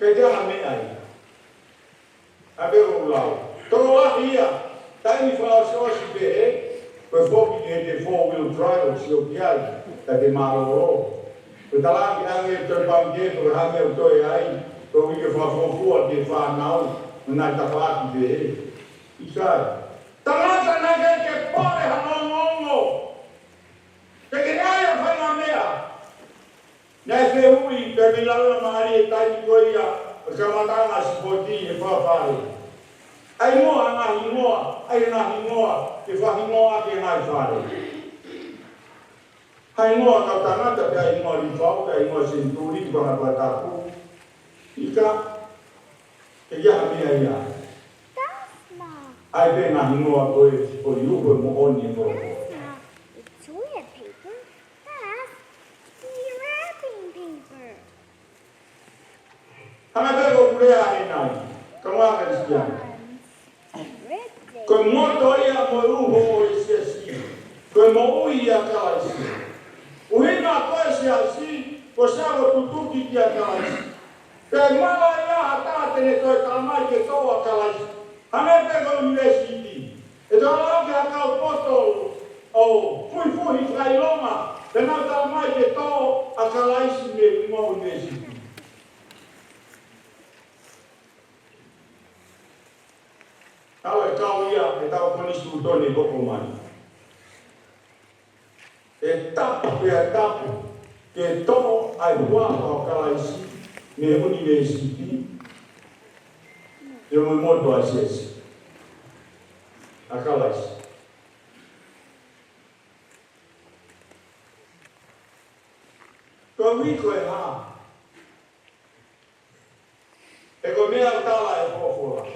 Ke te aha me ai. A be o lau. Toro ahi ia. Taimi whao se osi pe e. Koe whoki ni te 4-wheel drive o si o ki ai. Ta te maroro. Koe talangi ange te pamke koe hange o toi ai. Koe wike whafofua te whanau. Nai ta whaaki pe e. Isai. Tangata na ke pore hanongongo. Te ke nea whainga mea. Nai te hui te milana maari e taimi koia. Ka matanga si poti e whawhare. Ai moa ngā hingoa. Ai ngā hingoa. Te whahingoa ke ngā whare. Hai ngoa kau tangata te ai ngoa Liufau. Te ai ngoa Senturi. Te whanga pataku. Ika. Te iaha mea ia. Ai be ngā hingoa koe o Liufau mo oni e whoro. Hana te ko kurea e nai. Ka ngā Kristiani. Koe moto ia mo uho o e si. Koe mo ui ia Kalaisi. Uhina koe si asi. Ko sago tutuki ki a Kalaisi. Te mala ia hatatene koe kalamai ke toa Kalaisi. Hana te ko university. E tō lauke a kau poto o fuhi whailonga. Te nau kalamai ke toa a Kalaisi me mo university. Tau e kau ia, e tau konisu tone koko mai. E tapu pia tapu, ke tono ai waka o Kalaisi, me university, e mo moto a siesi. A Kalaisi. Ko wiko e ha. E ko mea tala e pofola.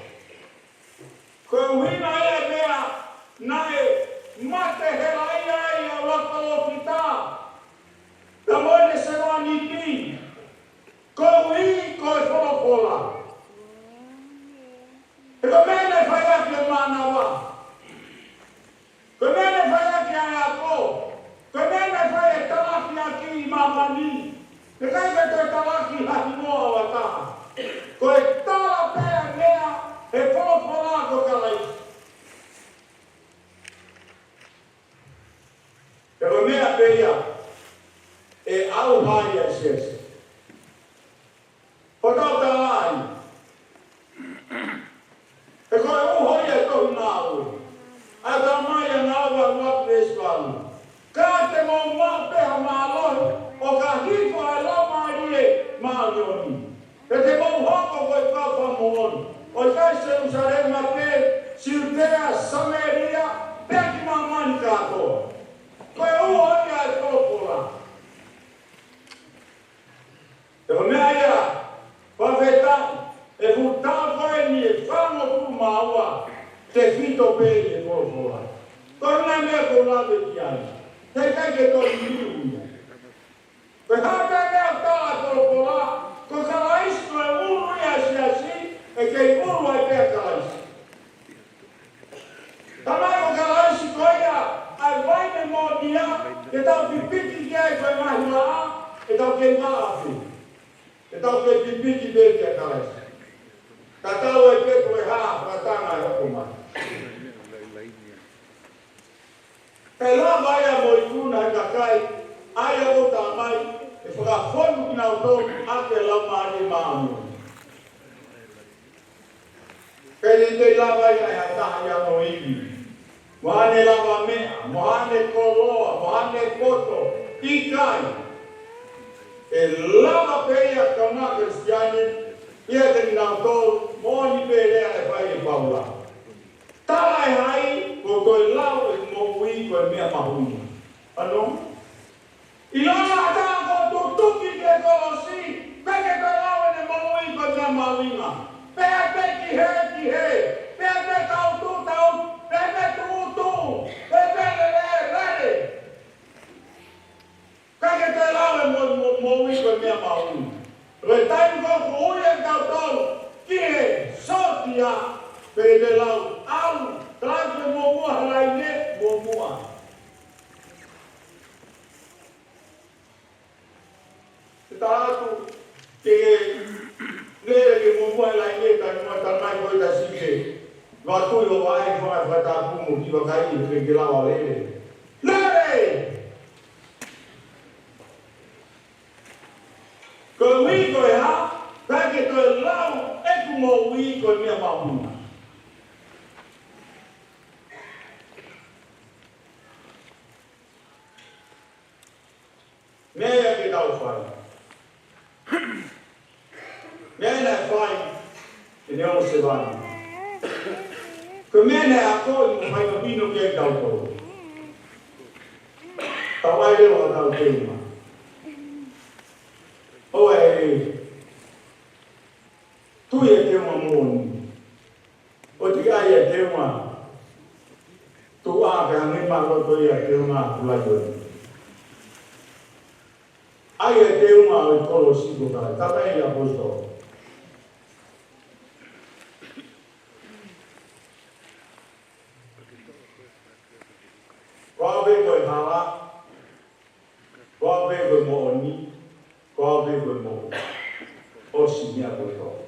Koe uhina ia mea nae mate hela ia ia waka o kita. Ka moene se wani pi. Koe uhi, koe wholopola. E ko mene whaiaki e manawa. Koe mene whaiaki a ako. Koe mene whai e talaki a ki i mamani. E kai me te talaki hati moa wataha. Koe tala pea mea e wholopola ko Kalaisi. E ko mea peia e au hai a siesi. Ko tau talai. E ko e uhoi e tohu nā ui. A tau mai a ngā ua wapu e swalu. Ka te mō mau peha mā lohi o ka hifo e lau maari e maarioni. E te mō hoko koe kawha mooni. O kai Jerusalema pe, Siutea, Samaria, peki mamani katoa. Koe uho ia e wholopola. E o mea ia, whawheta, e hutau koe ni e whango pu maua, te whito pe e wholopola. Koe nai mea ko lawe ki ai. Te kai ke toi miu ia. Koe hata mea tala wholopola, koe Kalaisi koe uru ia si asi, e kei uru ai pea Kalaisi. Tamai o Kalaisi koia, ai vaine mō nia, e tau pipiki ki ai koe mahi maa, e tau kei maa afi. E tau kei pipiki pe ki a Kalaisi. Ka tau e peto e haa, ratanga e hoko mai. E la vai a mo i tuna e kakai, ai a o ta mai, e whakafonu ki nau tō, ake lau maari maanu. Kei te lava ia e hataha ia no iwi. Mohane lava mea, mohane koloa, mohane koto, ikai. E lava peia kauna Kristiani, ia te nau tō, mōni perea e whai e paula. Tala e hai, ko koe lau e mō ui koe mea mahuni. Ano? I lona ataa ko tutuki ke kolosi, peke koe lau e mō ui koe mea mahuinga. Pea te ki he, pea te tau, pea te tu, pea te lere. Kake te lau e mō ui koe mea mahuinga. Roi taimi ko ku ui e tau, ki he, sotia, pea te lau, au, trake mō mua harai ne, mō mua. Te tātu, te le mua la ye ta mua ta mai ko ta si ke. Wa tu yo wa ai fa ta ku mu ki wa kai ni ke la wa le. Le! Ko wi ko ya, ta ke to lau e ku mo wi ko mi ma mu. Meia que dá o fai. Meia não é fai, que não se vai. Que meia não é a coisa, não vai no pino que é dá o todo. Tawai leo dá o tema. Oi, tu é que uma moni. O que é que uma. Tu a que a mim malo tu é que uma pulajoa. Ai é que uma o colosivo cara, também é apóstolo. Qual é o hala? Qual é o moni? Qual é o mo? O sinha apóstolo.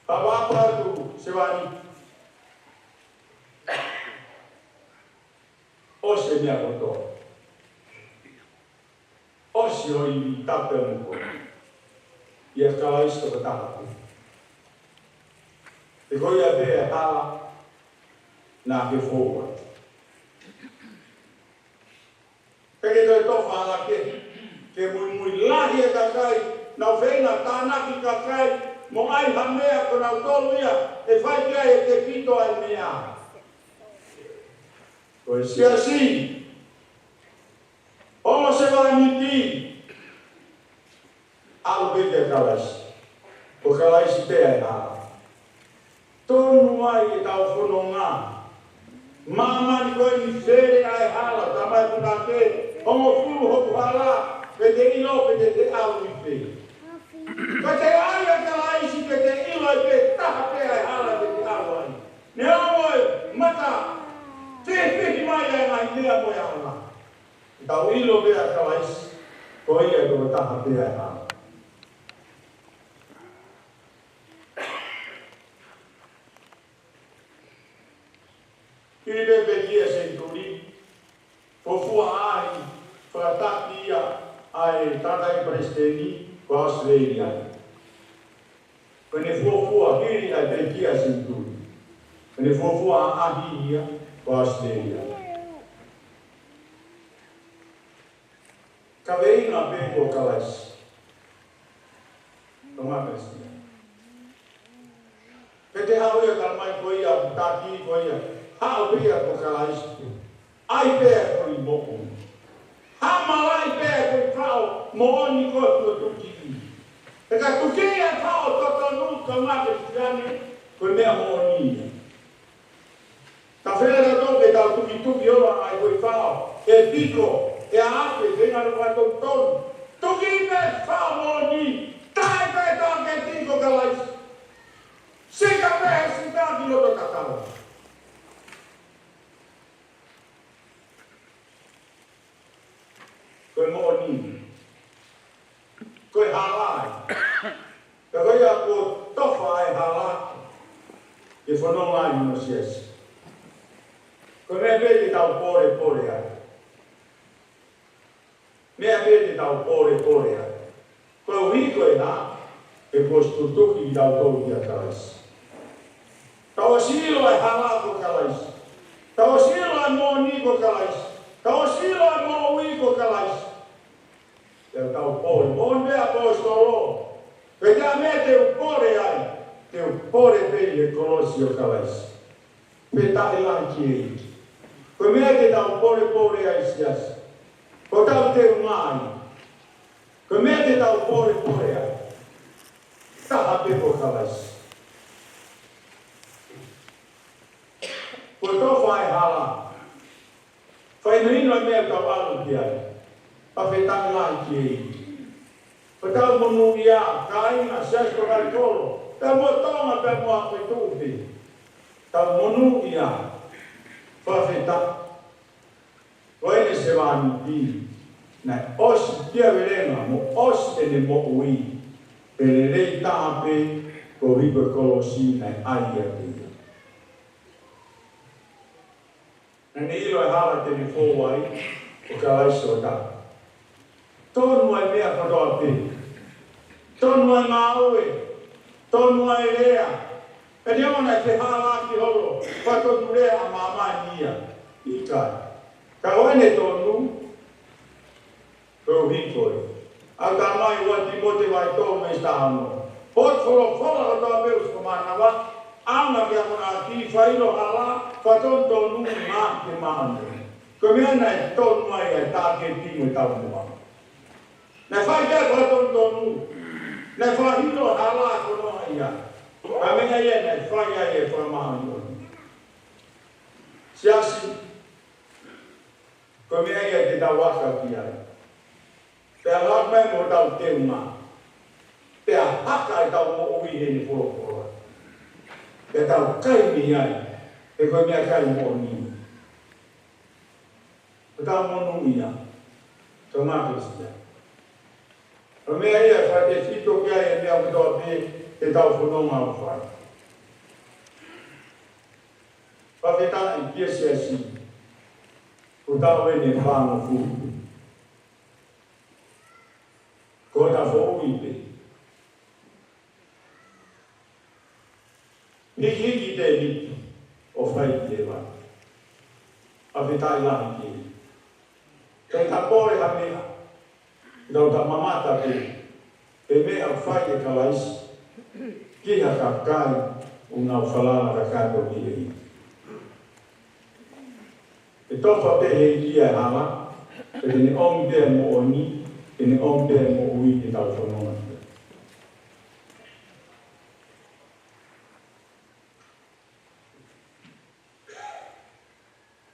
Apa tu sewani? O sinha apóstolo. O senhor está pelo e aquela história está e quando ia ver ela na que foi porque eu estou falando que muito lá e cacai não vem na tana que cacai mo ai hamea com a autonomia e vai que é que pito a minha pois se assim Como se vai mentir? Algo bem que Kalaisi. O Kalaisi tem errado. Todo vai dar o fononga. Mama ni coi ni fere ai hala, tamai punake. Como fulu ho hala, pede ilo pede alu ni fere. Pede ai Kalaisi pede ilo pede tape ai hala pede alu ai. Ne amo mata. Te mai ai ni amo ya hala. Tau ilo be a Kalaisi, ko ia ko taha be a ha. Kiri be dia senturi, ko fua ai, fratapia ai tatai Palesiteni ko Australia. Ko ne fua kiri ai be dia senturi. Ko ne fua ahia ko Australia. Kavei na pego Kalaisi. Toma Palestina. Pete hau ia kalmai ko ia taki ko ia. Hau ia ko Kalaisi. Ai pe ko i moku. Ha malai pe ko i prao mo ni ko tu tuki. E ka tuki ia prao to nu kama Palestina ko me mo ni. Ta fera to ke ta tuki ora ai ko i prao. E pico e a arte venga no quanto ton tu che me fa moni dai per to che dico Kalaisi se capè si dà di lo toccatalo coi moni coi halai e coi a po tofa e halai e fa non mai non si es come vedi da un pore ai Meafkeiki dau pore a. Ko hiko e na, e posto tuki dau tolu kia Kalaisi. Tau silo e hala ko Kalaisi. Tau silo e mo ni ko Kalaisi. Tau silo e mo ui ko Kalaisi. E tau pore, mo mea posto lo. Pega me teu pore ai, teu pore pei e kolosi o Kalaisi. Peta e lanki e. Ko mea te dau pore ai siasi. Ko tau te mai. Ko mea te tau pore ai. Taha pepo Kalaisi. Ko tō whai hala. Whai nino mea tau alu ki ai. Pawhetang lai ki ei. Ko tau monu ia, ka inga, sias Tokaikolo. Tau mo tonga pe moa koe tūpi. Tau monu ia. Pawhetang. Ko ene se wani pi. na os tia verenga mo os e ne mo ui pe le rei tāpe ko hipa kolosi na aia te. Na ne ilo e hala te ni fōwai o Kalaisi o tā. Tonu ai mea katoa pe. Tonu ai ngā oe. Tonu ai rea. E ni ona te hala ki holo. Whakonu rea a māmai nia. I kai. Ka oene tonu. Ko hikoi. Au tā mai wati mote vai tō me stāno. Hot wholo o tā meus ko mānawa. Auna kia mona ki whaino hala. Whaton tonu ngā te mahanu. Ko mea nei tonu mai e tā ke timo tau mua. Nei whai kia whaton tonu. Nei whahino hala kono ia. A menga ia nei whai ai e whamahanu. Siasi. Ko mea ia te tau waka ki ai. Te alak mai mo tau te unga. Te a haka e tau mo ui he ni whorokora. Te tau kai mi ai. Te koe mea kai mo ni. Te tau mo nui ia. Tau ngā Kristia. O mea ia whai te whito ki ai e mea kutoa pe te tau whanonga o whai. Whawheta i kia siasi. Ko tau e ne whānga fuku. Ko ta fo uipe. Hiki te niki o whai te wa. A whitai lahi ki. Kei ta pore ha mea. Nau ta mamata pe. E mea whai e Kalaisi. Ki ha ka kai o ngau whalala ka kato ki e hi. E tofa pe he ki e hala. E tene ongi te mo o ni. E ne ompe mo ui te tau whanonga.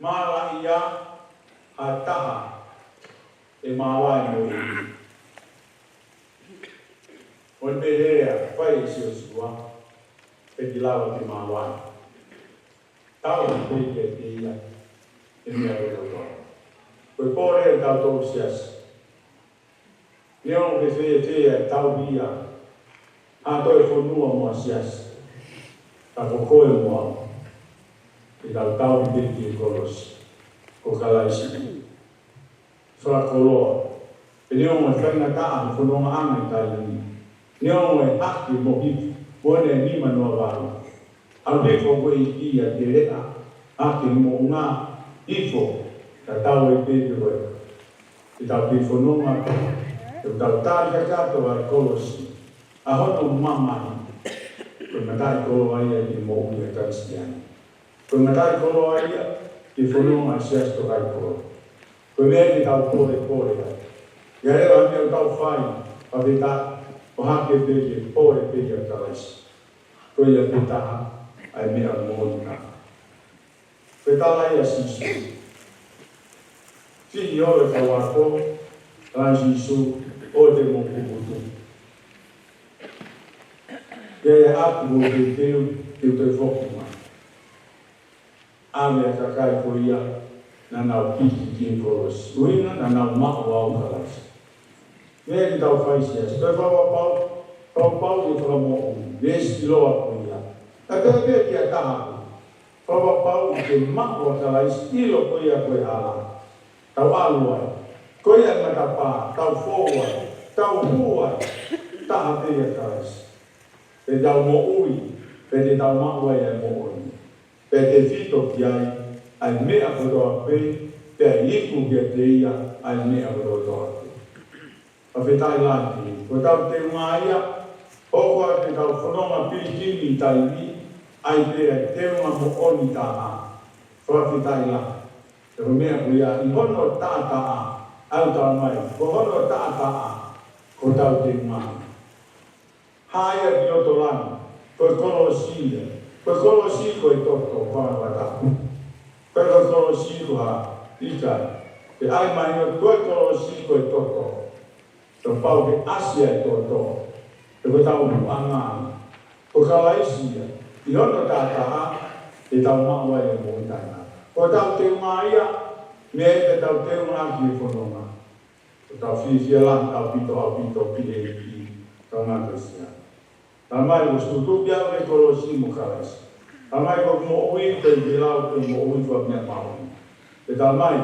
Māla ia a taha e māwai mo ui. O ne rea whai e si o sua e ki lawa te māwai. Tau e peke e te ia e mea reo toa. Koe pōre e tau tō siasi. Neo ke whea te e tau bia, a toi whanua mua sias, ka kokoe mua, i tau biki e kolosi, ko Kalaisi. Whakoloa, e neo e whainga taa, whanonga anga i taini. Neo e haki mo hiki, wone e nima noa waru. Au heko koe i kia te rea, haki mo ngā hifo, ka tau e peke koe. I tau ki whanonga taa. E tau tāri ka katoa i kolosi. A hono mamai. Koe matai kolo aia ki mo ui e Kristiani. Koe matai kolo aia ki whanonga i sias Tokaikolo. Koe mea ki tau pore ai. Ia rewa mea tau whai. Pa vita o hake peke pore peke a Kalaisi. Koe ia pitaha ai mea mōni ka. Koe tala ia sisu. Fihi ore ka wako. Lai sisu. O te mo kukutu. Ia e atu o te teu, te whokuma. Ame a kakai ko ia, na nau piki ki e kolosi. Uina na nau mako au Kalaisi. Mea ki tau whaisias. Toi pau i whakamo o. Vesi loa ko ia. Ta te pia ki a tahaku. Pau i te mako a Kalaisi. Ilo ko ia koe hala. Tau alu ai. Ko ia matapā, tau fōwai, tau huai, taha te ia Kalaisi. Pe tau mo ui, pe te tau maua ia mo ui. Pe te whito ki ai mea whatoa pe, pe a iku ki a te ia, ai mea whatoa pe. A whetai laki, ko tau te unga ia, hoko a te tau whanonga pirikini i taimi, ai pe a te unga mo oni taha. Wha whetai laki. Te mea ko ia, i hono tātaa, au tau mai, ko hono tātaa, ko tau te mai. Haia ki oto lani, koe kolosia, koe kolosia koe toto, whanawatapu. Koe kolosia ha, ikai, te ai mai o koe kolosia koe toto. Te pau ke asia e toto, te koe tau angana. Ko Kalaisi, i hono tātaa, te tau maua e mōtaina. Ko tau te maia, me te tau te unga ki e whanonga. o tau whiwhia lan tau pito pile i tangata sia. Tamai o stutu pia me Kolosi mo Kalaisi. Tamai ko mo ui te bilau te mo ui kwa mea maui. Te tamai,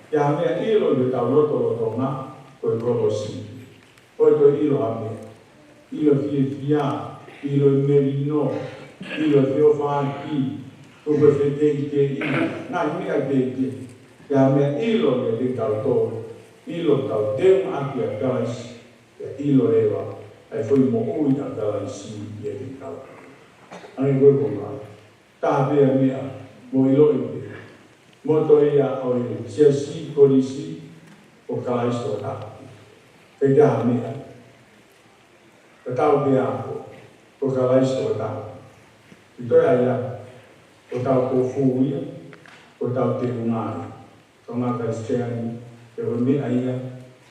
kia mea ilo de tau loto ngā koe Kolosi. Koe koe ilo hame. Ilo whiwhia, ilo merino, ilo theofaki, kupe whetei ke ilo. Nā mea te ke. Kia mea ilo de te tau tō. Ilo tau teo aki a Kalaisi. Kia ilo rewa. Ai foi mo ui a Kalaisi i e te tau. Ane koe konga. Taha pia mea mo ilo i te. Moto ia o i siasi polisi o Kalaisi o tāki. Te taha mea. Ka tau pia o Kalaisi o tāki. I toi aia o tau ko fuia, o tau te ungai. Ka ngā Kristiani, te o mea ia,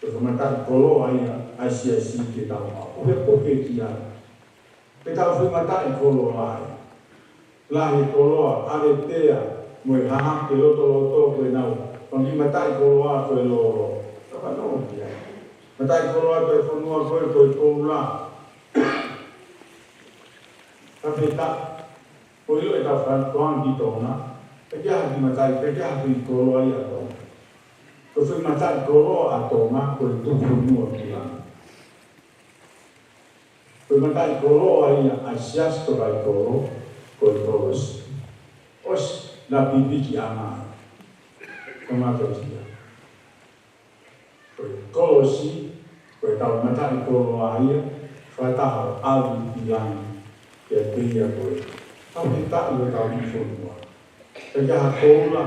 te o mataki koloa ia, ai siasi ke tau au. O he poke ki ai. Te tau whi mataki koloa ai. Lahi koloa, are tea, mo e haha ke loto koe nau. Kongi matai koloa koe loro. Taka nō ki ai. Matai koloa koe whanua koe koula. Ka peta, ko ilo e tau whantoan ki tōna. Te kia haki matai, te kia haki koloa i a tōna. Ko whi matai koloa a tōna koe tupu nua ki lana. Koe matai koloa i a siasto rai kolo. Koe Kolosi. Os na pipiki ana. Kamata tia. Koe Kolosi, koe tau matai kolo aia, whaitaha awi pilangi, kia teia koe. Tau he tai o tau ni whonua. Te kia ha koula,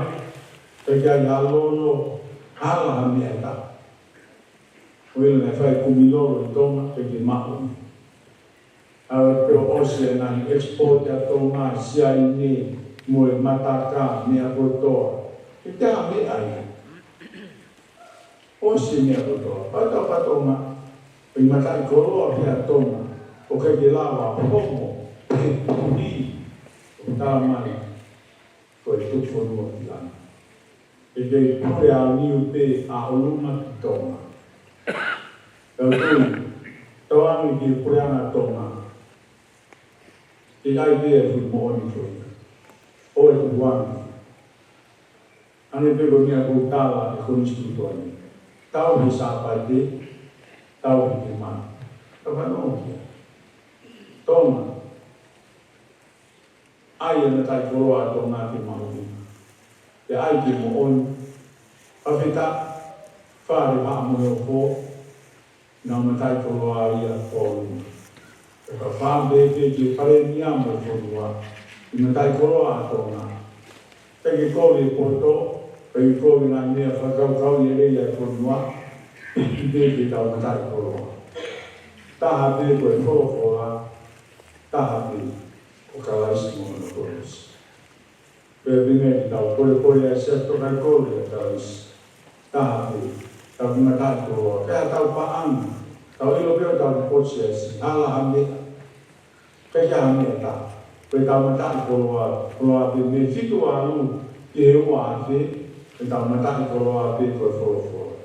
te kia ia lolo, hala ha mea ta. Koe le whai kumiloro i tōna, te ki mauni. Te o ose nani exporte a tōna sia i ne mo e mataka mea kotoa. Te tea mea ia. Ose mea kotoa. Pata patonga, i matai koroa pia tōna, o kei te lawa homo, e puri, o tāmai, ko e tufonua ki lana. E kei pure a niu te a oluma ki tōna. Tau tui, tau anu ki pure ana tōna. Te ai pia hui mooni whoina. O e tuwangi. Ane peko mea kou tāla e konistu tuani. Tau he sāpai te, tau he te mana. Tawha nō kia. Tōna. Ai ana tai koroa tōna te mauni. Te ai te mooni. Pawhita, whare haa moe o pō. Nā matai koroa ia pōruna. Ka whambe ke whare ni amo whonua, i matai koroa a tōna. Peke kore poto, peke kore ngā mea whakaukau i reia whonua, i peke tau matai koroa. Taha pe koe whorofora, taha pe o Kalaisi mo na Kolosi. Pea pinge ki tau kore a sia Tokaikolo a Kalaisi. Taha pe, tau ki matai koroa, pea tau paanga, tau ilo peo tau pochi a si, hala ha mea. Kaya mea ta, koe tau matai koloa pe me fitu alu ki he ua ate, koe tau matai koloa pe koe whorofora.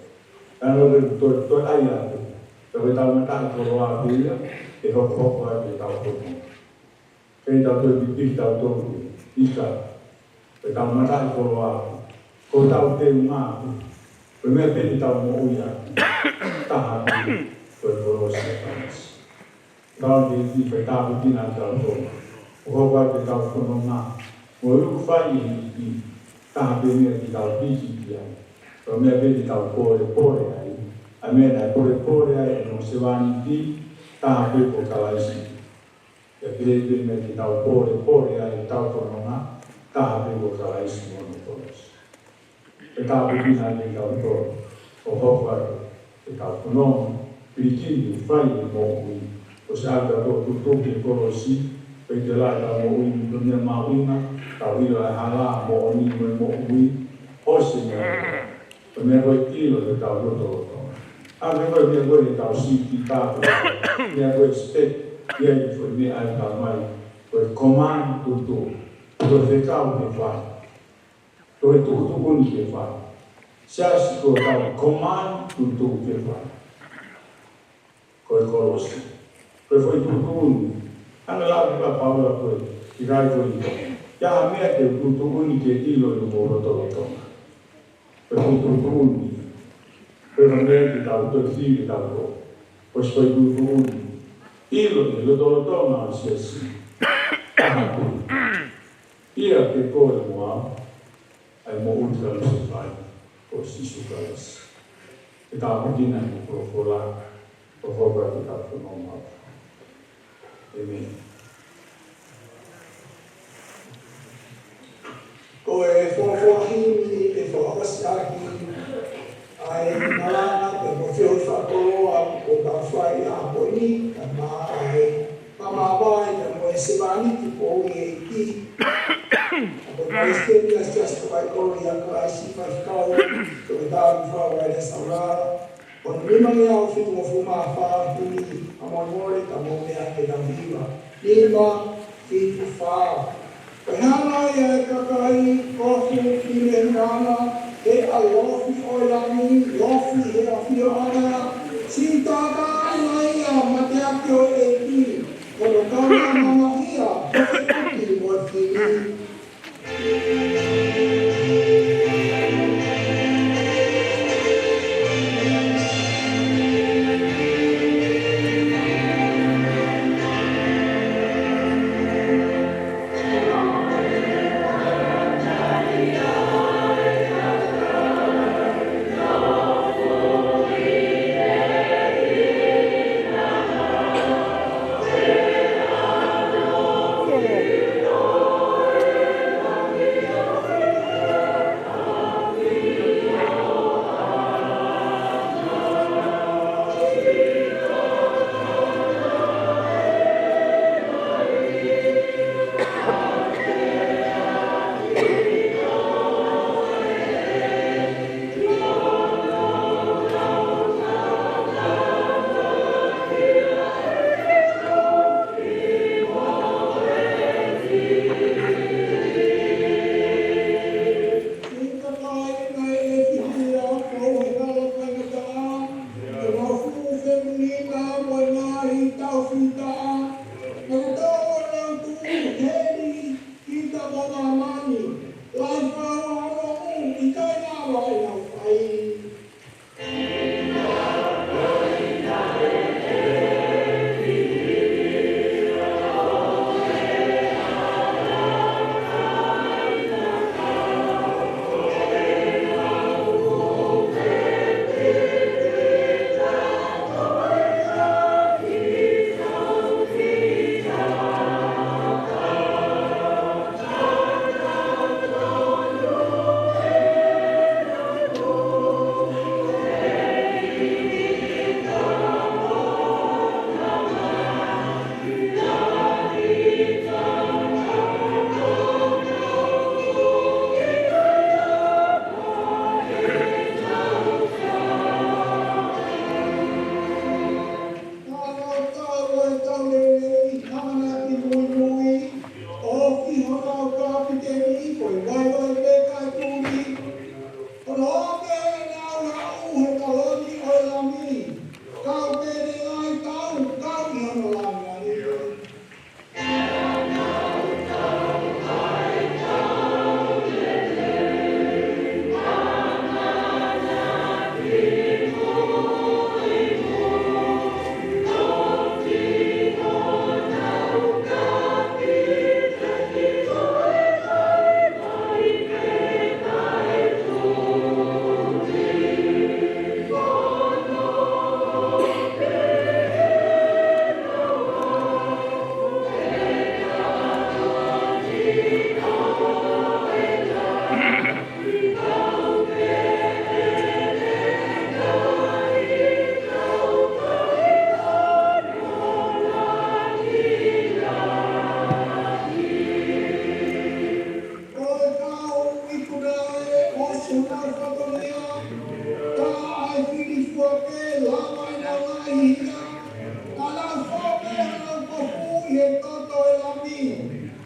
Ano ke toi ai ate, koe tau matai koloa pe ia, e hoko ate tau hoko. Kei tau toi pipi tau toku, ika, koe tau matai koloa pe, koe tau te unga pe, koe mea peti tau mo ui ate, taha pe koe Kolosi a Kalaisi. Tau te ti whai tāpu tina tau tōna. O hoko te tau whono ngā. Mo ruku whai i taha pe mea ki tau piki ki ai. Tau mea peti tau pore ai. A mea nai pore ai e no se wani ti taha pe ko Kalaisi. Ia pe mea ki tau pore ai tau whono ngā. Taha pe ko Kalaisi mo no Kolosi. Te tāpu tina te tau tōna. O hoko te tau whono. Pirikini whai i mo ui. O se aka tō tutoki e Kolosi, pei te lai tau mo ui ni dunia mawinga, tau ilo e hala mo o ni mo ui, o se mea. O mea koe ilo te tau roto. A me koe mea koe tau siki tātu, mea koe step, ia i koe mea ai tau mai, koe command tuto, koe whekau ke whai, koe tukuni ke whai. Siasi ko tau command tutu ke fa. Ko Kolosi. Ko foi tutu. Ana la ka Paula ko. Irai ko ni. Ya me te tutu ni ke tilo no mo to to. Ko tutu ni. Ko me te tau to si tau ko. Ko foi tutu ni. Ilo ni lo to to na siasi. Ia ke ko mo ai mo ultra lo fai. O sisu Kalaisi. Kita mungkin nak berfola, berfola kita penomor. Amen. Ko e fofohi e foakasiaki ai malanga pe mo fio whakoloa o ka whai a boni ka maa ai mamawai ka mo e sevani ki po i e ki o Palesiteni as just Tokaikolo i a Kalaisi whaikau ko e tāwi whau ai le Saulala o nima ngea o whitu mo fuma whaahini a moimore ka mo mea ke na viva nima whitu whao. Hana ia e kakai, kofu, kile hana, e a lofi o lami, lofi e a whio ana, si tata ana ia mate ake o e ki, kono kauna mama ia, koe kuki mo whini.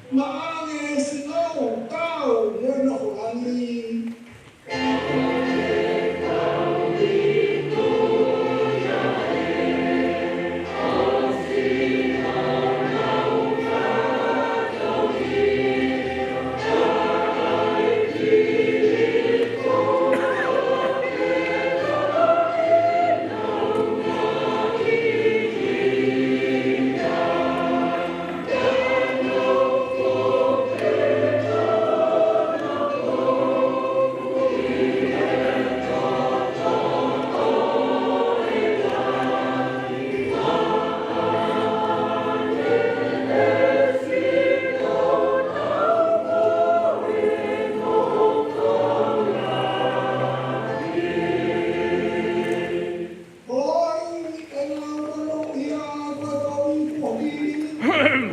Malangai sinau, tau, moino ani. Now,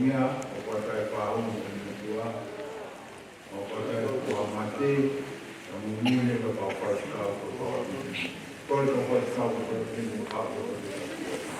Nia, o kata e whaongo e ni tua, o kata e kua mate, a mumune ka pao whaitau ko toa. Toi ka whaitau ko toa kini mo hapo ko te kua.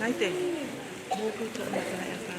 Naite, mau ku tak nak